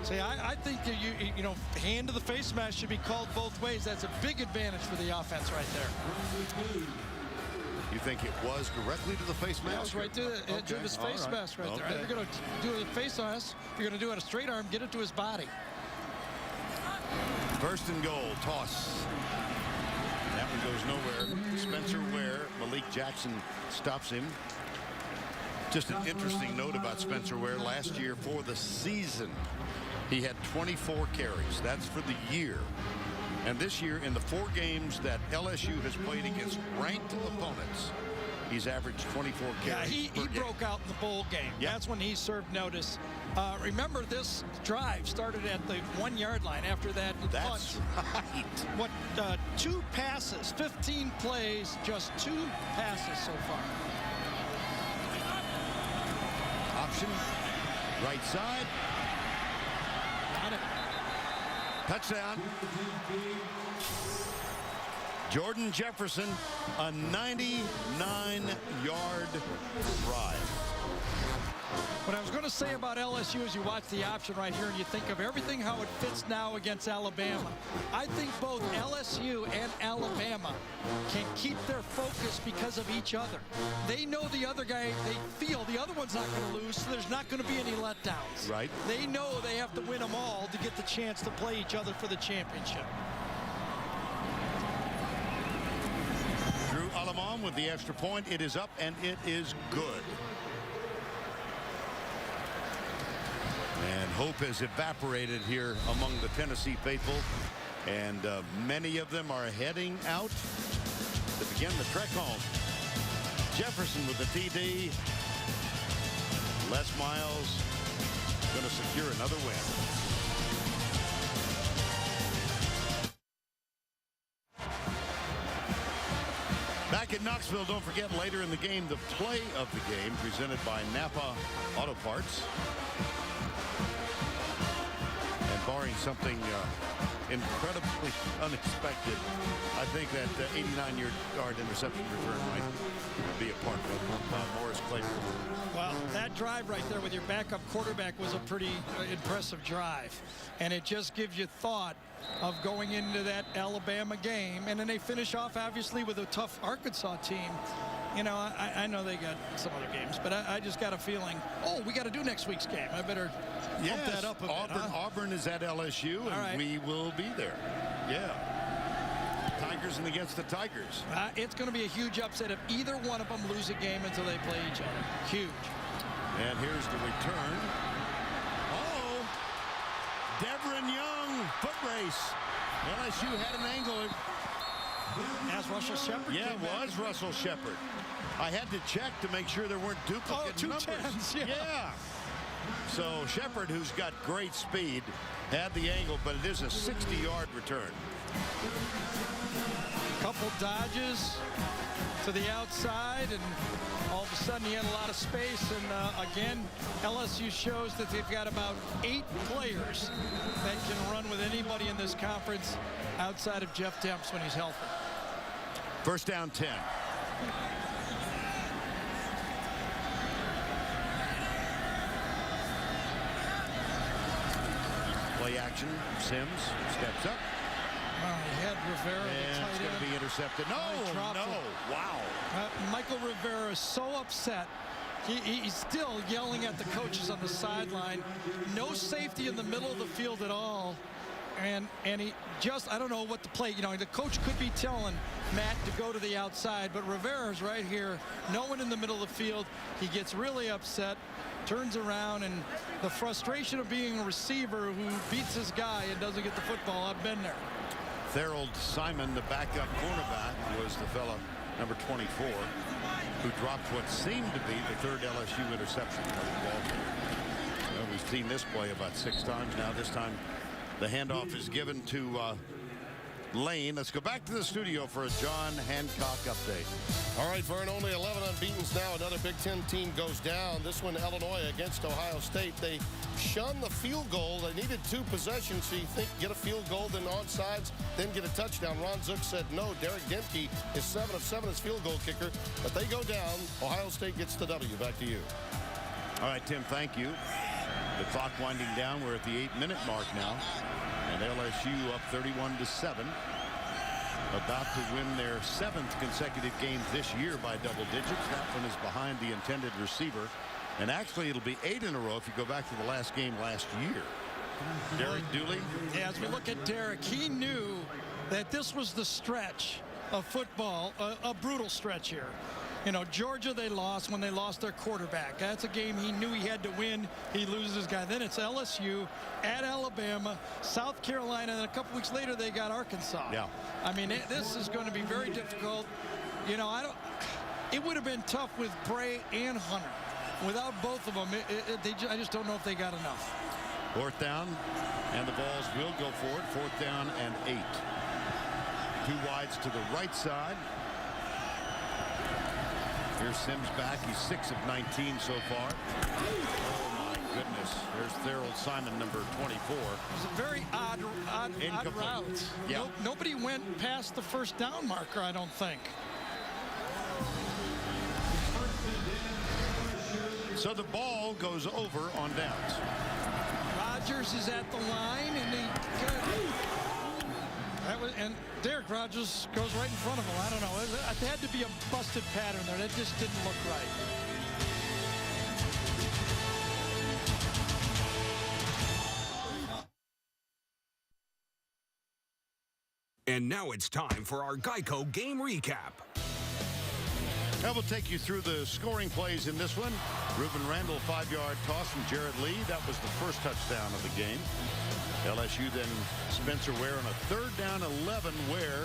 See, I think that you know, hand to the face mask should be called both ways. That's a big advantage for the offense right there. You think it was directly to the face mask? That was right to the edge of his face mask right there. If you're going to do a face mask, if you're going to do it a straight arm, get it to his body. 1st and goal. Toss. That one goes nowhere. Spencer Ware. Malik Jackson stops him. Just an interesting note about Spencer Ware. Last year for the season, he had 24 carries. That's for the year. And this year, in the 4 games that LSU has played against ranked opponents, he's averaged 24 carries. Yeah, he broke out in the bowl game. Yep. That's when he served notice. Remember, this drive started at the 1-yard line. After that, that's right. What, 2 passes, 15 plays, just 2 passes so far. Option, right side. Got it. Touchdown. Jordan Jefferson, a 99-yard drive. What I was going to say about LSU is you watch the option right here and you think of everything how it fits now against Alabama. I think both LSU and Alabama can keep their focus because of each other. They know the other guy, they feel the other one's not going to lose, so there's not going to be any letdowns. Right. They know they have to win them all to get the chance to play each other for the championship. Drew Alamon with the extra point. It is up and it is good. And hope has evaporated here among the Tennessee faithful. And many of them are heading out to begin the trek home. Jefferson with the TD. Les Miles going to secure another win. Back in Knoxville, don't forget later in the game, the play of the game presented by Napa Auto Parts. And barring something incredibly unexpected, I think that 89-yard interception return might be a part of Morris Claypool. Well, that drive right there with your backup quarterback was a pretty impressive drive. And it just gives you thought of going into that Alabama game. And then they finish off, obviously, with a tough Arkansas team. You know, I know they got some other games, but I just got a feeling, oh, we got to do next week's game. I better bump that up a bit. Auburn is at LSU, and we will be there. Yeah. Tigers and against the Tigers. It's going to be a huge upset if either one of them lose a game until they play each other. Huge. And here's the return. Oh, Devin Young, foot race. LSU had an angle. As Russell Shepard. Yeah, it was Russell Shepard. I had to check to make sure there weren't duplicate numbers. 10s, yeah. So Shepard, who's got great speed, had the angle, but it is a 60-yard return. Couple dodges to the outside, and all of a sudden he had a lot of space. And again, LSU shows that they've got about 8 players that can run with anybody in this conference outside of Jeff Demps when he's healthy. First down 10. Play action. Sims steps up. He had Rivera, and the tight it's going to end. be intercepted. No. Wow. Michael Rivera is so upset. He's still yelling at the coaches on the sideline. No safety in the middle of the field at all. And he just, I don't know what to play. You know, the coach could be telling Matt to go to the outside, but Rivera's right here. No one in the middle of the field. He gets really upset, turns around, and the frustration of being a receiver who beats his guy and doesn't get the football. I've been there. Therold Simon, the backup cornerback, was the fellow, number 24, who dropped what seemed to be the third LSU interception of the ball game. Well, we've seen this play about 6 times now. This time the handoff is given to Lane. Let's go back to the studio for a John Hancock update. All right, Vern, only 11 unbeatens now. Another Big Ten team goes down. This one, Illinois against Ohio State. They shunned the field goal. They needed 2 possessions, so you think get a field goal, then onside, then get a touchdown. Ron Zook said no. Derek Demke is 7 of 7 as field goal kicker, but they go down. Ohio State gets the W. Back to you. All right, Tim, thank you. The clock winding down. We're at the 8-minute mark now. And LSU up 31-7. About to win their 7th consecutive game this year by double digits. That one is behind the intended receiver. And actually, it'll be 8 in a row if you go back to the last game last year. Derek Dooley. Yeah, as we look at Derek, he knew that this was the stretch of football, a brutal stretch here. You know, Georgia, they lost when they lost their quarterback. That's a game he knew he had to win. He loses his guy. Then it's LSU at Alabama, South Carolina, and then a couple weeks later they got Arkansas. Yeah. I mean, this is going to be very difficult. You know, it would have been tough with Bray and Hunter. Without both of them, I just don't know if they got enough. 4th down, and the balls will go forward. 4th down and 8. 2 wides to the right side. Here's Sims back. He's 6 of 19 so far. Oh, my goodness. There's Thurl Simon, number 24. It was a very odd route. Yeah. Nobody went past the first down marker, I don't think. So the ball goes over on downs. Rodgers is at the line, and and Derek Rodgers goes right in front of him. I don't know. It had to be a busted pattern there. That just didn't look right. And now it's time for our Geico game recap. I will take you through the scoring plays in this one. Ruben Randall, 5-yard toss from Jarrett Lee. That was the first touchdown of the game. LSU then Spencer Ware on a 3rd down 11. Ware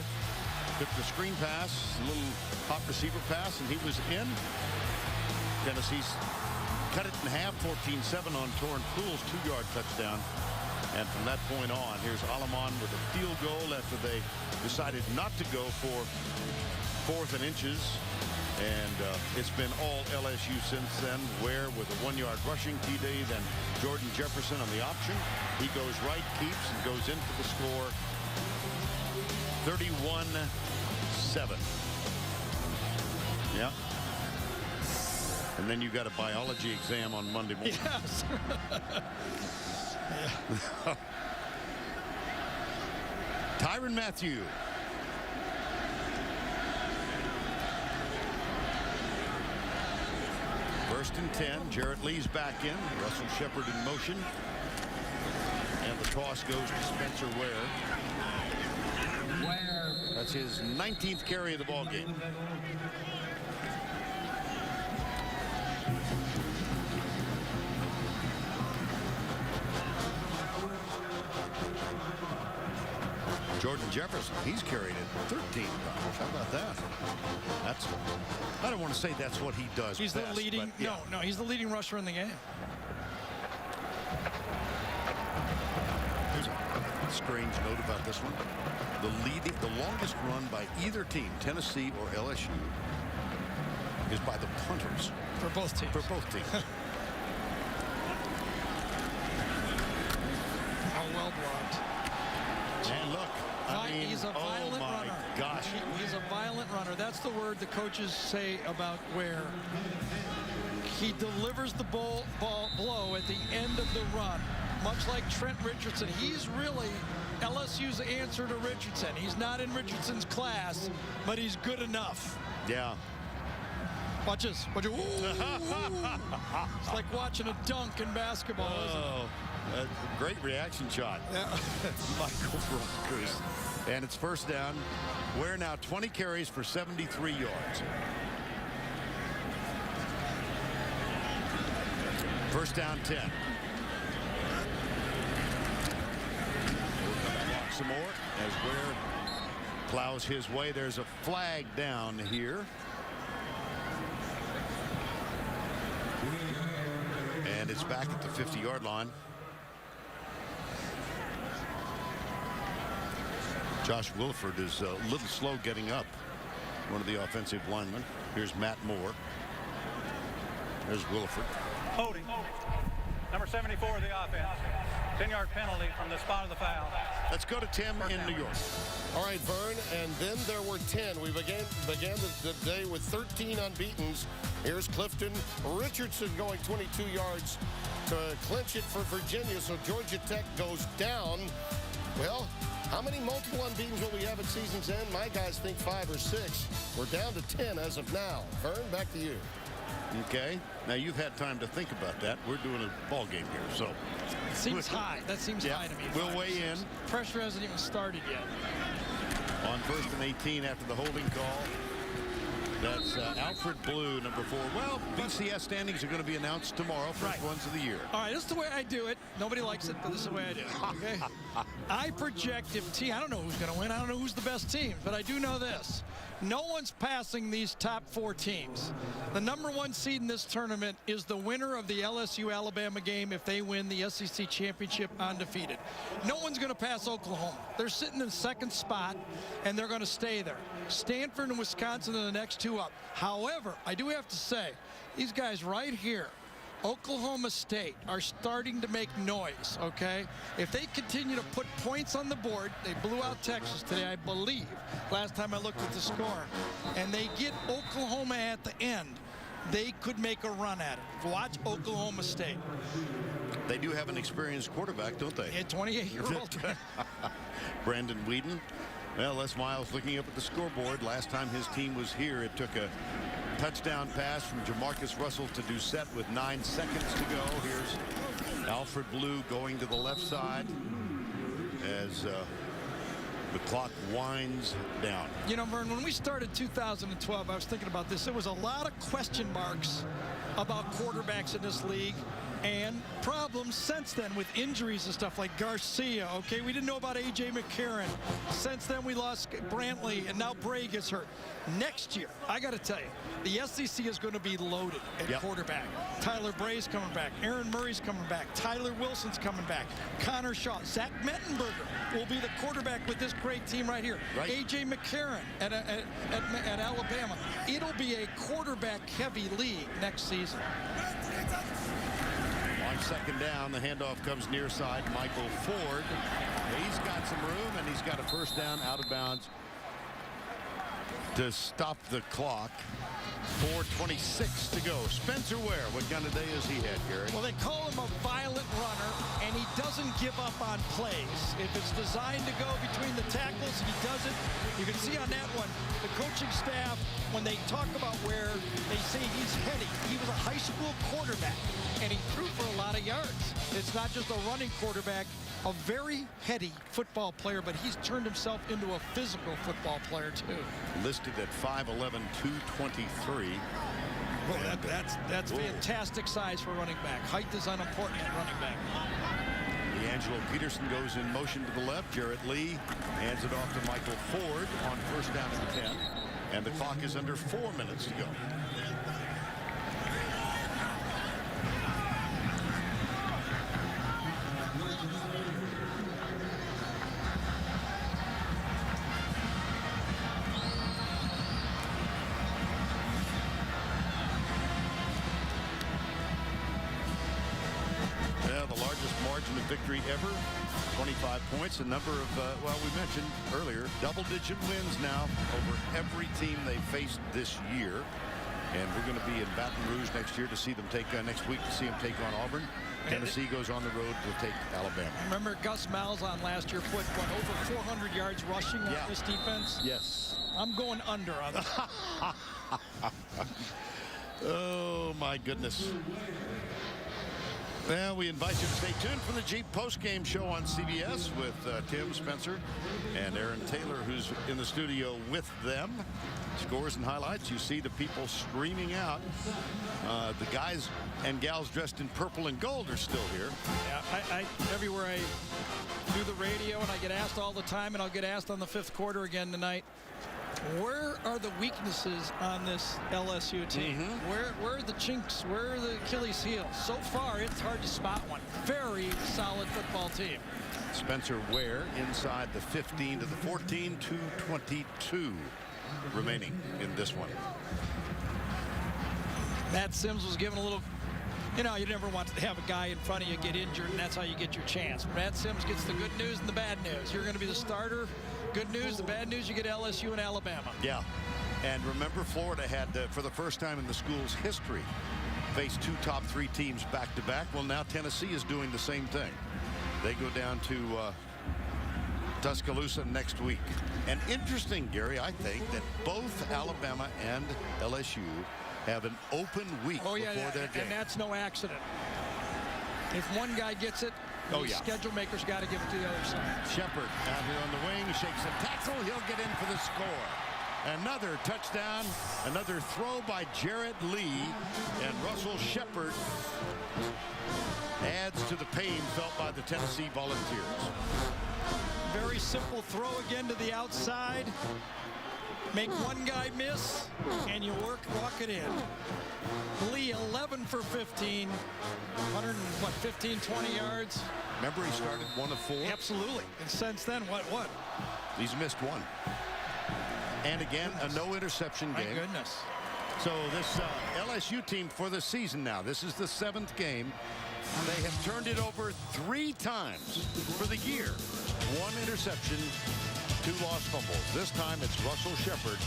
took the screen pass, a little hot receiver pass, and he was in. Tennessee's cut it in half, 14-7 on Torrin Poole's 2-yard touchdown. And from that point on, here's Alamon with a field goal after they decided not to go for 4th and inches. And it's been all LSU since then. Ware with a 1-yard rushing TD, then Jordan Jefferson on the option. He goes right, keeps, and goes in for the score. 31-7. Yeah. And then you got a biology exam on Monday morning. Yes. Tyrann Mathieu. First and 10. Jarrett Lee's back in. Russell Shepard in motion. And the toss goes to Spencer Ware. That's his 19th carry of the ball game. Jordan Jefferson, he's carried it 13 times. How about that? I don't want to say that's what he does. He's best, the leading. yeah. No, he's the leading rusher in the game. There's a strange note about this one. The longest run by either team, Tennessee or LSU, is by the punters. For both teams. For both teams. How well blocked. And look. He's a violent runner. Gosh. He's a violent runner. That's the word the coaches say about Ware. He delivers the blow at the end of the run, much like Trent Richardson. He's really LSU's answer to Richardson. He's not in Richardson's class, but he's good enough. Yeah. Watch this. Watch it. It's like watching a dunk in basketball, isn't it? Great reaction shot. Yeah. Michael Rogers. And it's first down. Ware now 20 carries for 73 yards. First down 10. Block some more as Ware plows his way. There's a flag down here. And it's back at the 50-yard line. Josh Williford is a little slow getting up. One of the offensive linemen. Here's Matt Moore. There's Williford. Holding. Number 74 of the offense. 10-yard penalty from the spot of the foul. Let's go to Tim in New York. All right, Vern, and then there were 10. We began the day with 13 unbeatens. Here's Clifton Richardson going 22 yards to clinch it for Virginia. So Georgia Tech goes down. Well, how many multiple unbeatens will we have at season's end? My guys think 5 or 6. We're down to 10 as of now. Vern, back to you. Okay. Now you've had time to think about that. We're doing a ball game here, so. It seems high. That seems high to me. We'll weigh in. Pressure hasn't even started yet. On 1st and 18 after the holding call. That's Alfred Blue, number 4. Well, BCS standings are going to be announced tomorrow. First ones of the year. All right, this is the way I do it. Nobody likes it, but this is the way I do it. Okay. I project I don't know who's going to win. I don't know who's the best team, but I do know this. No one's passing these top 4 teams. The number 1 seed in this tournament is the winner of the LSU-Alabama game if they win the SEC championship undefeated. No one's going to pass Oklahoma. They're sitting in the 2nd spot, and they're going to stay there. Stanford and Wisconsin are the next 2 up. However, I do have to say, these guys right here, Oklahoma State are starting to make noise, okay? If they continue to put points on the board, they blew out Texas today, I believe, last time I looked at the score, and they get Oklahoma at the end, they could make a run at it. Watch Oklahoma State. They do have an experienced quarterback, don't they? A 28-year-old. Brandon Whedon. Well, Les Miles looking up at the scoreboard. Last time his team was here, it took a touchdown pass from Jamarcus Russell to Doucette with 9 seconds to go. Here's Alfred Blue going to the left side as the clock winds down. You know, Vern, when we started 2012, I was thinking about this. There was a lot of question marks about quarterbacks in this league and problems since then with injuries and stuff like Garcia. Okay, we didn't know about A.J. McCarron. Since then, we lost Brantley, and now Bray gets hurt. Next year, I got to tell you, the SEC is going to be loaded at quarterback. Tyler Bray's coming back. Aaron Murray's coming back. Tyler Wilson's coming back. Connor Shaw. Zach Mettenberger will be the quarterback with this great team right here. A.J. McCarron at Alabama. It'll be a quarterback-heavy league next season. On second down, the handoff comes near side. Michael Ford. He's got some room, and he's got a first down out of bounds to stop the clock. 4:26 to go. Spencer Ware, what kind of day has he had, Gary? Well, they call him a violent runner, and he doesn't give up on plays. If it's designed to go between the tackles, he does it. You can see on that one, the coaching staff, when they talk about Ware, they say he's heady. He was a high school quarterback, and he threw for a lot of yards. It's not just a running quarterback, a very heady football player, but he's turned himself into a physical football player, too. Listed at 5'11", 223. Well, that's fantastic size for running back. Height is unimportant at running back. D'Angelo Peterson goes in motion to the left. Jarrett Lee hands it off to Michael Ford on first down at the 10. And the clock is under 4 minutes to go. Victory ever, 25 points, a number of, well, we mentioned earlier, double-digit wins now over every team they faced this year. And we're going to be in Baton Rouge next year to see them take, next week to see them take on Auburn. Tennessee goes on the road to take Alabama. Remember Gus Malzahn last year put, what, over 400 yards rushing on this defense? Yes. I'm going under on that. Oh, my goodness. Well, we invite you to stay tuned for the Jeep postgame show on CBS with Tim Spencer and Aaron Taylor, who's in the studio with them. Scores and highlights. You see the people streaming out. The guys and gals dressed in purple and gold are still here. Yeah, everywhere I do the radio, and I get asked all the time, and I'll get asked on the fifth quarter again tonight. Where are the weaknesses on this LSU team? Where are the chinks? Where are the Achilles heels? So far, it's hard to spot one. Very solid football team. Spencer Ware inside the 15 to the 14, 2:22 remaining in this one. Matt Sims was given a little, you know, you never want to have a guy in front of you get injured, and that's how you get your chance. Matt Sims gets the good news and the bad news. You're going to be the starter. Good news, the bad news, you get LSU and Alabama. Yeah, and remember, Florida had, for the first time in the school's history, faced two top three teams back-to-back. Well, now Tennessee is doing the same thing. They go down to Tuscaloosa next week. And interesting, Gary, I think that both Alabama and LSU have an open week before their game. And that's no accident. If one guy gets it, the schedule maker's got to give it to the other side. Shepard out here on the wing, shakes a tackle. He'll get in for the score. Another touchdown, another throw by Jarrett Lee, and Russell Shepard adds to the pain felt by the Tennessee Volunteers. Very simple throw again to the outside. Make one guy miss, and you walk it in. Lee 11 for 15, 15, 20 yards. Remember, he started 1 of 4. Absolutely. And since then, what? He's missed 1. And again, a no interception game. My goodness. So this LSU team for the season now, this is the 7th game. They have turned it over 3 times for the year. 1 interception, 2 lost fumbles. This time it's Russell Shepard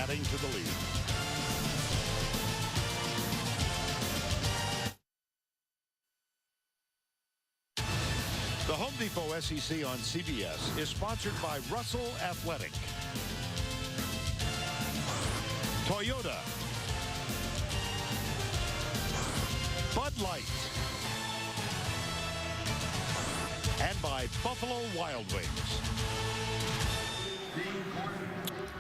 adding to the lead. The Home Depot SEC on CBS is sponsored by Russell Athletic, Toyota, Bud Light, and by Buffalo Wild Wings.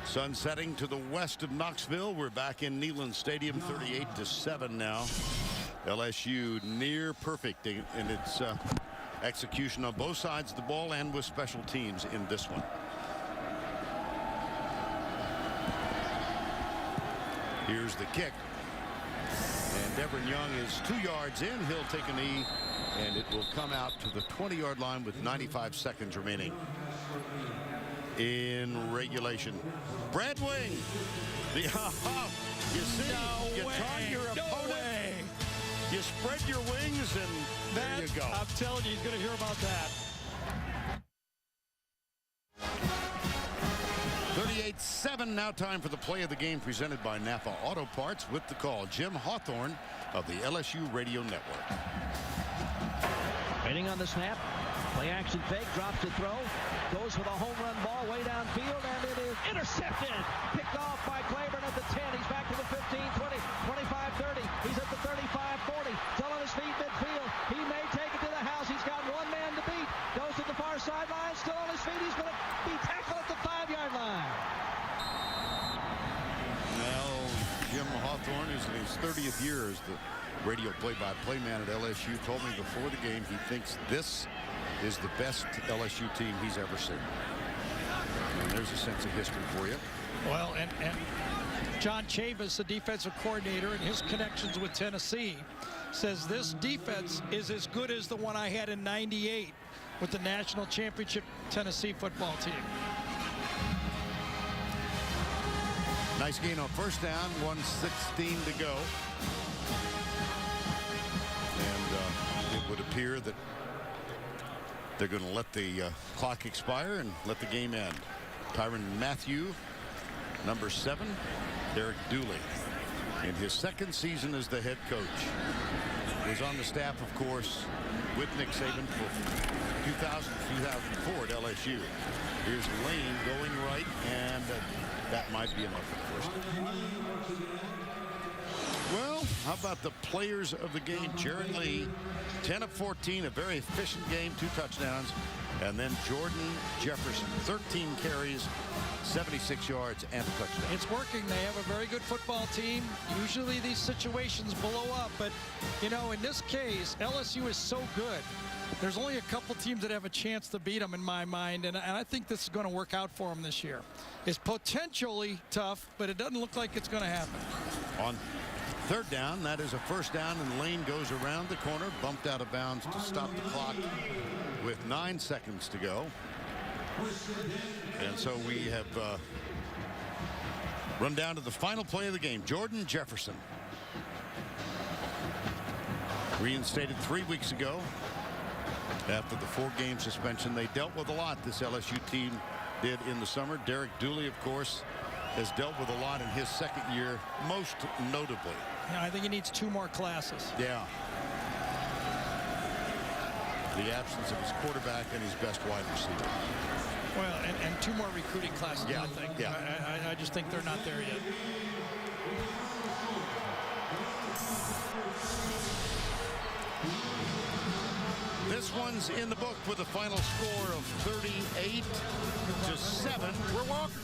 Sun setting to the west of Knoxville. We're back in Neyland Stadium, 38-7 now. LSU near perfect in its execution on both sides of the ball and with special teams in this one. Here's the kick. And Devin Young is 2 yards in. He'll take a knee, and it will come out to the 20-yard line with 95 seconds remaining in regulation. Brad Wing. You see, you target your opponent. You spread your wings, and there you go. I'm telling you, he's going to hear about that. 38-7 now. Time for the play of the game presented by Napa Auto Parts. With the call, Jim Hawthorne of the LSU Radio Network. Waiting on the snap. Play action fake. Drops the throw. Goes for the home run ball way downfield, and it is intercepted. Picked off by Claiborne at the 10. He's back to the 15, 20, 25, 30. He's at the 35, 40. Still on his feet midfield. He may take it to the house. He's got 1 man to beat. Goes to the far sideline. Still on his feet. He's going to be tackled at the 5-yard line. Well, Jim Hawthorne is in his 30th year as the radio play-by-play man at LSU. Told me before the game he thinks this is the best LSU team he's ever seen. And there's a sense of history for you. Well, and John Chavis, the defensive coordinator, and his connections with Tennessee, says this defense is as good as the one I had in '98 with the national championship Tennessee football team. Nice gain on first down, 1:16 to go. And it would appear that they're going to let the clock expire and let the game end. Tyrann Mathieu, number 7, Derek Dooley, in his 2nd season as the head coach. Is on the staff, of course, with Nick Saban for 2000-2004 at LSU. Here's Lane going right, and that might be enough for the first. Well, how about the players of the game? Jared Lee, 10 of 14, a very efficient game, 2 touchdowns. And then Jordan Jefferson, 13 carries, 76 yards, and a touchdown. It's working. They have a very good football team. Usually these situations blow up, but, you know, in this case, LSU is so good. There's only a couple teams that have a chance to beat them in my mind, and I think this is going to work out for them this year. It's potentially tough, but it doesn't look like it's going to happen. On 3rd down, that is a first down, and Lane goes around the corner, bumped out of bounds to stop the clock with 9 seconds to go. And so we have run down to the final play of the game. Jordan Jefferson, reinstated 3 weeks ago after the 4-game suspension. They dealt with a lot, this LSU team did in the summer. Derek Dooley, of course, has dealt with a lot in his 2nd year, most notably. Yeah, I think he needs 2 more classes. Yeah. The absence of his quarterback and his best wide receiver. Well, and 2 more recruiting classes, yeah. I think. Yeah. I just think they're not there yet. This one's in the book with a final score of 38-7. We're walking.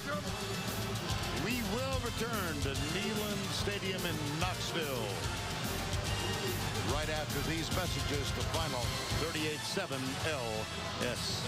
We will return to Neyland Stadium in Knoxville. Right after these messages, the final 38-7 LSU.